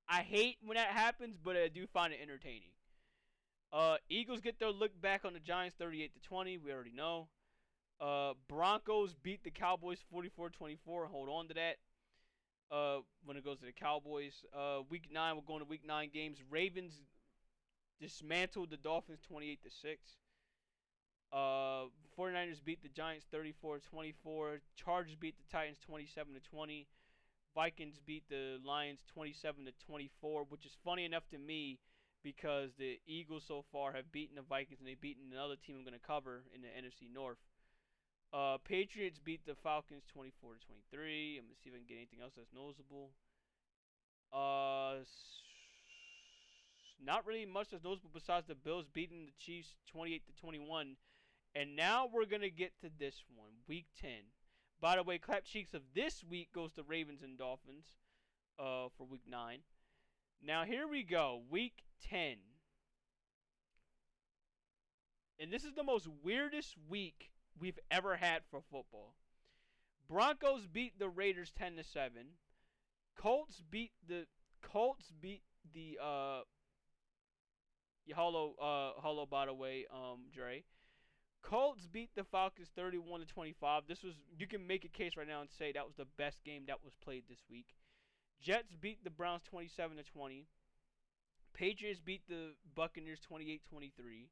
I hate when that happens, but I do find it entertaining. Eagles get their look back on the Giants 38-20. We already know. Broncos beat the Cowboys 44-24. Hold on to that. When it goes to the Cowboys. Week 9, we're going to week 9 games. Ravens dismantled the Dolphins 28-6. 49ers beat the Giants 34-24. Chargers beat the Titans 27-20. Vikings beat the Lions 27-24, which is funny enough to me because the Eagles so far have beaten the Vikings and they've beaten another team I'm going to cover in the NFC North. Patriots beat the Falcons 24-23. I'm going to see if I can get anything else that's noticeable. Not really much that's noticeable besides the Bills beating the Chiefs 28-21. And now we're going to get to this one, Week 10. By the way, clap cheeks of this week goes to Ravens and Dolphins for Week 9. Now here we go, Week 10. And this is the most weirdest week we've ever had for football. Broncos beat the Raiders 10-7. Colts beat the hello by the way, Dre. Colts beat the Falcons 31-25. This was, you can make a case right now and say that was the best game that was played this week. Jets beat the Browns 27-20. Patriots beat the Buccaneers 28-23.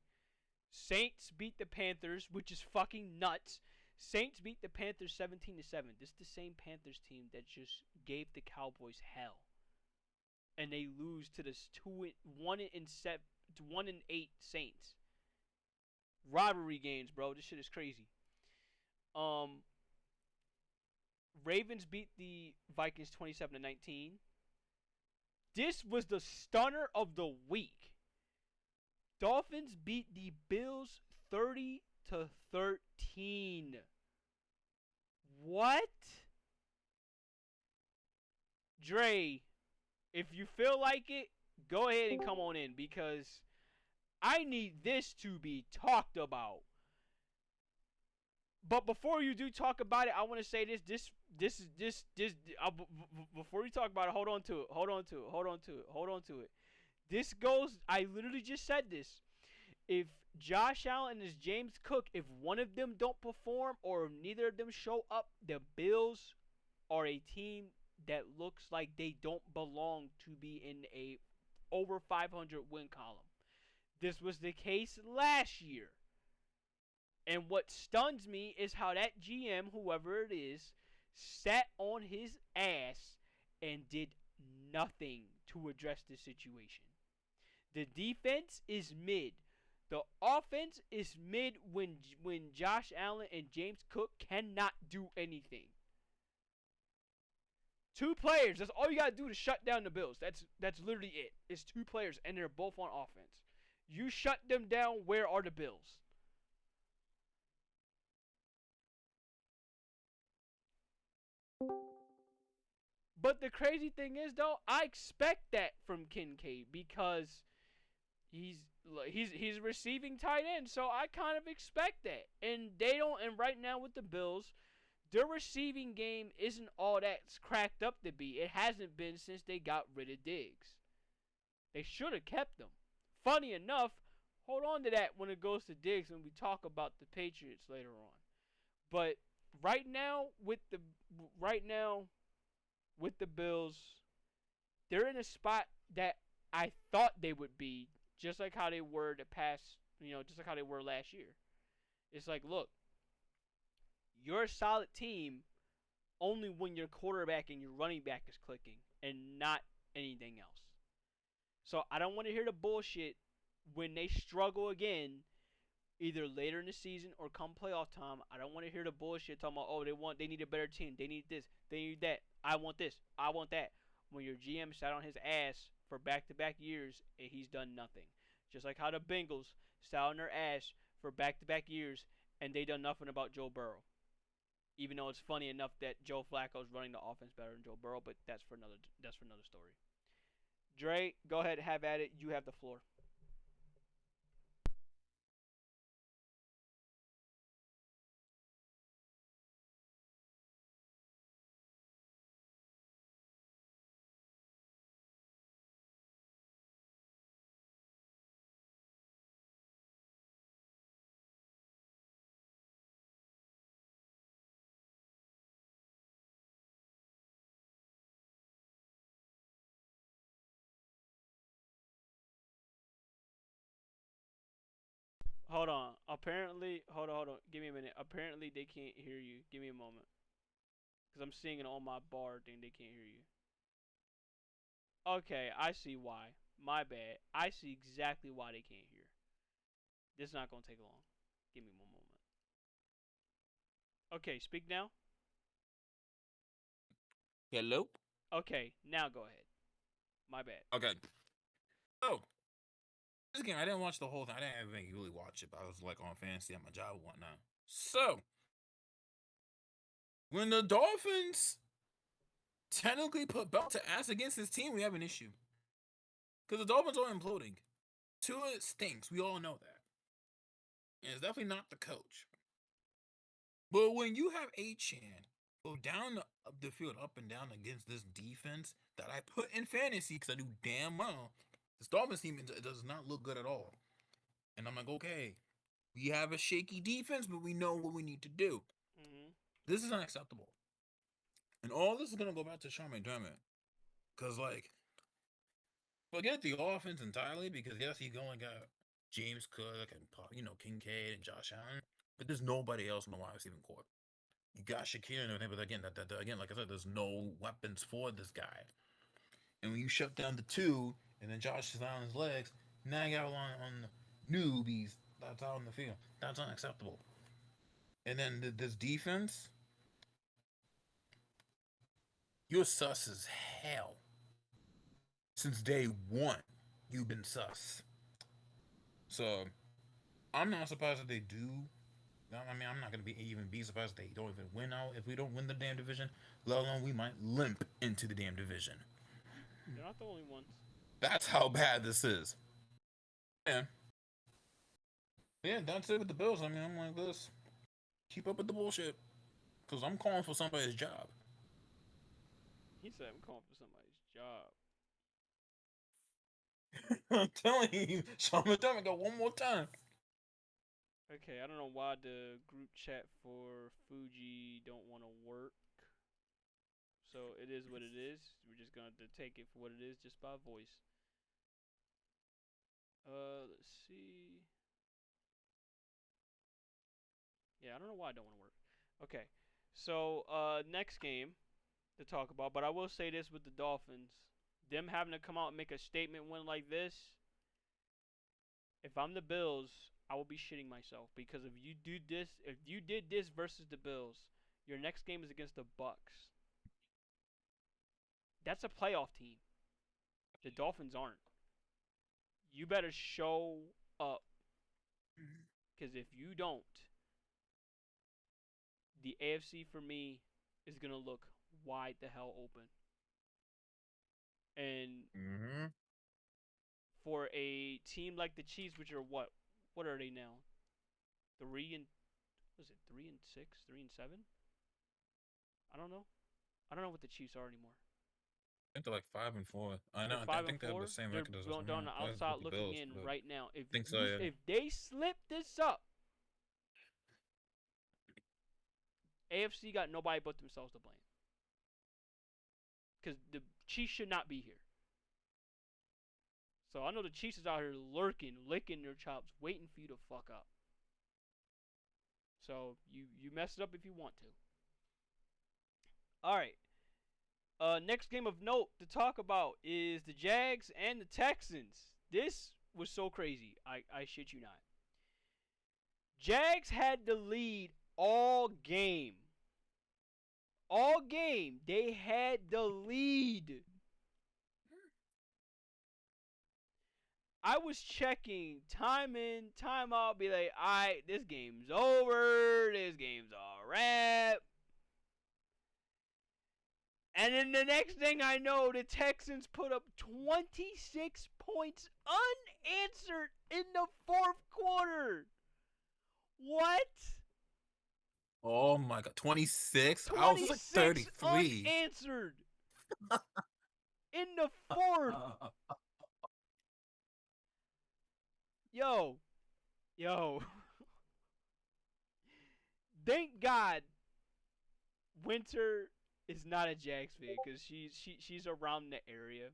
Saints beat the Panthers, which is fucking nuts. Saints beat the Panthers 17-7. This is the same Panthers team that just gave the Cowboys hell. And they lose to this 1-8 Saints. Rivalry games, bro. This shit is crazy. Ravens beat the Vikings 27-19. This was the stunner of the week. Dolphins beat the Bills 30-13. What? Dre, if you feel like it, go ahead and come on in because I need this to be talked about. But before you do talk about it, I want to say this. Before we talk about it, hold on to it. This goes. I literally just said this. If Josh Allen and James Cook, if one of them don't perform or if neither of them show up, the Bills are a team that looks like they don't belong to be in a over 500 win column. This was the case last year. And what stuns me is how that GM, whoever it is, sat on his ass and did nothing to address the situation. The defense is mid. The offense is mid when Josh Allen and James Cook cannot do anything. 2 players. That's all you got to do to shut down the Bills. That's literally it. It's 2 players, and they're both on offense. You shut them down, where are the Bills? But the crazy thing is, though, I expect that from Kincaid because he's receiving tight end, so I kind of expect that. And they don't. And right now with the Bills, their receiving game isn't all that's cracked up to be. It hasn't been since they got rid of Diggs. They should have kept them. Funny enough, hold on to that when it goes to Diggs when we talk about the Patriots later on. But right now with the Bills, they're in a spot that I thought they would be, just like how they were just like how they were last year. It's like, look, you're a solid team only when your quarterback and your running back is clicking and not anything else. So I don't want to hear the bullshit when they struggle again, either later in the season or come playoff time. I don't want to hear the bullshit talking about, oh, they need a better team. They need this. They need that. I want this. I want that. When your GM sat on his ass for back-to-back years and he's done nothing. Just like how the Bengals sat on their ass for back-to-back years and they done nothing about Joe Burrow. Even though it's funny enough that Joe Flacco's running the offense better than Joe Burrow, but that's for another story. Dre, go ahead, have at it. You have the floor. Hold on. Hold on. Give me a minute. Apparently, they can't hear you. Give me a moment. Because I'm seeing it on my bar thing. They can't hear you. Okay, I see why. My bad. I see exactly why they can't hear. This is not going to take long. Give me one moment. Okay, speak now. Hello? Okay, now go ahead. My bad. Okay. Oh. This game, I didn't watch the whole thing. I didn't even really watch it, but I was like on fantasy at my job and whatnot. So, when the Dolphins technically put belt to ass against this team, we have an issue. Because the Dolphins are imploding. Tua stinks. We all know that. And it's definitely not the coach. But when you have Achane go down the field, up and down against this defense that I put in fantasy, because I do damn well, this Dolphins team does not look good at all. And I'm like, okay, we have a shaky defense, but we know what we need to do. Mm-hmm. This is unacceptable. And all this is going to go back to Sean McDermott. Because, like, forget the offense entirely, because, yes, he only got James Cook and, Kincaid and Josh Allen. But there's nobody else in the wide receiving corps. You got Shakir and everything, but again, like I said, there's no weapons for this guy. And when you shut down the two, and then Josh is on his legs, now you got to rely on newbies That's out in the field. That's unacceptable. And then this defense, you're sus as hell. Since day one, you've been sus. So I'm not surprised that they do. I mean, I'm not gonna be surprised if they don't even win out. If we don't win the damn division, let alone we might limp into the damn division. They're not the only ones. That's how bad this is. Yeah. Yeah, that's it with the Bills. I mean, I'm like this. Keep up with the bullshit. Because I'm calling for somebody's job. He said I'm calling for somebody's job. I'm telling you, Sean McDermott go one more time. Okay, I don't know why the group chat for Fuji don't want to work. So it is what it is. We're just going to take it for what it is just by voice. Let's see. Yeah, I don't know why I don't want to work. Okay. So, next game to talk about, but I will say this with the Dolphins. Them having to come out and make a statement win like this, if I'm the Bills, I will be shitting myself because if you did this versus the Bills, your next game is against the Bucks. That's a playoff team. The Dolphins aren't. You better show up. Because if you don't, the AFC for me is going to look wide the hell open. And for a team like the Chiefs, which are what? What are they now? 3-6, 3-7? I don't know. I don't know what the Chiefs are anymore. I think they're like 5-4. I know. I think they have the same record as us. They're going down the outside looking in right now. If they slip this up, AFC got nobody but themselves to blame. Because the Chiefs should not be here. So I know the Chiefs is out here lurking, licking their chops, waiting for you to fuck up. So you mess it up if you want to. All right. Next game of note to talk about is the Jags and the Texans. This was so crazy. I shit you not. Jags had the lead all game. All game, they had the lead. I was checking time in, time out, be like, alright, this game's over. This game's a wrap. And then the next thing I know, the Texans put up 26 points unanswered in the fourth quarter. What? Oh my god, 26? I was like 33. Unanswered. In the fourth. Yo. Thank God Winter is not a Jags fan because she's around the area.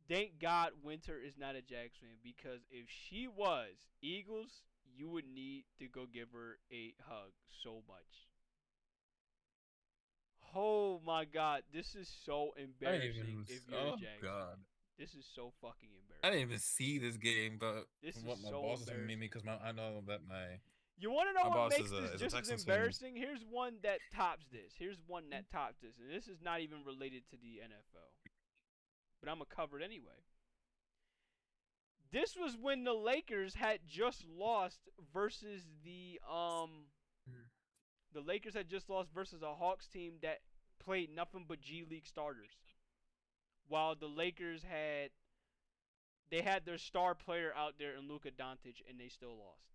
Thank God Winter is not a Jags fan because if she was Eagles, you would need to go give her a hug so much. Oh my God, this is so embarrassing if you're a Jags fan. This is so fucking embarrassing. I didn't even see this game, but this what is my so bosses made me because I know that my You want to know what makes is this just as embarrassing? Here's one that tops this. And this is not even related to the NFL. But I'm going to cover it anyway. This was when the Lakers had just lost versus the Lakers had just lost versus a Hawks team that played nothing but G League starters. While the Lakers had their star player out there in Luka Doncic and they still lost.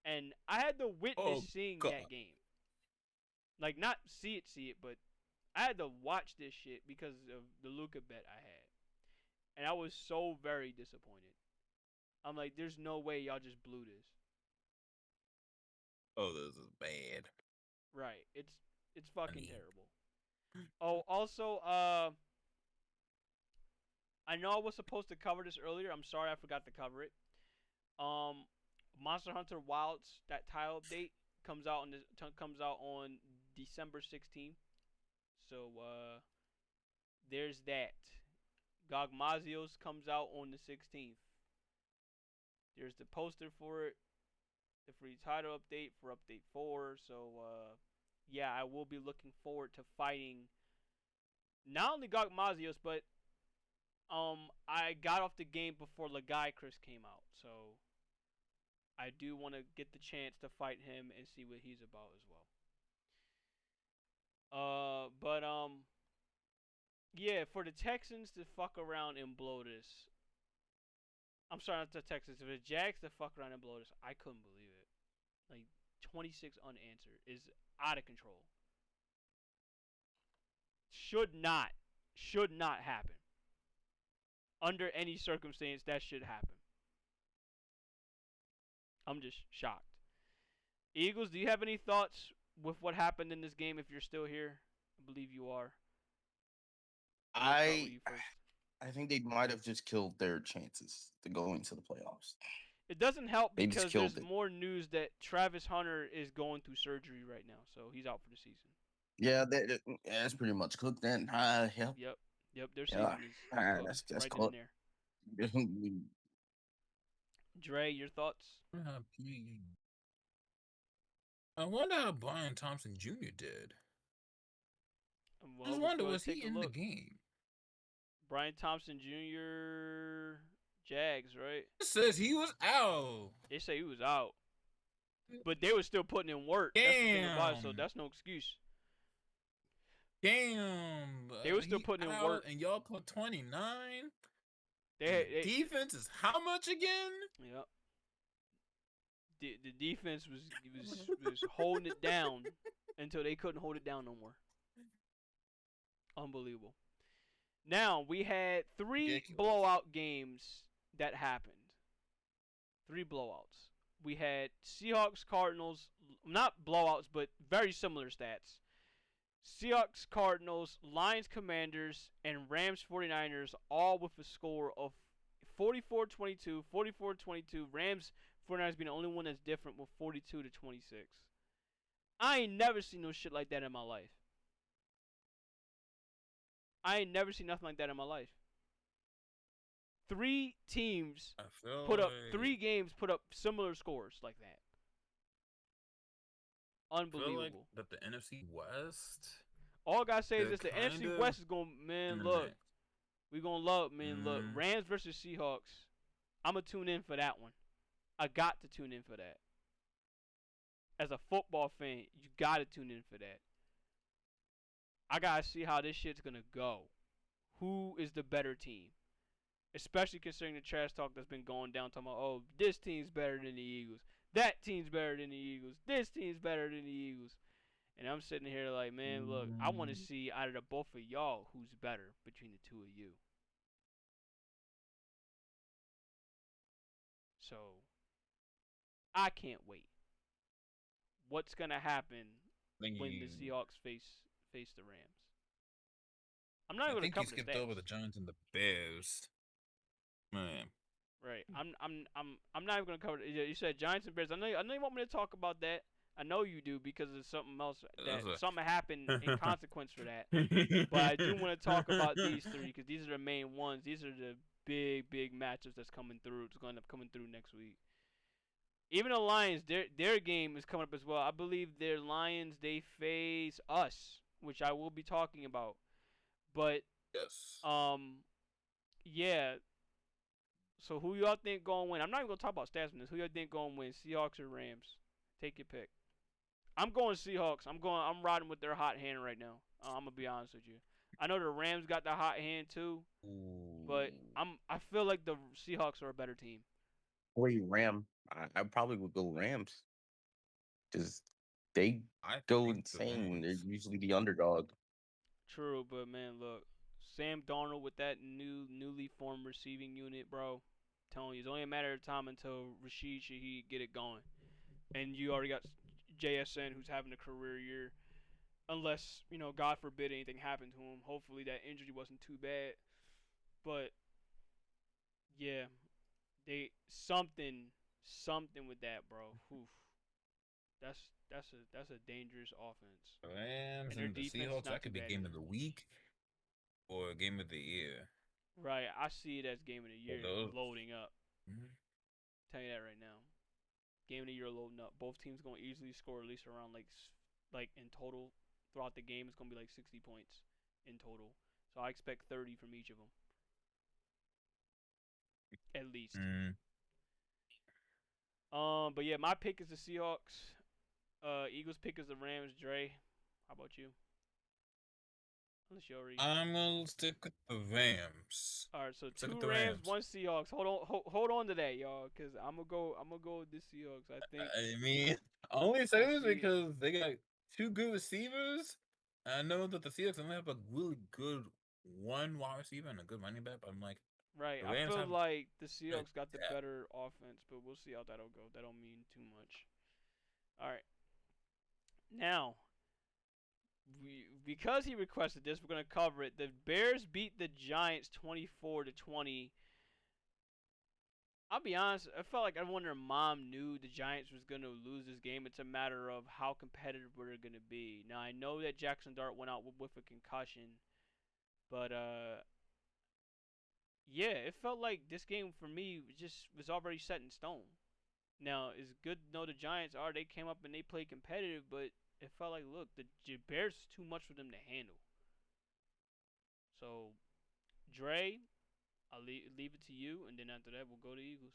And I had to witness seeing that game. Like, not see it, but I had to watch this shit because of the Luka bet I had. And I was so very disappointed. I'm like, there's no way y'all just blew this. Oh, this is bad. Right. It's fucking terrible. Oh, also, I know I was supposed to cover this earlier. I'm sorry I forgot to cover it. Monster Hunter Wilds, that tile update comes out on December 16th. So there's that. Gogmazios comes out on the 16th. There's the poster for it, the free title update for update 4. So yeah, I will be looking forward to fighting not only Gogmazios, but I got off the game before Lagai Chris came out, so I do want to get the chance to fight him and see what he's about as well. But yeah, for the Texans to fuck around and blow this. I'm sorry, not the Texans. For the Jags to fuck around and blow this, I couldn't believe it. Like 26 unanswered is out of control. Should not happen. Under any circumstance, that should happen. I'm just shocked. Eagles, do you have any thoughts with what happened in this game? If you're still here, I believe you are. I think they might have just killed their chances to go into the playoffs. It doesn't help They just because killed there's it. more news that Travis Hunter is going through surgery right now, so he's out for the season. Yeah, that's pretty much cooked then. Yep. Yep, their season Yeah. is That's cooked right cooked. in there. Dre, your thoughts? I wonder how Brian Thompson Jr. did. Well, I just let's wonder, go was he take a in the look. game? Brian Thompson Jr. Jags, right? It says he was out. They say he was out, but they were still putting in work. That's the thing about it, so Damn. that's no excuse. Damn. They were still he putting in out, work. and y'all put 29. They Defense is how much again? yep. The defense was holding it down until they couldn't hold it down no more. Unbelievable. Now we had 3 Ridiculous. blowout games that happened. 3 blowouts. We had Seahawks, Cardinals, not blowouts, but very similar stats. Seahawks, Cardinals, Lions, Commanders, and Rams, 49ers, all with a score of 44-22, 44-22. Rams, 49ers being the only one that's different with 42-26. I ain't never seen no shit like that in my life. I ain't never seen nothing like that in my life. 3 teams I feel put up like, 3 games, put up similar scores like that. I feel Unbelievable. like that the NFC West. All I gotta say is they're this: the NFC kinda West is gonna, man, in the look, mix. we gonna love, man, look. Mhm. Rams versus Seahawks. I'm gonna tune in for that one. I got to tune in for that. As a football fan, you gotta tune in for that. I gotta see how this shit's gonna go. Who is the better team? Especially considering the trash talk that's been going down, talking about, oh, this team's better than the Eagles. That team's better than the Eagles. This team's better than the Eagles. And I'm sitting here like, man, look, I want to see out of the both of y'all who's better between the two of you. So, I can't wait. What's gonna happen when the Seahawks face the Rams? I'm not I even think gonna you cover the skipped stats. over the Giants and the Bears. Man. Right. I'm not even gonna cover it. You said Giants and Bears. I know you want me to talk about that. I know you do because there's something else that something happened in consequence for that. But I do want to talk about these 3 because these are the main ones. These are the big matchups that's coming through. It's going to come through next week. Even the Lions, their game is coming up as well. I believe their Lions, they face us, which I will be talking about. But Yes. yeah. So who y'all think gonna win? I'm not even gonna talk about stats from this. Who y'all think gonna win? Seahawks or Rams? Take your pick. I'm going Seahawks. I'm riding with their hot hand right now. I'm gonna be honest with you. I know the Rams got the hot hand too, but I feel like the Seahawks are a better team. Wait, Ram. I probably would go Rams. Because they I go think the insane when they're Rams. usually the underdog. True, but man, look, Sam Darnold with that newly formed receiving unit, bro. I'm telling you, it's only a matter of time until Rashid Shaheed get it going, and you already got JSN who's having a career year. Unless, God forbid anything happened to him. Hopefully that injury wasn't too bad. But yeah, they something with that, bro. Oof. That's a dangerous offense. Rams And their and the defense is Seahawks. not That could too be bad game either. of the week or game of the year. Right. I see it as game of the year those- loading up. Mhm. Tell you that right now. Game of the year loading up. Both teams going to easily score at least around like in total throughout the game it's going to be like 60 points in total. So I expect 30 from each of them at least. Mm. But yeah, my pick is the Seahawks. Eagles pick is the Rams. Dre, how about you? Unless you already. I'm gonna stick with the Rams. All right, so stick with two the Rams, Rams. one Seahawks. Hold on to that, y'all, cause I'm gonna go with this Seahawks. I think. I mean, I only say this see it. because they got two good receivers. I know that the Seahawks only have a really good one wide receiver and a good running back, but I'm like, Right, the I Rams feel have like the Seahawks got the depth. better offense, but we'll see how that'll go. That don't mean too much. All right. Now, because he requested this, we're gonna cover it. The Bears beat the Giants 24-20. I'll be honest. I felt like everyone and their mom knew the Giants was gonna lose this game. It's a matter of how competitive we're gonna be. Now I know that Jackson Dart went out with a concussion, but yeah, it felt like this game for me was already set in stone. Now it's good to know the Giants they came up and they played competitive, but it felt like look the Bears is too much for them to handle. So, Dre, I'll leave it to you, and then after that we'll go to Eagles.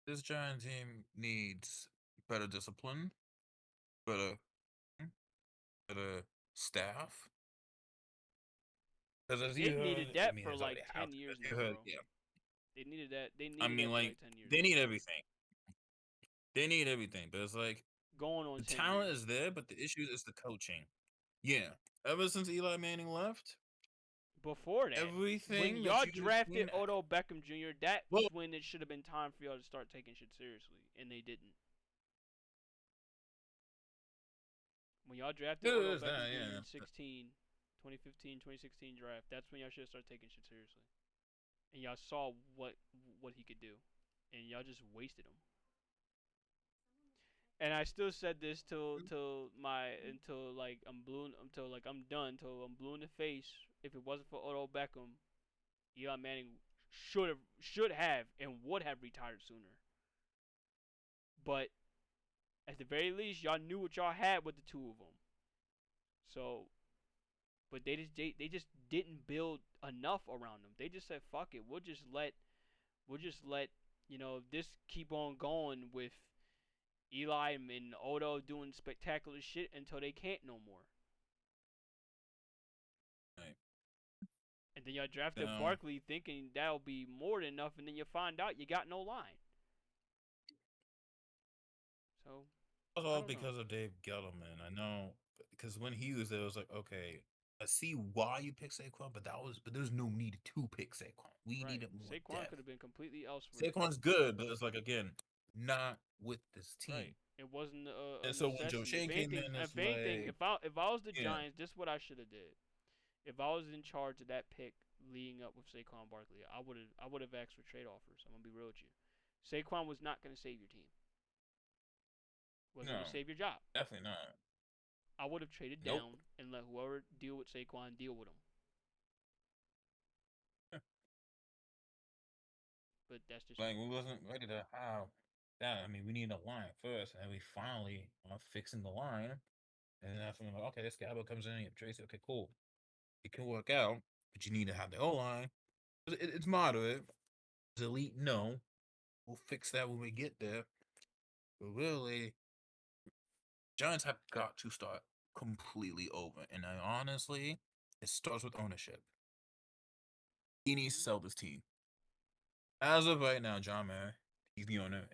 this Giant team needs better discipline, better staff. Because as They you needed heard, that I mean, for it's like already 10 happened, years as you now, heard, bro. yeah. They needed that. They needed I mean, that for like, like 10 years. they need everything. They need everything, but it's like Going on the 10 talent years. is there, but the issue is the coaching. Yeah, ever since Eli Manning left, Before that, everything when that y'all you've drafted seen- Odell Beckham Jr., that Well- was when it should have been time for y'all to start taking shit seriously, and they didn't. When y'all drafted It Odell is Beckham that, Jr. yeah. in 2015, 2016 draft, that's when y'all should have started taking shit seriously. And y'all saw what he could do, and y'all just wasted him. And I still said this till like I'm blue until like I'm done till I'm blue in the face. If it wasn't for Odell Beckham, Eli Manning should have and would have retired sooner. But at the very least, y'all knew what y'all had with the two of them. So, but they just didn't build enough around them. They just said, "Fuck it, we'll just let this keep on going with Eli and Odo doing spectacular shit until they can't no more." Right. And then y'all drafted No. Barkley thinking that'll be more than enough, and then you find out you got no line. So It was I all don't know. because of Dave Gettleman. I know, because when he was there, it was like, okay, I see why you picked Saquon, but there's no need to pick Saquon. We right. needed more Saquon depth. could have been completely elsewhere. Saquon's good, but it's like, again, not with this team. Right. It wasn't a And so when Joe necessity. Shea came in, it's if anything, like, if I was the yeah. Giants, this is what I should have did. If I was in charge of that pick leading up with Saquon Barkley, I would have asked for trade offers. I'm gonna be real with you. Saquon was not gonna save your team. Wasn't No. gonna save your job. Definitely not. I would have traded Nope. down and let whoever deal with Saquon deal with him. Yeah. But that's just Like, we wasn't ready to have that. I mean, we need a line first, and then we finally are fixing the line. And then after, like, okay, this Scabo comes in, you have Tracy, okay, cool. It can work out, but you need to have the O line. It's moderate. It's elite, no. We'll fix that when we get there. But really, Giants have got to start completely over. And honestly, it starts with ownership. He needs to sell this team. As of right now, John Mayer, he's the owner,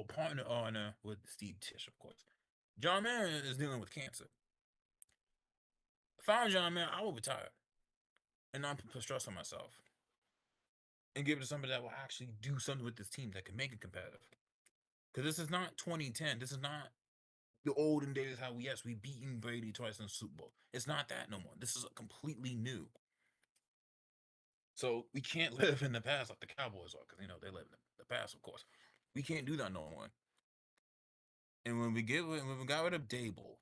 partner owner with Steve Tisch, of course. John Mayer is dealing with cancer. If I'm John Mayer, I will retire and not put stress on myself and give it to somebody that will actually do something with this team that can make it competitive. Because this is not 2010. This is not the olden days how we beaten Brady twice in the Super Bowl. It's not that no more. This is completely new. So we can't live in the past like the Cowboys are, because they live in the past, of course. We can't do that no more. And when we got rid of Dable,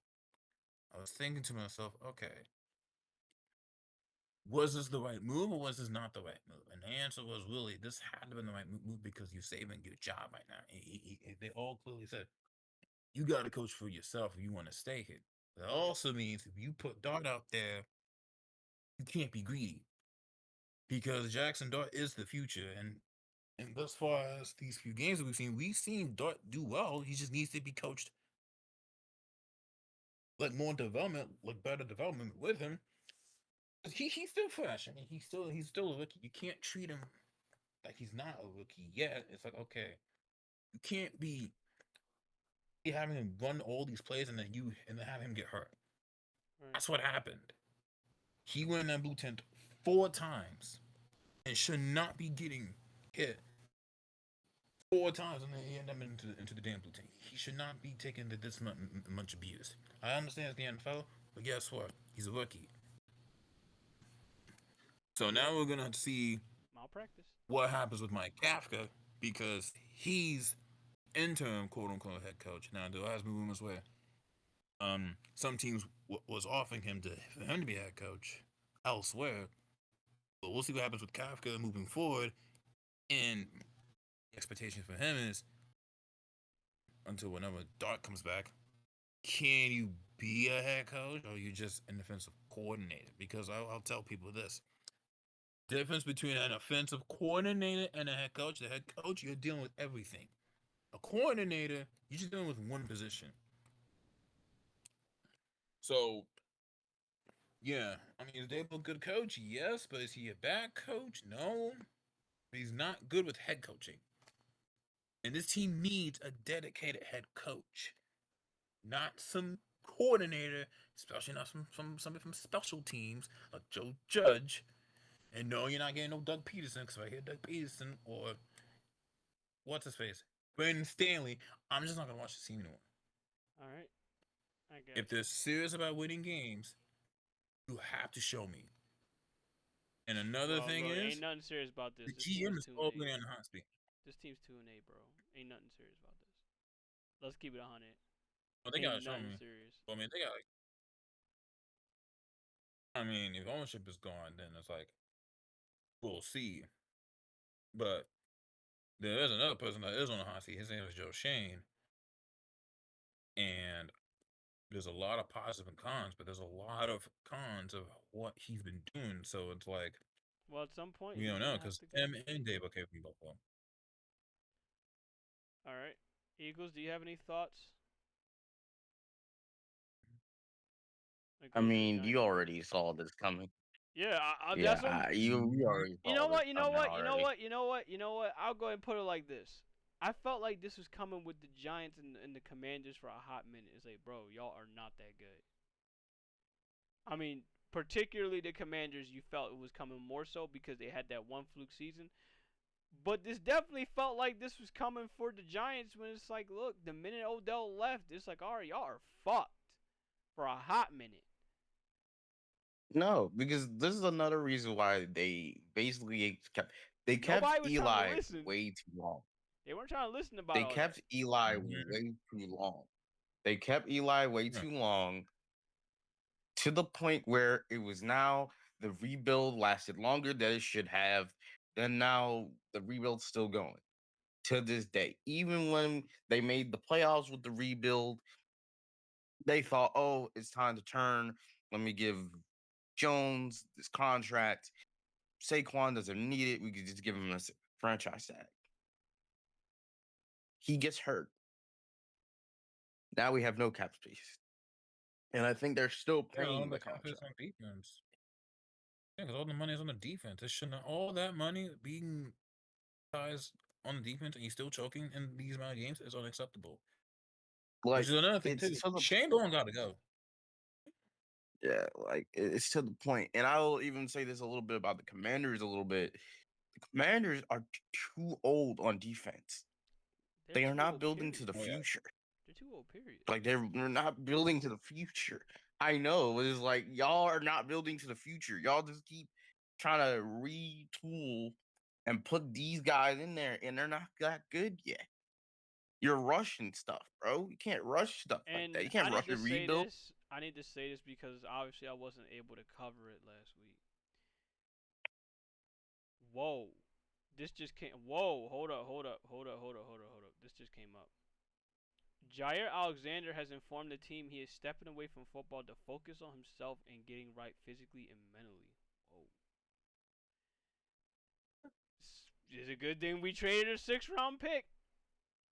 I was thinking to myself, okay, was this the right move or was this not the right move? And the answer was, Willie, this had to have been the right move because you're saving your job right now. They all clearly said, you got to coach for yourself if you want to stay here. That also means if you put Dart out there, you can't be greedy because Jackson Dart is the future. And thus far as these few games that we've seen Dart do well. He just needs to be coached like more development, like better development with him. He's still fresh. I mean, he's still a rookie. You can't treat him like he's not a rookie yet. It's like, okay, you can't be having him run all these plays and then have him get hurt. Right. That's what happened. He went in that blue tent 4 times and should not be getting hit 4 times and then he ended up into the damn blue tent. He should not be taking this much abuse. I understand it's the NFL, but guess what? He's a rookie. So now we're gonna see Malpractice. what happens with Mike Kafka because he's interim quote unquote head coach. Now there has been rumors where some teams was offering him for him to be head coach elsewhere. But we'll see what happens with Kafka moving forward. And the expectation for him is until whenever Dart comes back, can you be a head coach or are you just an offensive coordinator? Because I'll tell people this. Difference between an offensive coordinator and a head coach. The head coach, you're dealing with everything. A coordinator, you're just dealing with one position. So, yeah, I mean, is Dable a good coach? Yes, but is he a bad coach? No. He's not good with head coaching. And this team needs a dedicated head coach, not some coordinator, especially not somebody from special teams like Joe Judge. And no, you're not getting no Doug Peterson, because if I hear Doug Peterson or what's his face, Brandon Stanley, I'm just not gonna watch the team anymore. All right. I guess. If they're serious about winning games, you have to show me. And another thing bro, is, ain't nothing serious about this. the This GM team's is already 2-8. on the hot seat. This team's 2-8, bro. Ain't nothing serious about this. Let's keep it 100. Well, they Ain't gotta show nothing me. serious. I mean, they gotta. I mean, if ownership is gone, then it's like we'll see. But there is another person that is on the hot seat. His name is Joe Shane, and there's a lot of positive and cons, but there's a lot of cons of what he's been doing. So it's like Well, at some point, we he's don't gonna know have because to go. him and Dave came from Buffalo. All right, Eagles. Do you have any thoughts? I Agrees with mean, Giants you fans? already saw this coming. Yeah, Yeah, that's what. you already You saw know this what? You know coming what? You know already. what? You know what? You know what? I'll go ahead and put it like this. I felt like this was coming with the Giants and the Commanders for a hot minute. It's like, bro, y'all are not that good. I mean, particularly the Commanders, you felt it was coming more so because they had that one fluke season. But this definitely felt like this was coming for the Giants when it's like, look, the minute Odell left, it's like, all right, y'all are fucked for a hot minute. No, because this is another reason why they basically kept Nobody was trying to Eli listen. way too long. They weren't trying to listen about They all kept that. Eli Mhm. way too long. They kept Eli way Yeah. too long to the point where it was now the rebuild lasted longer than it should have. Then now the rebuild's still going to this day. Even when they made the playoffs with the rebuild, they thought, oh, it's time to turn. Let me give Jones this contract. Saquon doesn't need it. We could just give him a franchise tag. He gets hurt. Now we have no cap space. And I think they're still Yeah, all paying the the cap is contract. on defense. Yeah, because all the money is on the defense. It shouldn't all that money being guys on the defense and he's still choking in these amount of games is unacceptable. Like, Which is another thing it's too. to the Shane Bowen got to go. Yeah, like it's to the point. And I will even say this a little bit about the Commanders a little bit. The Commanders are too old on defense. They're They are too not old, building period. to the Oh, yeah. future. They're too old, period. Like they're not building to the future. I know it's like y'all are not building to the future. Y'all just keep trying to retool and put these guys in there, and they're not that good yet. You're rushing stuff, bro. You can't rush stuff like that. And You can't I rush need a to say rebuild. this. I need to say this because obviously I wasn't able to cover it last week. Whoa. This just came. Whoa. Hold up. This just came up. Jair Alexander has informed the team he is stepping away from football to focus on himself and getting right physically and mentally. Whoa. It's a good thing we traded a 6th-round pick.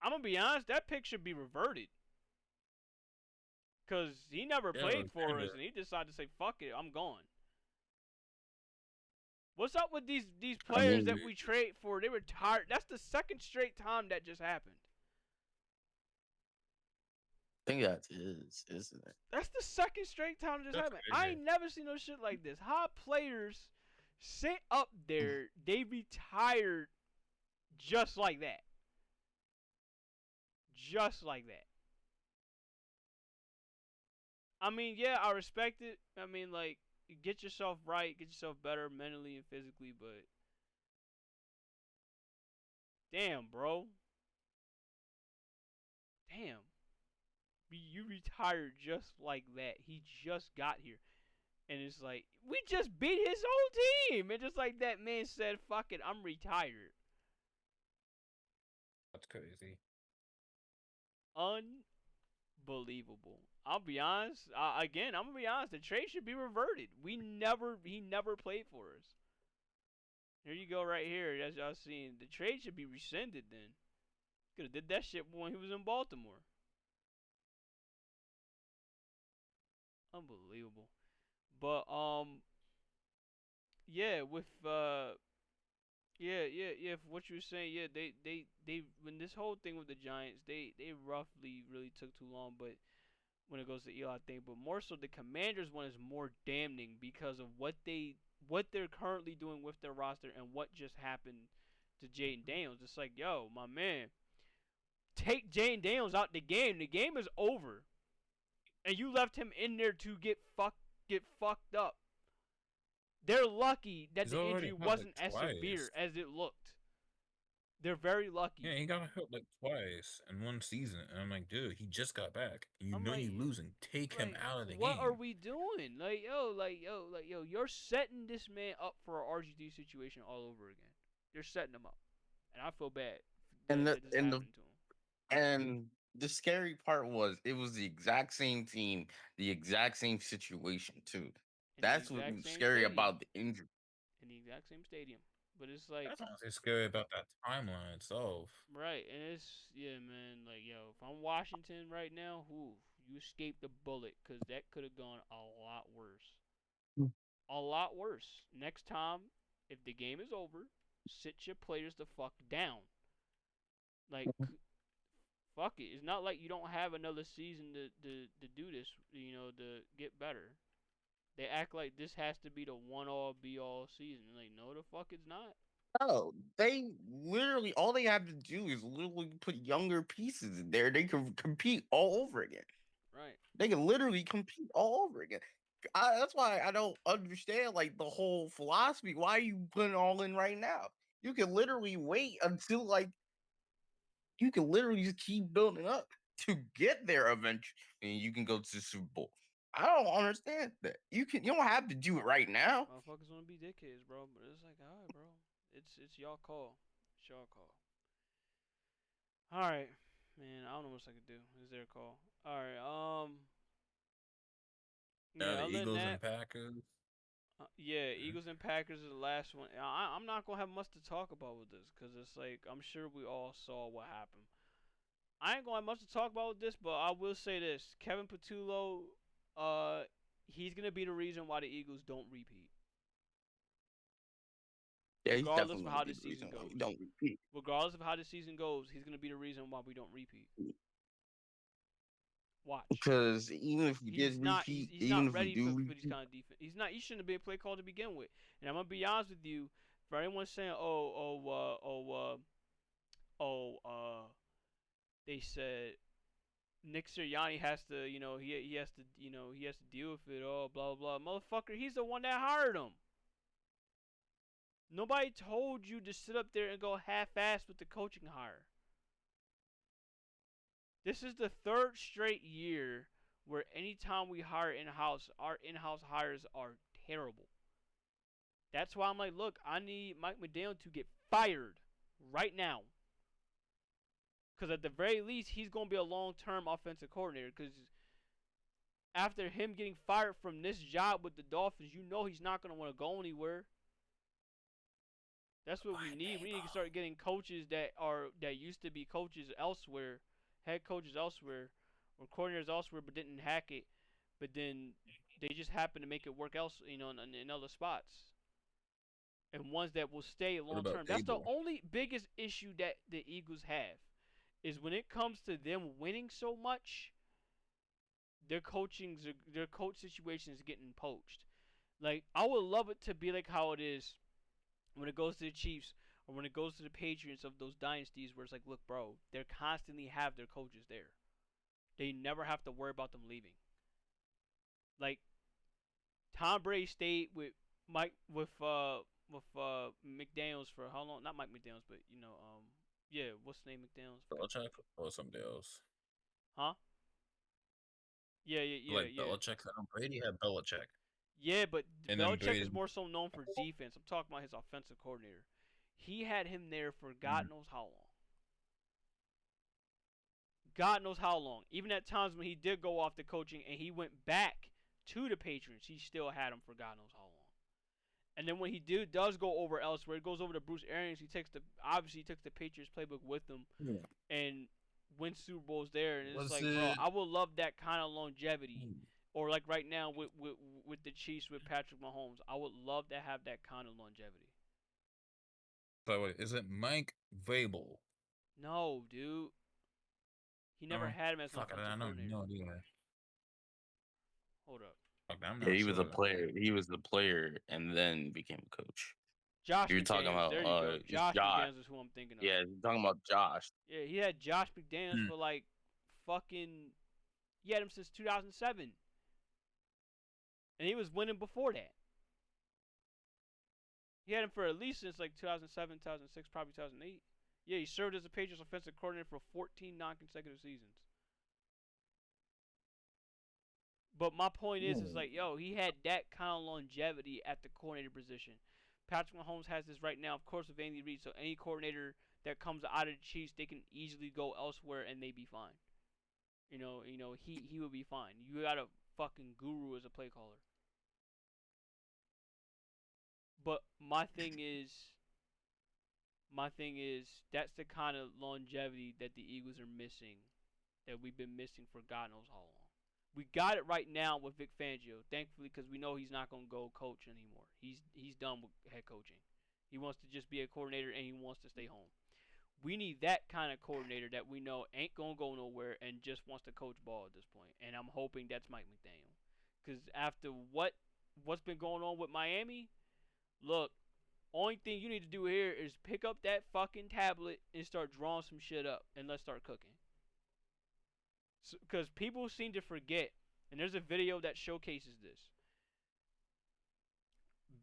I'm going to be honest, that pick should be reverted. Because he never played for us, and he decided to say, fuck it, I'm gone. What's up with these players that we trade for? They were tired. That's the 2nd straight time that just happened. I think that is, isn't it? That's the 2nd straight time this happened. I ain't never seen no shit like this. How players sit up there, they retired just like that. Just like that. I mean, yeah, I respect it. I mean, like, get yourself right, get yourself better mentally and physically, but damn, bro. Damn. You retired just like that. He just got here. And it's like, we just beat his whole team. And just like that man said, fuck it, I'm retired. That's crazy. Unbelievable. I'll be honest. Again, I'm going to be honest. The trade should be reverted. He never played for us. Here you go right here. As y'all seen. The trade should be rescinded then. Could have did that shit when he was in Baltimore. Unbelievable. But yeah, with yeah, for what you were saying, yeah, they when this whole thing with the Giants, they roughly really took too long, but when it goes to Eli thing, but more so the Commanders one is more damning because of what they're currently doing with their roster and what just happened to Jaden Daniels. It's like, yo, my man, take Jaden Daniels out the game. The game is over. And you left him in there to get fucked up. They're lucky that the injury wasn't as severe as it looked. They're very lucky. Yeah, he got hurt like twice in one season, and I'm like, dude, he just got back. And you know you're losing. Take him out of the game. What are we doing? Like, yo, you're setting this man up for a RG3 situation all over again. You're setting him up, and I feel bad. And the scary part was it was the exact same team, the exact same situation too. That's what was scary about the injury. In the exact same stadium. But it's like, that's honestly scary about that timeline itself. Right, and it's, yeah, man, like, yo, if I'm Washington right now, you escaped the bullet, because that could have gone a lot worse. A lot worse. Next time, if the game is over, sit your players the fuck down. Like, fuck it. It's not like you don't have another season to do this, to get better. They act like this has to be the one-all, be-all season. Like, no, the fuck it's not. No, they literally, all they have to do is literally put younger pieces in there. They can compete all over again. Right. They can literally compete all over again. That's why I don't understand, like, the whole philosophy. Why are you putting all in right now? You can literally wait until, like, you can literally just keep building up to get there eventually, and you can go to the Super Bowl. I don't understand that. You don't have to do it right now. Motherfuckers want to be dickheads, bro. But it's like, all right, bro. It's y'all call. It's y'all call. All right, man. I don't know what else I could do. Is there a call? All right. Yeah, the Eagles and Packers. Yeah, Eagles and Packers is the last one. I'm not gonna have much to talk about with this because it's like I'm sure we all saw what happened. I ain't gonna have much to talk about with this, but I will say this: Kevin Patullo. He's gonna be the reason why the Eagles don't repeat. Yeah, regardless of how the season goes. Don't repeat. Regardless of how the season goes, he's gonna be the reason why we don't repeat. Watch. Because even if we did repeat, even if we do repeat, these kind of defense. He's not. He shouldn't have been a play call to begin with. And I'm gonna be honest with you. For anyone saying, they said Nick Sirianni has to, he has to deal with it all, blah, blah, blah. Motherfucker, he's the one that hired him. Nobody told you to sit up there and go half-assed with the coaching hire. This is the 3rd straight year where anytime we hire in-house, our in-house hires are terrible. That's why I'm like, look, I need Mike McDaniel to get fired right now. Because at the very least, he's going to be a long-term offensive coordinator. Because after him getting fired from this job with the Dolphins, you know he's not going to want to go anywhere. That's what we need. We need to start getting coaches that used to be coaches elsewhere, head coaches elsewhere, or coordinators elsewhere, but didn't hack it. But then they just happen to make it work else, in other spots. And ones that will stay long term. That's the only biggest issue that the Eagles have, is when it comes to them winning so much, their coach situation is getting poached. Like, I would love it to be like how it is when it goes to the Chiefs or when it goes to the Patriots of those dynasties, where it's like, look, bro, they constantly have their coaches there. They never have to worry about them leaving. Like, Tom Brady stayed with McDaniels for how long? Not Mike McDaniels, but what's the name McDaniels? Belichick or somebody else? Huh? Yeah. Like Belichick. Brady had Belichick. Yeah, but And then Belichick Brady- is more so known for defense. I'm talking about his offensive coordinator. He had him there for God knows how long. God knows how long. Even at times when he did go off the coaching and he went back to the Patriots, he still had him for God knows how long. And then when he does go over elsewhere, he goes over to Bruce Arians. He takes the Patriots playbook with him and wins Super Bowls there. And it's bro, I would love that kind of longevity. Or like right now with the Chiefs with Patrick Mahomes, I would love to have that kind of longevity. So wait, is it Mike Vrabel? No, dude. He never had him as an offensive I don't coordinator. know idea. Hold up. I'm Yeah, not he was a sure. player. He was the player and then became a coach. Josh You're talking McDaniels. about, There you go. it's Josh Josh. McDaniels is who I'm thinking of. Yeah, you're talking about Josh. Yeah, he had Josh McDaniels for like fucking. He had him since 2007. And he was winning before that. He had him for at least since like 2007, 2006, probably 2008. Yeah, he served as a Patriots offensive coordinator for 14 non-consecutive seasons. But my point is like, yo, he had that kind of longevity at the coordinator position. Patrick Mahomes has this right now, of course, with Andy Reid. So any coordinator that comes out of the Chiefs, they can easily go elsewhere and they be fine. He will be fine. You got a fucking guru as a play caller. But my thing is, that's the kind of longevity that the Eagles are missing, that we've been missing for God knows how long. We got it right now with Vic Fangio, thankfully, because we know he's not going to go coach anymore. He's done with head coaching. He wants to just be a coordinator, and he wants to stay home. We need that kind of coordinator that we know ain't going to go nowhere and just wants to coach ball at this point. And I'm hoping that's Mike McDaniel. Because after what's been going on with Miami, look, only thing you need to do here is pick up that fucking tablet and start drawing some shit up, and let's start cooking. Because people seem to forget, and there's a video that showcases this.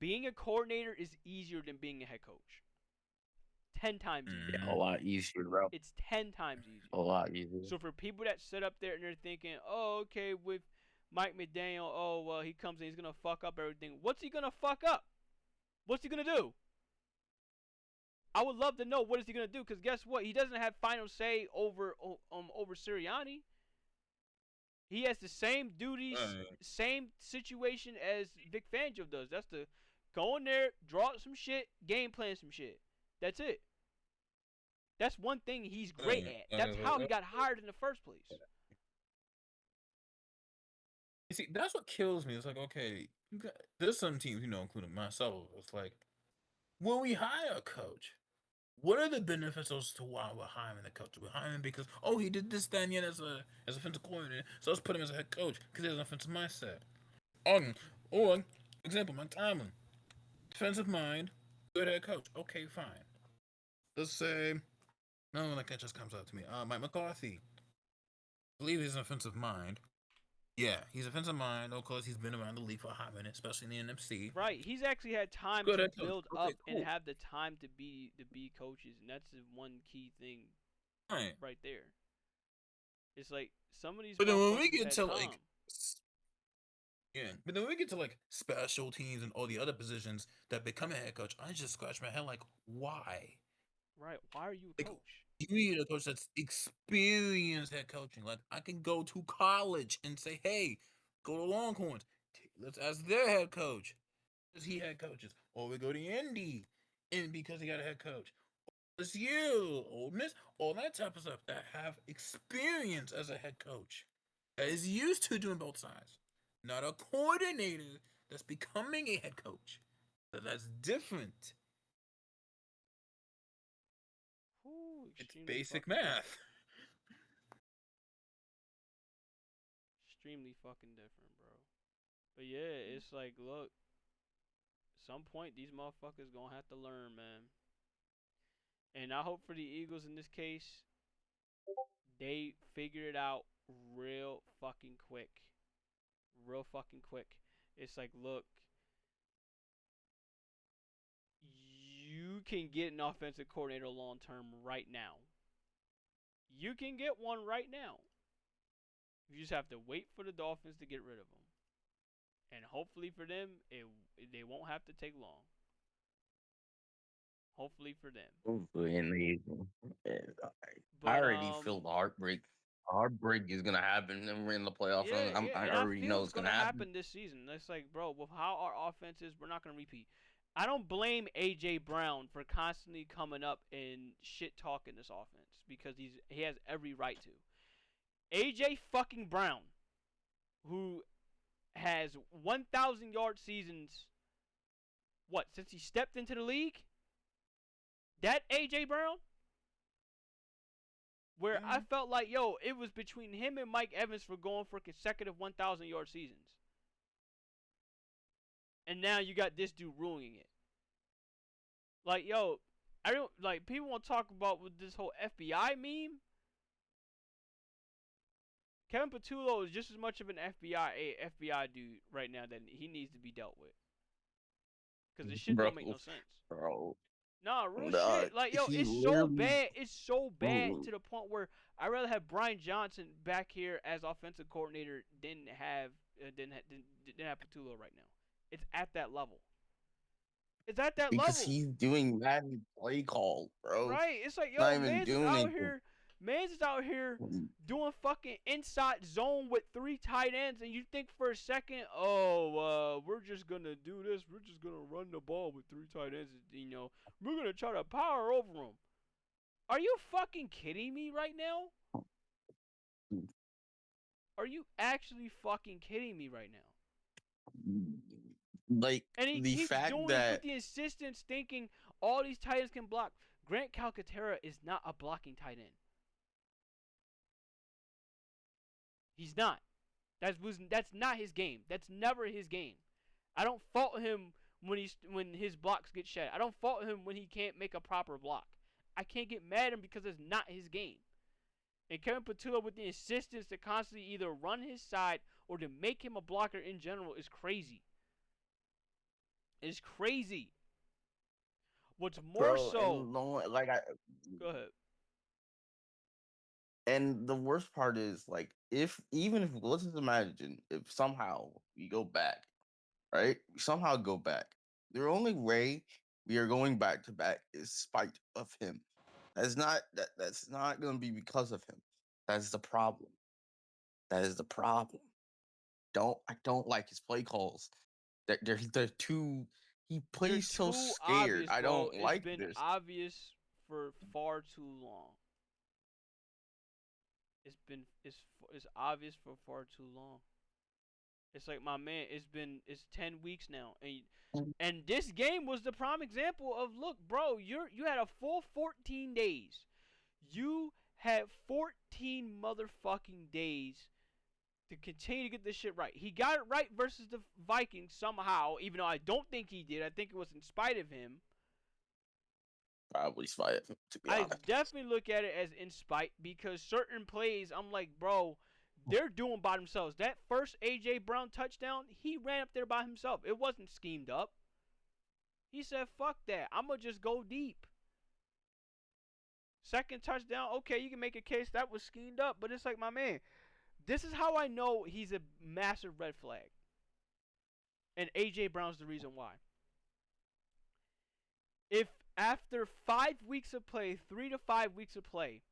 Being a coordinator is easier than being a head coach. 10 times easier. A lot easier, bro. It's 10 times easier. A lot easier. So for people that sit up there and they're thinking, oh, okay, with Mike McDaniel, oh, well, he comes in, he's going to fuck up everything. What's he going to fuck up? What's he going to do? I would love to know what is he going to do, because guess what? He doesn't have final say over Sirianni. He has the same duties, same situation as Vic Fangio does. That's to go in there, draw up some shit, game plan some shit. That's it. That's one thing he's great at. That's how he got hired in the first place. You see, that's what kills me. It's like, okay, there's some teams, including myself. It's like, when we hire a coach, what are the benefits as to why we're hiring the coach? We're hiring him because, he did this, that, and yet as offensive coordinator, so let's put him as a head coach because he has an offensive mindset. Or example, Mike Tomlin, defensive mind, good head coach. Okay, fine. Let's say, no, like that just comes out to me. Mike McCarthy, I believe he's an offensive mind. Yeah, he's offensive mind, of course. He's been around the league for a hot minute, especially in the NFC. Right, he's actually had time Good to head coach. build Okay, up and cool. have the time to be coaches, and that's the one key thing right there. It's like some of these. But then when we motherfuckers get had to time. Yeah, but then when we get to like special teams and all the other positions that become a head coach, I just scratch my head like, why? Right? Why are you a Like, coach? you need a coach that's experienced head coaching. Like, I can go to college and say, hey, go to Longhorns. Let's ask their head coach. Because he had coaches. Or we go to Indy, and because he got a head coach. This you, Ole Miss, all that type of stuff that have experience as a head coach. That is used to doing both sides. Not a coordinator that's becoming a head coach. So that's different. Ooh, It's extremely basic fucking different. math. Extremely fucking different, bro. But yeah, it's like, look, some point these motherfuckers gonna have to learn, man. And I hope for the Eagles in this case, they figure it out real fucking quick. Real fucking quick. It's like, look, you can get an offensive coordinator long term right now. You can get one right now. You just have to wait for the Dolphins to get rid of him. And hopefully for them, they won't have to take long. Hopefully for them. Hopefully, and I But already feel the heartbreak. Heartbreak is gonna happen, and we're in the playoffs. yeah, And yeah, I and I already feel know it's it's gonna gonna happen. happen this season. It's like, bro, with how our offense is, we're not gonna repeat. I don't blame AJ Brown for constantly coming up and shit talking this offense because he has every right to. AJ fucking Brown, who has 1,000 yard seasons, what, since he stepped into the league? That AJ Brown? Where I felt like, yo, it was between him and Mike Evans for going for consecutive 1,000 yard seasons. And now you got this dude ruining it. Like, yo, I don't, like, people want to talk about with this whole FBI meme. Kevin Patullo is just as much of an FBI dude right now that he needs to be dealt with. Because this shit Bro, don't make no sense. bro. Nah, real Nah, shit. Like, yo, he it's so literally- bad. It's so bad Mm. to the point where I'd rather have Brian Johnson back here as offensive coordinator than have Patullo right now. It's at that level. It's at that Because level. he's doing that play call, bro. Right? It's like, Not yo, even man's is doing out anything. here. Man's is out here doing fucking inside zone with 3 tight ends, and you think for a second, oh, we're just gonna do this. We're just gonna run the ball with 3 tight ends. You know, we're gonna try to power over them. Are you fucking kidding me right now? Are you actually fucking kidding me right now? Like, And he the keeps fact doing it that with the insistence, thinking all these tight ends can block. Grant Calcaterra is not a blocking tight end. He's not. That's not his game. That's never his game. I don't fault him when his blocks get shed. I don't fault him when he can't make a proper block. I can't get mad at him because it's not his game. And Kevin Patullo with the insistence to constantly either run his side or to make him a blocker in general is crazy. It's crazy. What's more bro, so... and Go ahead. And the worst part is, like, even if let's just imagine if somehow we go back, right? We somehow go back. The only way we are going back to back is spite of him. That's not gonna be because of him. That's the problem. That is the problem. I don't like his play calls. They're too. He plays so Too scared. obvious, I bro. don't like It's been this. obvious for far too long. It's obvious for far too long. It's like, my man, it's 10 weeks now, and this game was the prime example of, look, bro, you had a full 14 days. You had 14 motherfucking days to continue to get this shit right. He got it right versus the Vikings somehow, even though I don't think he did. I think it was in spite of him. Probably spite of him, to be I honest. definitely look at it as in spite, because certain plays, I'm like, bro, they're doing by themselves. That first A.J. Brown touchdown, he ran up there by himself. It wasn't schemed up. He said, fuck that. I'm going to just go deep. Second touchdown, okay, you can make a case that was schemed up, but it's like, my man, this is how I know he's a massive red flag. And A.J. Brown's the reason why. If after 5 weeks of play, 3 to 5 weeks of play,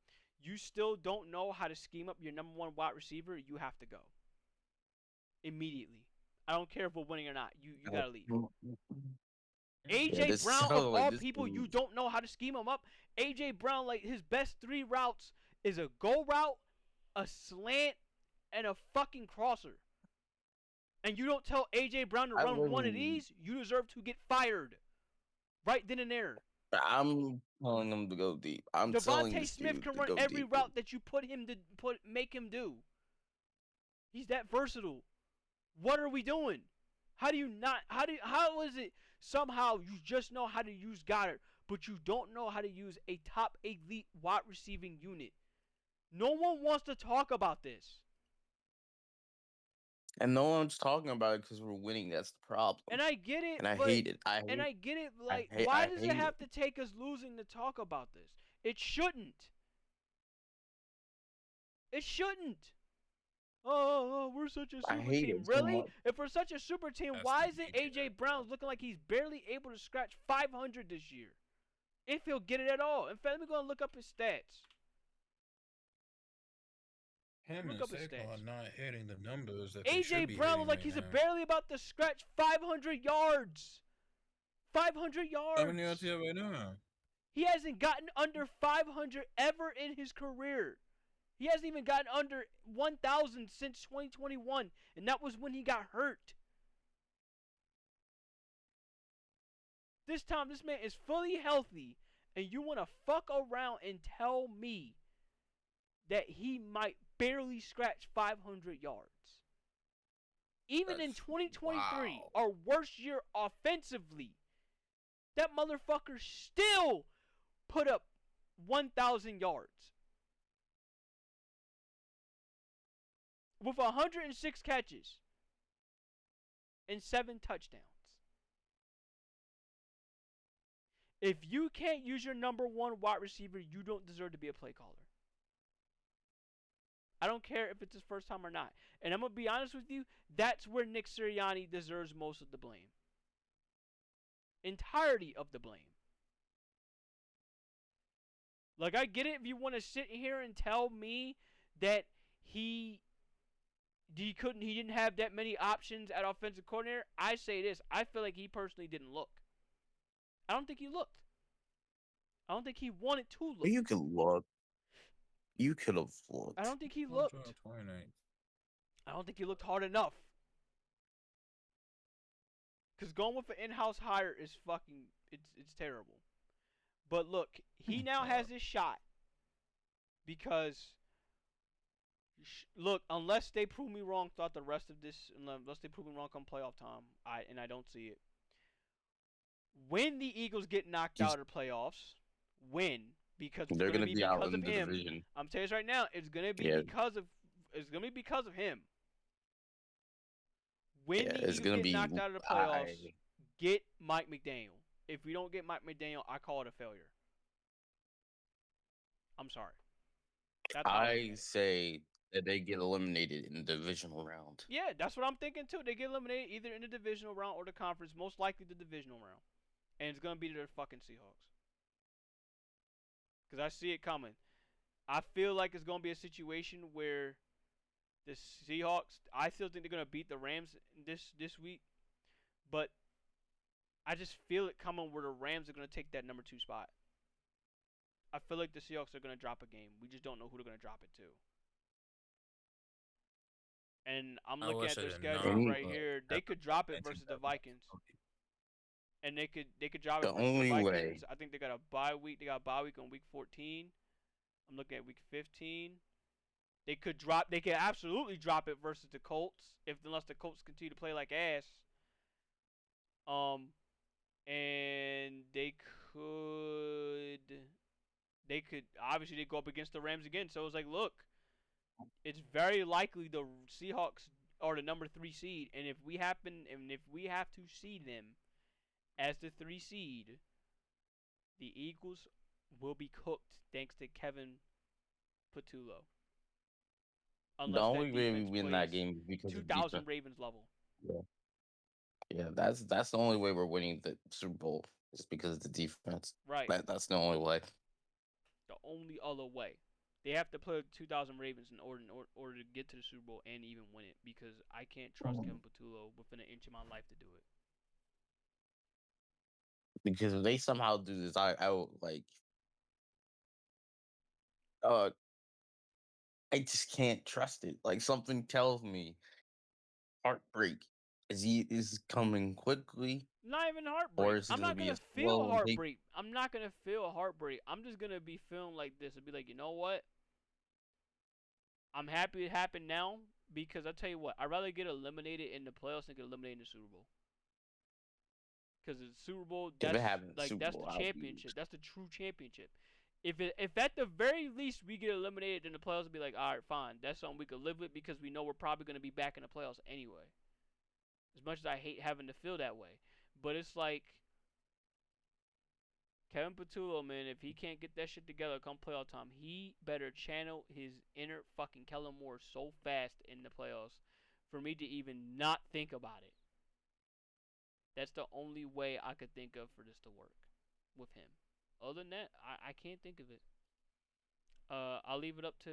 you still don't know how to scheme up your number one wide receiver, you have to go. Immediately. I don't care if we're winning or not. You gotta leave. A.J. this Brown, sounds of like all this people, you dude- don't know how to scheme him up. A.J. Brown, like, his best 3 routes is a go route, a slant, and a fucking crosser. And you don't tell A.J. Brown to I run one of wouldn't- these, you deserve to get fired. Right then and there. I'm telling him to go deep. I'm telling Devontae this Smith dude can to run go every deeper. route that you put him to make him do. He's that versatile. What are we doing? How is it somehow you just know how to use Goddard, but you don't know how to use a top elite wide receiving unit? No one wants to talk about this. And no one's talking about it because we're winning. That's the problem. And I get it, And I but hate it. I get it. Like, hate- why I does hate it have it. to take us losing to talk about this? It shouldn't. It shouldn't. Oh, we're such a I super hate team. it so Really? much. If we're such a super team, That's why the isn't AJ AJ Brown looking like he's barely able to scratch 500 this year? If he'll get it at all. In fact, let me go and look up his stats. Him Look and up his Saquon stats. not hitting the numbers that they should AJ be Brown hitting looks like right he's now. barely about to scratch 500 yards. 500 yards. How many yards do you have right now? He hasn't gotten under 500 ever in his career. He hasn't even gotten under 1,000 since 2021, and that was when he got hurt. This time, this man is fully healthy, and you want to fuck around and tell me that he might barely scratch 500 yards. Even in That's 2023, wow. our worst year offensively, that motherfucker still put up 1,000 yards. With 106 catches and 7 touchdowns. If you can't use your number one wide receiver, you don't deserve to be a play caller. I don't care if it's his first time or not. And I'm going to be honest with you, that's where Nick Sirianni deserves most of the blame. Entirety of the blame. Like, I get it if you want to sit here and tell me that he didn't have that many options at offensive coordinator. I say this, I feel like he personally didn't look. I don't think he looked. I don't think he wanted to look. You could look. You could have looked. I don't think he looked. 29. I don't think he looked hard enough. Because going with an in-house hire is fucking, it's terrible. But look, he now has his shot. Because, look, unless they prove me wrong throughout the rest of this, unless they prove me wrong come playoff time, I don't see it. When the Eagles get knocked out of the playoffs, because it's They're going gonna to be be out because in of the him. division. I'm telling you right now, it's going to be Yeah. because of him. When Yeah, the it's Eagles gonna get be knocked out of the playoffs, get Mike McDaniel. If we don't get Mike McDaniel, I call it a failure. I'm sorry. That's how I look at I it. say that they get eliminated in the divisional round. Yeah, that's what I'm thinking too. They get eliminated either in the divisional round or the conference, most likely the divisional round. And it's going to be the fucking Seahawks. Because I see it coming. I feel like it's going to be a situation where the Seahawks, I still think they're going to beat the Rams this week. But I just feel it coming where the Rams are going to take that number 2 spot. I feel like the Seahawks are going to drop a game. We just don't know who they're going to drop it to. And I'm I looking wish at I their didn't schedule know, right but here. They that- could drop it I think versus the that- Vikings. And they could drop The it versus only the way- Vikings. I think they got a bye week. They got a bye week on week 14. I'm looking at week 15. They could absolutely drop it versus the Colts unless the Colts continue to play like ass. And they could obviously they go up against the Rams again. So it's like, look, it's very likely the Seahawks are the number 3 seed, and if we have to seed them as the 3 seed, the Eagles will be cooked thanks to Kevin Patullo. The only way we win that game is because of 2000 defense. Ravens level. Yeah, that's the only way we're winning the Super Bowl is because of the defense. Right. That's the only way. The only other way. They have to play the 2000 Ravens in order to get to the Super Bowl and even win it, because I can't trust Kevin Patullo within an inch of my life to do it. Because if they somehow do this, I will like uh I just can't trust it. Like something tells me heartbreak is coming quickly, Not even or heartbreak. is it I'm gonna not be a gonna feel slow take? heartbreak. I'm not gonna feel heartbreak. I'm just gonna be feeling like this and be like, you know what? I'm happy it happened now, because I tell you what, I'd rather get eliminated in the playoffs than get eliminated in the Super Bowl. Because the Super Bowl, If it that's happens in the like Super that's Bowl, the I'll be championship. That's the true championship. If at the very least we get eliminated in the playoffs, be like, all right, fine, that's something we could live with, because we know we're probably gonna be back in the playoffs anyway. As much as I hate having to feel that way, but it's like Kevin Patullo, man, if he can't get that shit together come playoff time, he better channel his inner fucking Kellen Moore so fast in the playoffs for me to even not think about it. That's the only way I could think of for this to work with him. Other than that, I can't think of it. I'll leave it up to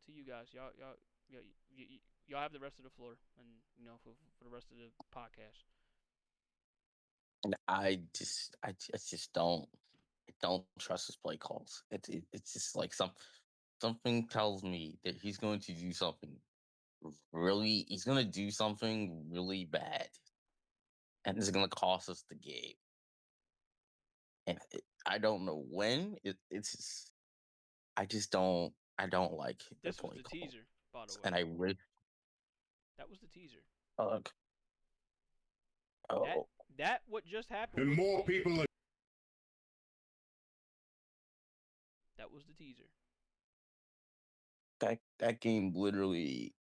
you guys. Y'all have the rest of the floor, and for the rest of the podcast. And I just don't trust his play calls. It's just like something tells me that he's going to do something he's going to do something really bad, and it's going to cost us the game. And I don't know when. It's just, I don't like the This was play the calls, teaser, by the way. and I wish. That was the teaser. Oh, That what just happened. And was the more teaser. people are That was the teaser. that game literally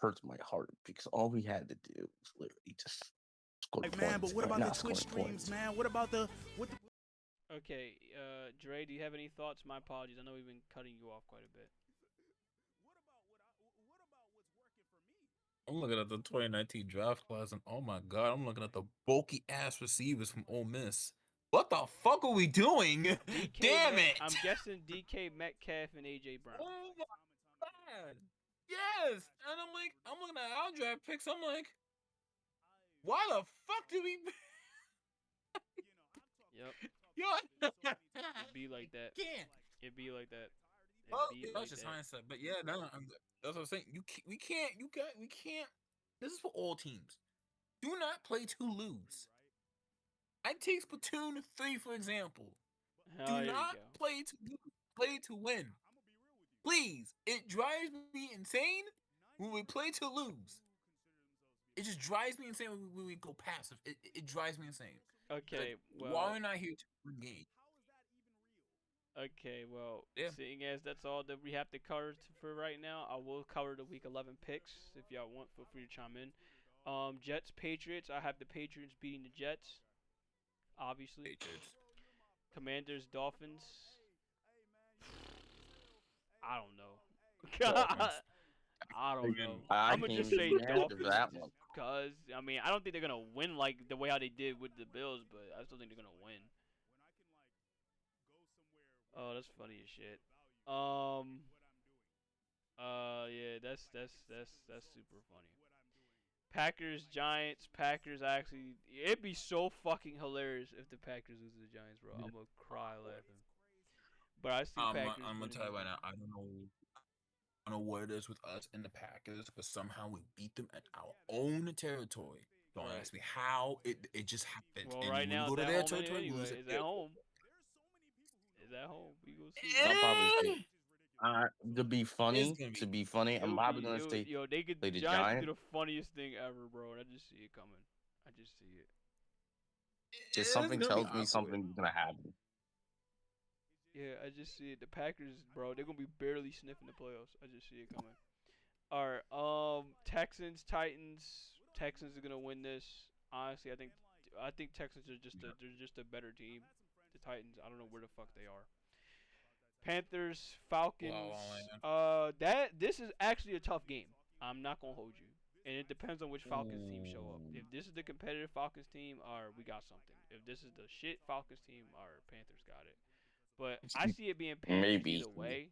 hurts my heart because all we had to do was literally just score Like, points. man, but what about the not Twitch scoring streams, points. man? What about the Okay, Dre, do you have any thoughts? My apologies. I know we've been cutting you off quite a bit. I'm looking at the 2019 draft class, and oh my god, I'm looking at the bulky ass receivers from Ole Miss. What the fuck are we doing? DK Damn it! I'm guessing DK Metcalf and AJ Brown. Oh my god! Yes, and I'm looking at our draft picks. I'm like, why the fuck do we? Yep. Yo, It'd be like that. can't. It'd be like that. Oh, It'd be that's like just that. hindsight. But yeah, no, that's what I'm saying. We can't. This is for all teams. Do not play to lose. I take Splatoon 3 for example. Oh, Do here you not go. play to win. Please, it drives me insane when we play to lose. It just drives me insane when we go passive. It drives me insane. Okay, Like, well. why are we not here to win game? Okay, well, Yeah. seeing as that's all that we have to cover for right now, I will cover the Week 11 picks. If y'all want, feel free to chime in. Jets, Patriots. I have the Patriots beating the Jets, obviously. Patriots. Commanders, Dolphins. I don't know. Dolphins. I don't know. I I'm gonna can't just say even answer Dolphins, that one. because I mean I don't think they're gonna win like the way how they did with the Bills, but I still think they're gonna win. Oh, that's funny as shit. Yeah, that's super funny. Packers, Giants, Packers. Actually, it'd be so fucking hilarious if the Packers lose to the Giants, bro. I'm gonna cry laughing. But I see Packers. I'm gonna winning tell you this right one. now. I don't know what it is with us and the Packers, but somehow we beat them at our own territory. Don't Right. ask me how. It just happened. Well, and right when now we go it's to at their home territory, we anyway. lose it. It's at home. It's at home. We gonna see. I'll probably say, to be funny, gonna be- I'm probably gonna say Yo, they could. play The the Giants could Giants. do the funniest thing ever, bro. And I just see it coming. I just see it. just It's something gonna be tells me awkward. something's gonna happen. Yeah, I just see it. The Packers, bro, they're gonna be barely sniffing the playoffs. I just see it coming. All right, Texans, Titans. Texans are gonna win this. Honestly, I think Texans are just a better team. The Titans, I don't know where the fuck they are. Panthers, Falcons. man. This is actually a tough game. I'm not gonna hold you. And it depends on which Falcons team show up. If this is the competitive Falcons team, or we got something. If this is the shit Falcons team, our Panthers got it. But I see it being Panthers Maybe. either way.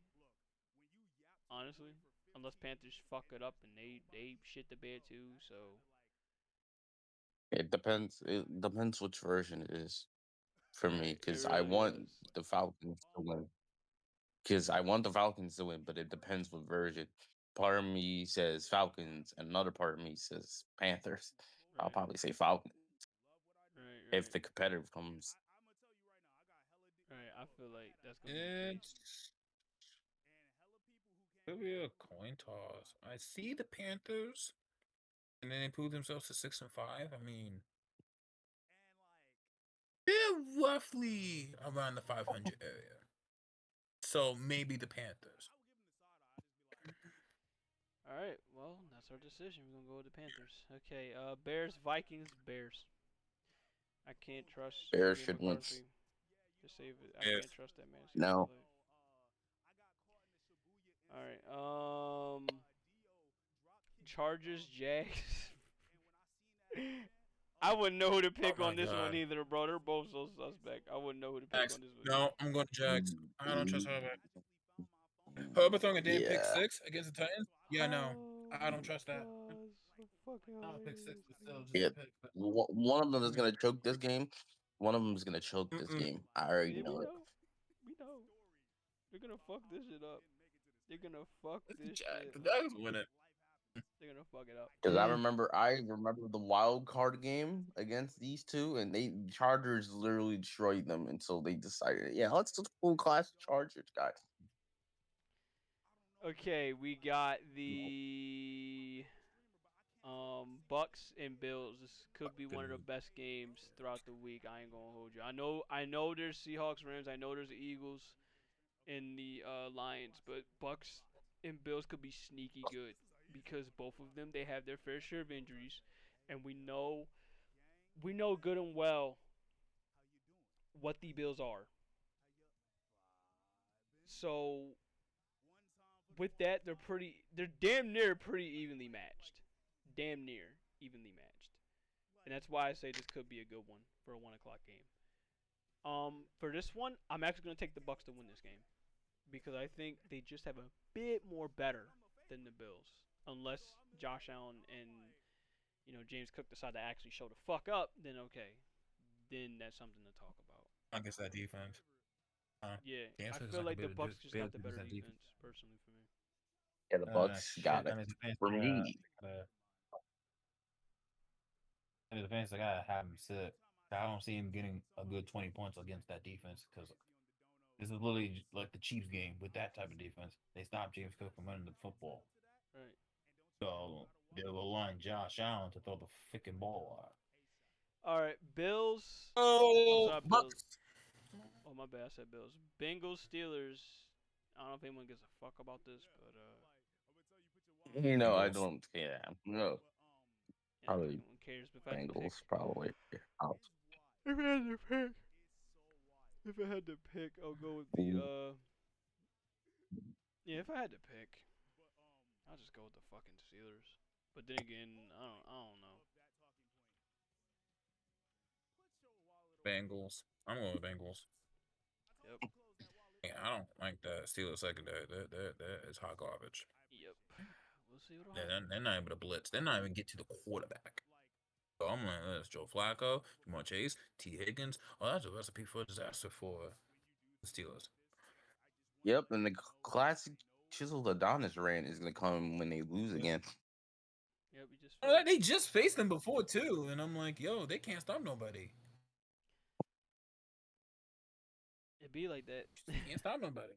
Honestly, unless Panthers fuck it up and they shit the bed too. So It depends. It depends which version it is for me, it because I really want does. the Falcons to win. Because I want the Falcons to win, but it depends what version. Part of me says Falcons, and another part of me says Panthers. I'll Right, probably say Falcons right, if right, the competitive comes. right. I feel like that's gonna be the case. It's could be a coin toss. I see the Panthers, and then they prove themselves to 6-5. I mean, they're roughly around the 500 area. So maybe the Panthers. All right, well, that's our decision. We're gonna go with the Panthers. Okay, Bears, Vikings, Bears. I can't trust Bears J.J. should win. McCarthy to save it. I Bears. can't trust that man. to save No. his life. All right, Chargers, Jags. I wouldn't know who to pick my on this one God. either, bro. They're both so suspect. I wouldn't know who to pick Jags. on this one. No, I'm going to Jags. I don't trust Herbert. Herbert throwing a damn pick Yeah. 6 against the Titans? Yeah, no. I don't trust that. So fucking Not a pick 6, but still just Yeah. a pick. But One of them is gonna choke this game. One of them is gonna choke this Mm-mm. game. I already Yeah, know it. We know. They're gonna fuck this shit up. They're gonna fuck the this Jags. shit The up. Jags win it. They're gonna fuck it up. Because I remember the wild card game against these two, and they Chargers literally destroyed them until they decided, yeah, let's just full class Chargers, guys. Okay, we got the Bucks and Bills. This could be one of the best games throughout the week. I ain't gonna hold you. I know there's Seahawks, Rams. I know there's the Eagles and the Lions, but Bucks and Bills could be sneaky good because both of them they have their fair share of injuries, and we know good and well what the Bills are. So with that, they're damn near pretty evenly matched. Damn near evenly matched. And that's why I say this could be a good one for a 1 o'clock game. For this one, I'm actually gonna take the Bucks to win this game. Because I think they just have a bit more better than the Bills. Unless Josh Allen and James Cook decide to actually show the fuck up, then okay. Then that's something to talk about. I guess that defense. Yeah, James I Cook is feel not like gonna the be able to Bucks just got the better that defense, personally for me. Yeah, the Bucks got it for me. In the defense, I gotta have him sit. I don't see him getting a good 20 points against that defense because this is literally like the Chiefs game with that type of defense. They stopped James Cook from running the football. Right. So they'll align Josh Allen to throw the freaking ball out. All right, Bills. Oh, Sorry, Bucks. Bills. Oh my bad, I said Bills. Bengals, Steelers. I don't know if anyone gives a fuck about this, but I Bengals. don't. Yeah, no. yeah, Probably anyone cares. But if I had to pick, Bengals, probably. Out. if I had to pick, I'll go with the Yeah, if I had to pick, I'll just go with the fucking Steelers. But then again, I don't know. Bengals. I'm going with Bengals. Yep. Yeah, I don't like that Steelers secondary. That is hot garbage. Yep. We'll see what happens. They're not able to blitz. They're not even get to the quarterback. So I'm like, that's Joe Flacco, Jamar Chase, T. Higgins. Oh, that's a recipe for disaster for the Steelers. Yep, and the classic chiseled Adonis rant is gonna come when they lose again. Yep, we just. They just faced them before too, and I'm like, yo, they can't stop nobody. It be like that. Can't stop nobody.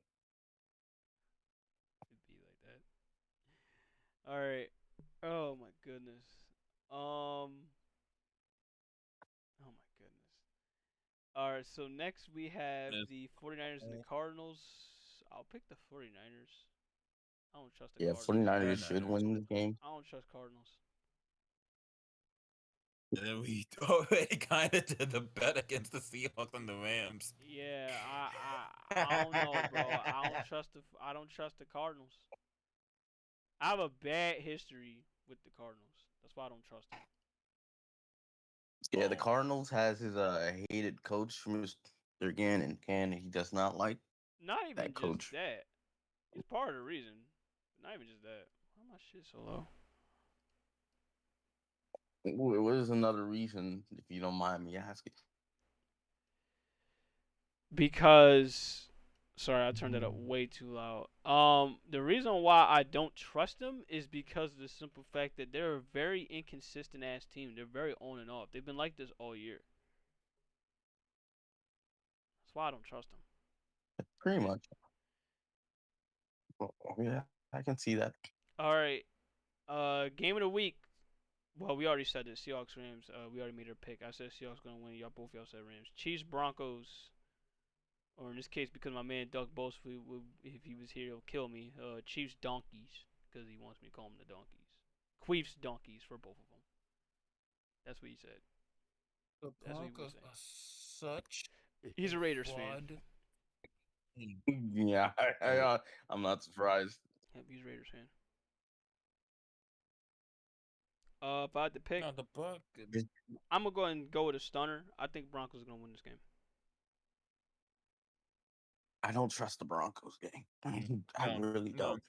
It be like that. All right. Oh my goodness. Oh my goodness. All right, so next we have the 49ers and the Cardinals. I'll pick the 49ers. I don't trust the Yeah, Cardinals. 49ers should win the game. I don't trust Cardinals. And we already kind of did the bet against the Seahawks and the Rams. Yeah, I don't know, bro. I don't trust the Cardinals. I have a bad history with the Cardinals. That's why I don't trust him. Yeah, the Cardinals has his hated coach, Mr. Gannon. He does not like Not even that just coach. that. He's part of the reason. Not even just that. Why my shit so low? What is another reason, if you don't mind me asking? Because, sorry, I turned it up way too loud. The reason why I don't trust them is because of the simple fact that they're a very inconsistent ass team. They're very on and off. They've been like this all year. That's why I don't trust them. Pretty much. Well, yeah, I can see that. All right. Game of the week. Well, we already said this. Seahawks Rams. We already made our pick. I said Seahawks gonna win. Y'all said Rams. Chiefs Broncos. Or in this case, because my man Doug Bosley, if he was here, he'll kill me. Chiefs Donkeys, because he wants me to call them the Donkeys. Queefs Donkeys for both of them. That's what he said. The That's what he was Broncos saying. are such. He's a Raiders fan. flawed team. Yeah, I'm not surprised. Yep, he's a Raiders fan. If I had to pick, No, the Buck. I'm gonna go ahead and go with a stunner. I think Broncos are gonna win this game. I don't trust the Broncos game. I No, really no, don't.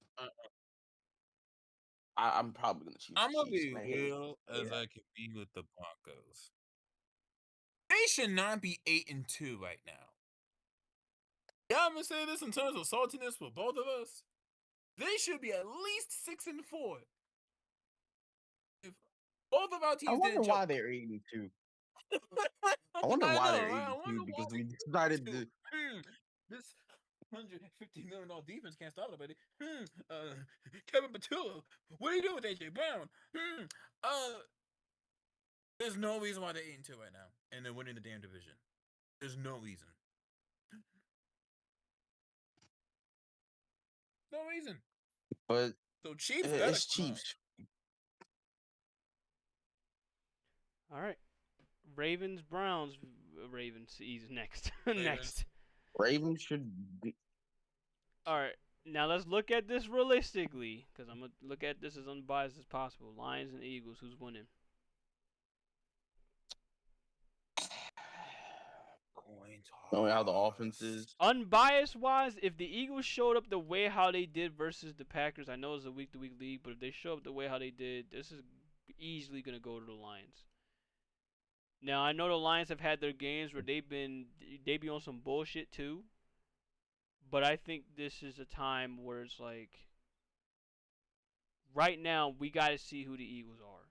I'm probably gonna choose I'm gonna Chiefs, be man. real as Yeah. I can be with the Broncos. They should not be 8-2 right now. Yeah, I'm gonna say this in terms of saltiness for both of us. They should be at least 6-4. If both of our teams I wonder didn't why choke. they're 8-2. I wonder why they're know, right? I 8-2 wonder because why we they're decided 8-2. to. This $150 million defense can't stop nobody. Kevin Patullo, what are you doing with AJ Brown? There's no reason why they're 8-2 right now, and they're winning the damn division. There's no reason. No reason. But So Chiefs, it's Chiefs. All right. Ravens Browns. Ravens. He's next. Ravens. Next. Ravens should be. All right. Now let's look at this realistically, because I'm gonna look at this as unbiased as possible. Lions and Eagles. Who's winning? Knowing how the offense is. Unbiased wise, if the Eagles showed up the way how they did versus the Packers, I know it's a week-to-week league, but if they show up the way how they did, this is easily gonna go to the Lions. Now I know the Lions have had their games where they be on some bullshit too, but I think this is a time where it's like, right now we got to see who the Eagles are,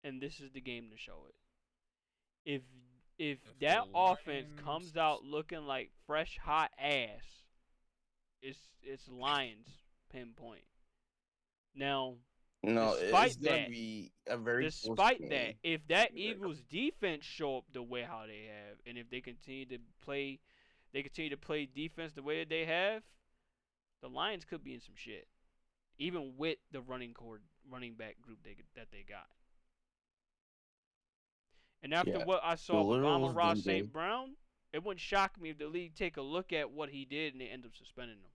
and this is the game to show it. If that offense comes out looking like fresh hot ass, it's Lions pinpoint. Now, No, despite it's gonna that, be a very close despite game. that, if that Eagles defense show up the way how they have, and if they continue to play defense the way that they have, the Lions could be in some shit, even with the running back group that they got. And after what I saw with Amon-Ra St. Brown, it wouldn't shock me if the league take a look at what he did and they end up suspending him.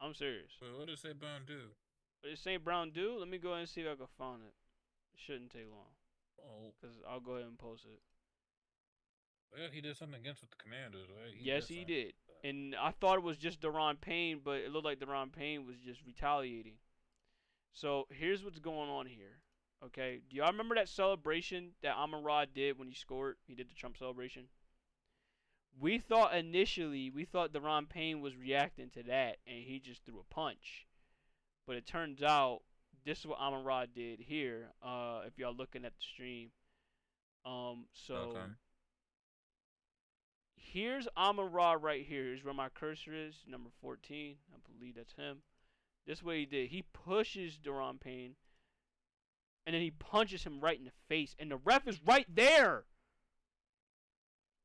I'm serious. Wait, what did St. Brown do? What did St. Brown do? Let me go ahead and see if I can find it. It shouldn't take long. Oh, Because I'll go ahead and post it. well, he did something against with the Commanders, right? Yes, he did. And I thought it was just Daron Payne, but it looked like Daron Payne was just retaliating. So here's what's going on here. Okay, do y'all remember that celebration that Amon-Ra did when he scored? He did the Trump celebration. We thought Daron Payne was reacting to that, and he just threw a punch. But it turns out this is what Amon-Ra did here. If y'all looking at the stream, so here's Amon-Ra right here. Here's where my cursor is, number 14. I believe that's him. This is what he did. He pushes Daron Payne. And then he punches him right in the face. And the ref is right there.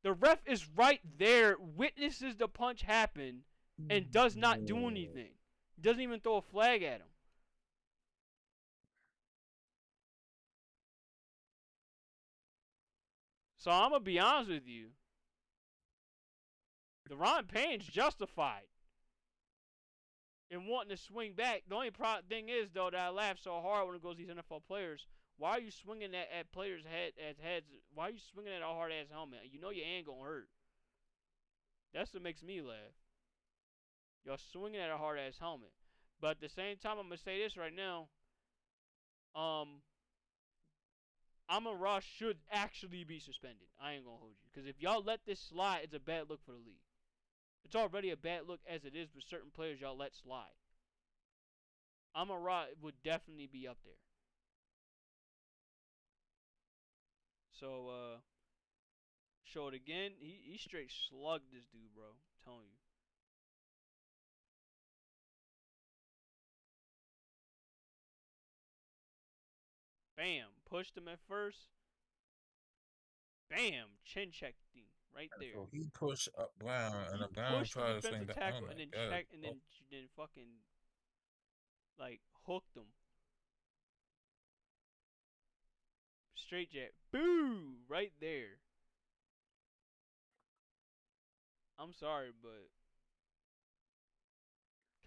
The ref is right there. Witnesses the punch happen. And does not do anything. Doesn't even throw a flag at him. So I'm going to be honest with you. Daron Payne's justified in and wanting to swing back. The only thing is, though, that I laugh so hard when it goes to these NFL players. Why are you swinging at players' heads? Why are you swinging at a hard-ass helmet? You know your hand gonna hurt. That's what makes me laugh. Y'all swinging at a hard-ass helmet. But at the same time, I'm going to say this right now. Amon-Ra should actually be suspended. I ain't going to hold you. Because if y'all let this slide, it's a bad look for the league. It's already a bad look as it is with certain players y'all let slide. Amon-Ra would definitely be up there. So, show it again. He straight slugged this dude, bro. I'm telling you. Bam. Pushed him at first. Bam. Chin checked him right there. So he pushed up Brown, and He the Brown pushed the tried to swing defensive back. tackle Oh and my then God. checked and then fucking like hooked him. Straight jab. Boo! Right there. I'm sorry, but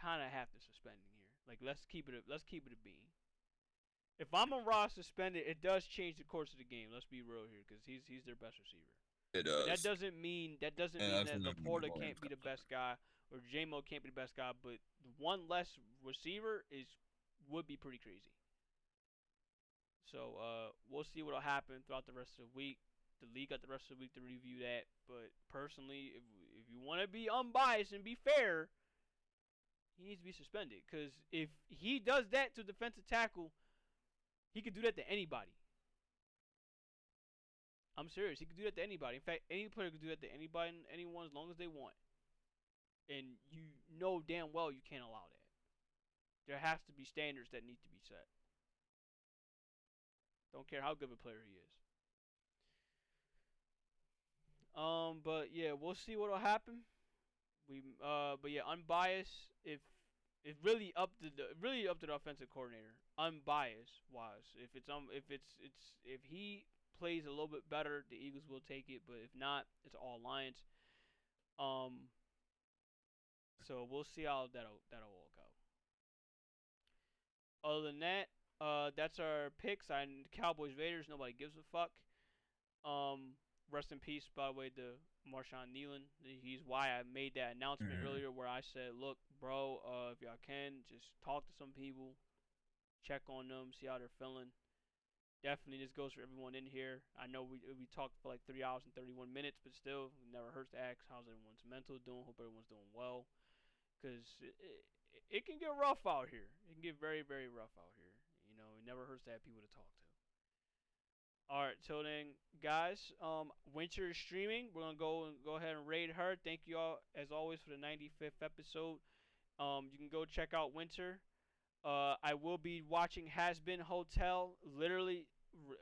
kind of have to suspend him here. Like, let's keep it a bean. If Amon-Ra suspended, it does change the course of the game. Let's be real here, because he's their best receiver. It does. That doesn't mean that that's Laporta another can't be the point. best guy or J-Mo can't be the best guy, but one less receiver would be pretty crazy. So we'll see what'll happen throughout the rest of the week. The league got the rest of the week to review that. But personally, if you want to be unbiased and be fair, he needs to be suspended. Because if he does that to defensive tackle, he could do that to anybody. I'm serious. He could do that to anybody. In fact, any player could do that to anybody and anyone as long as they want. And you know damn well you can't allow that. There has to be standards that need to be set. Don't care how good of a player he is. But yeah, we'll see what'll happen. But yeah, unbiased. If it's really up to the offensive coordinator, unbiased wise. If he plays a little bit better, the Eagles will take it. But if not, it's all Lions. So we'll see how that'll all go. Other than that, that's our picks. Cowboys Raiders. Nobody gives a fuck. Rest in peace, by the way, to Marshawn Nealon. He's why I made that announcement earlier, where I said, "Look, bro, if y'all can, just talk to some people, check on them, see how they're feeling." Definitely, this goes for everyone in here. I know we talked for like 3 hours and 31 minutes, but still, it never hurts to ask how's everyone's mental doing. Hope everyone's doing well, because it can get rough out here. It can get very, very rough out here. You know, it never hurts to have people to talk to. Alright, till then, guys, Winter is streaming. We're going to go ahead and raid her. Thank you all, as always, for the 95th episode. You can go check out Winter. I will be watching Has Been Hotel. Literally,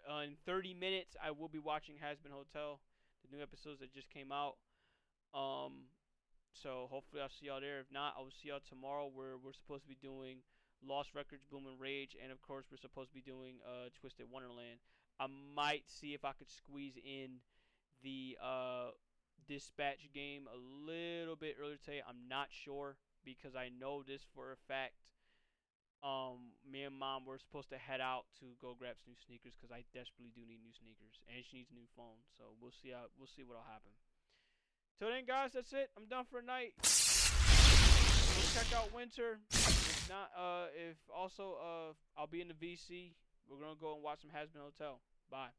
in 30 minutes, I will be watching Has Been Hotel. The new episodes that just came out. So, hopefully, I'll see y'all there. If not, I will see y'all tomorrow, where we're supposed to be doing Lost Records, Bloom and Rage. And, of course, we're supposed to be doing Twisted Wonderland. I might see if I could squeeze in the dispatch game a little bit earlier today. I'm not sure, because I know this for a fact. Me and Mom were supposed to head out to go grab some new sneakers, because I desperately do need new sneakers, and she needs a new phone. So we'll see what'll happen. Till then, guys, that's it. I'm done for the night. Go check out Winter. If not, I'll be in the VC. We're gonna go and watch some Has Been Hotel. Bye.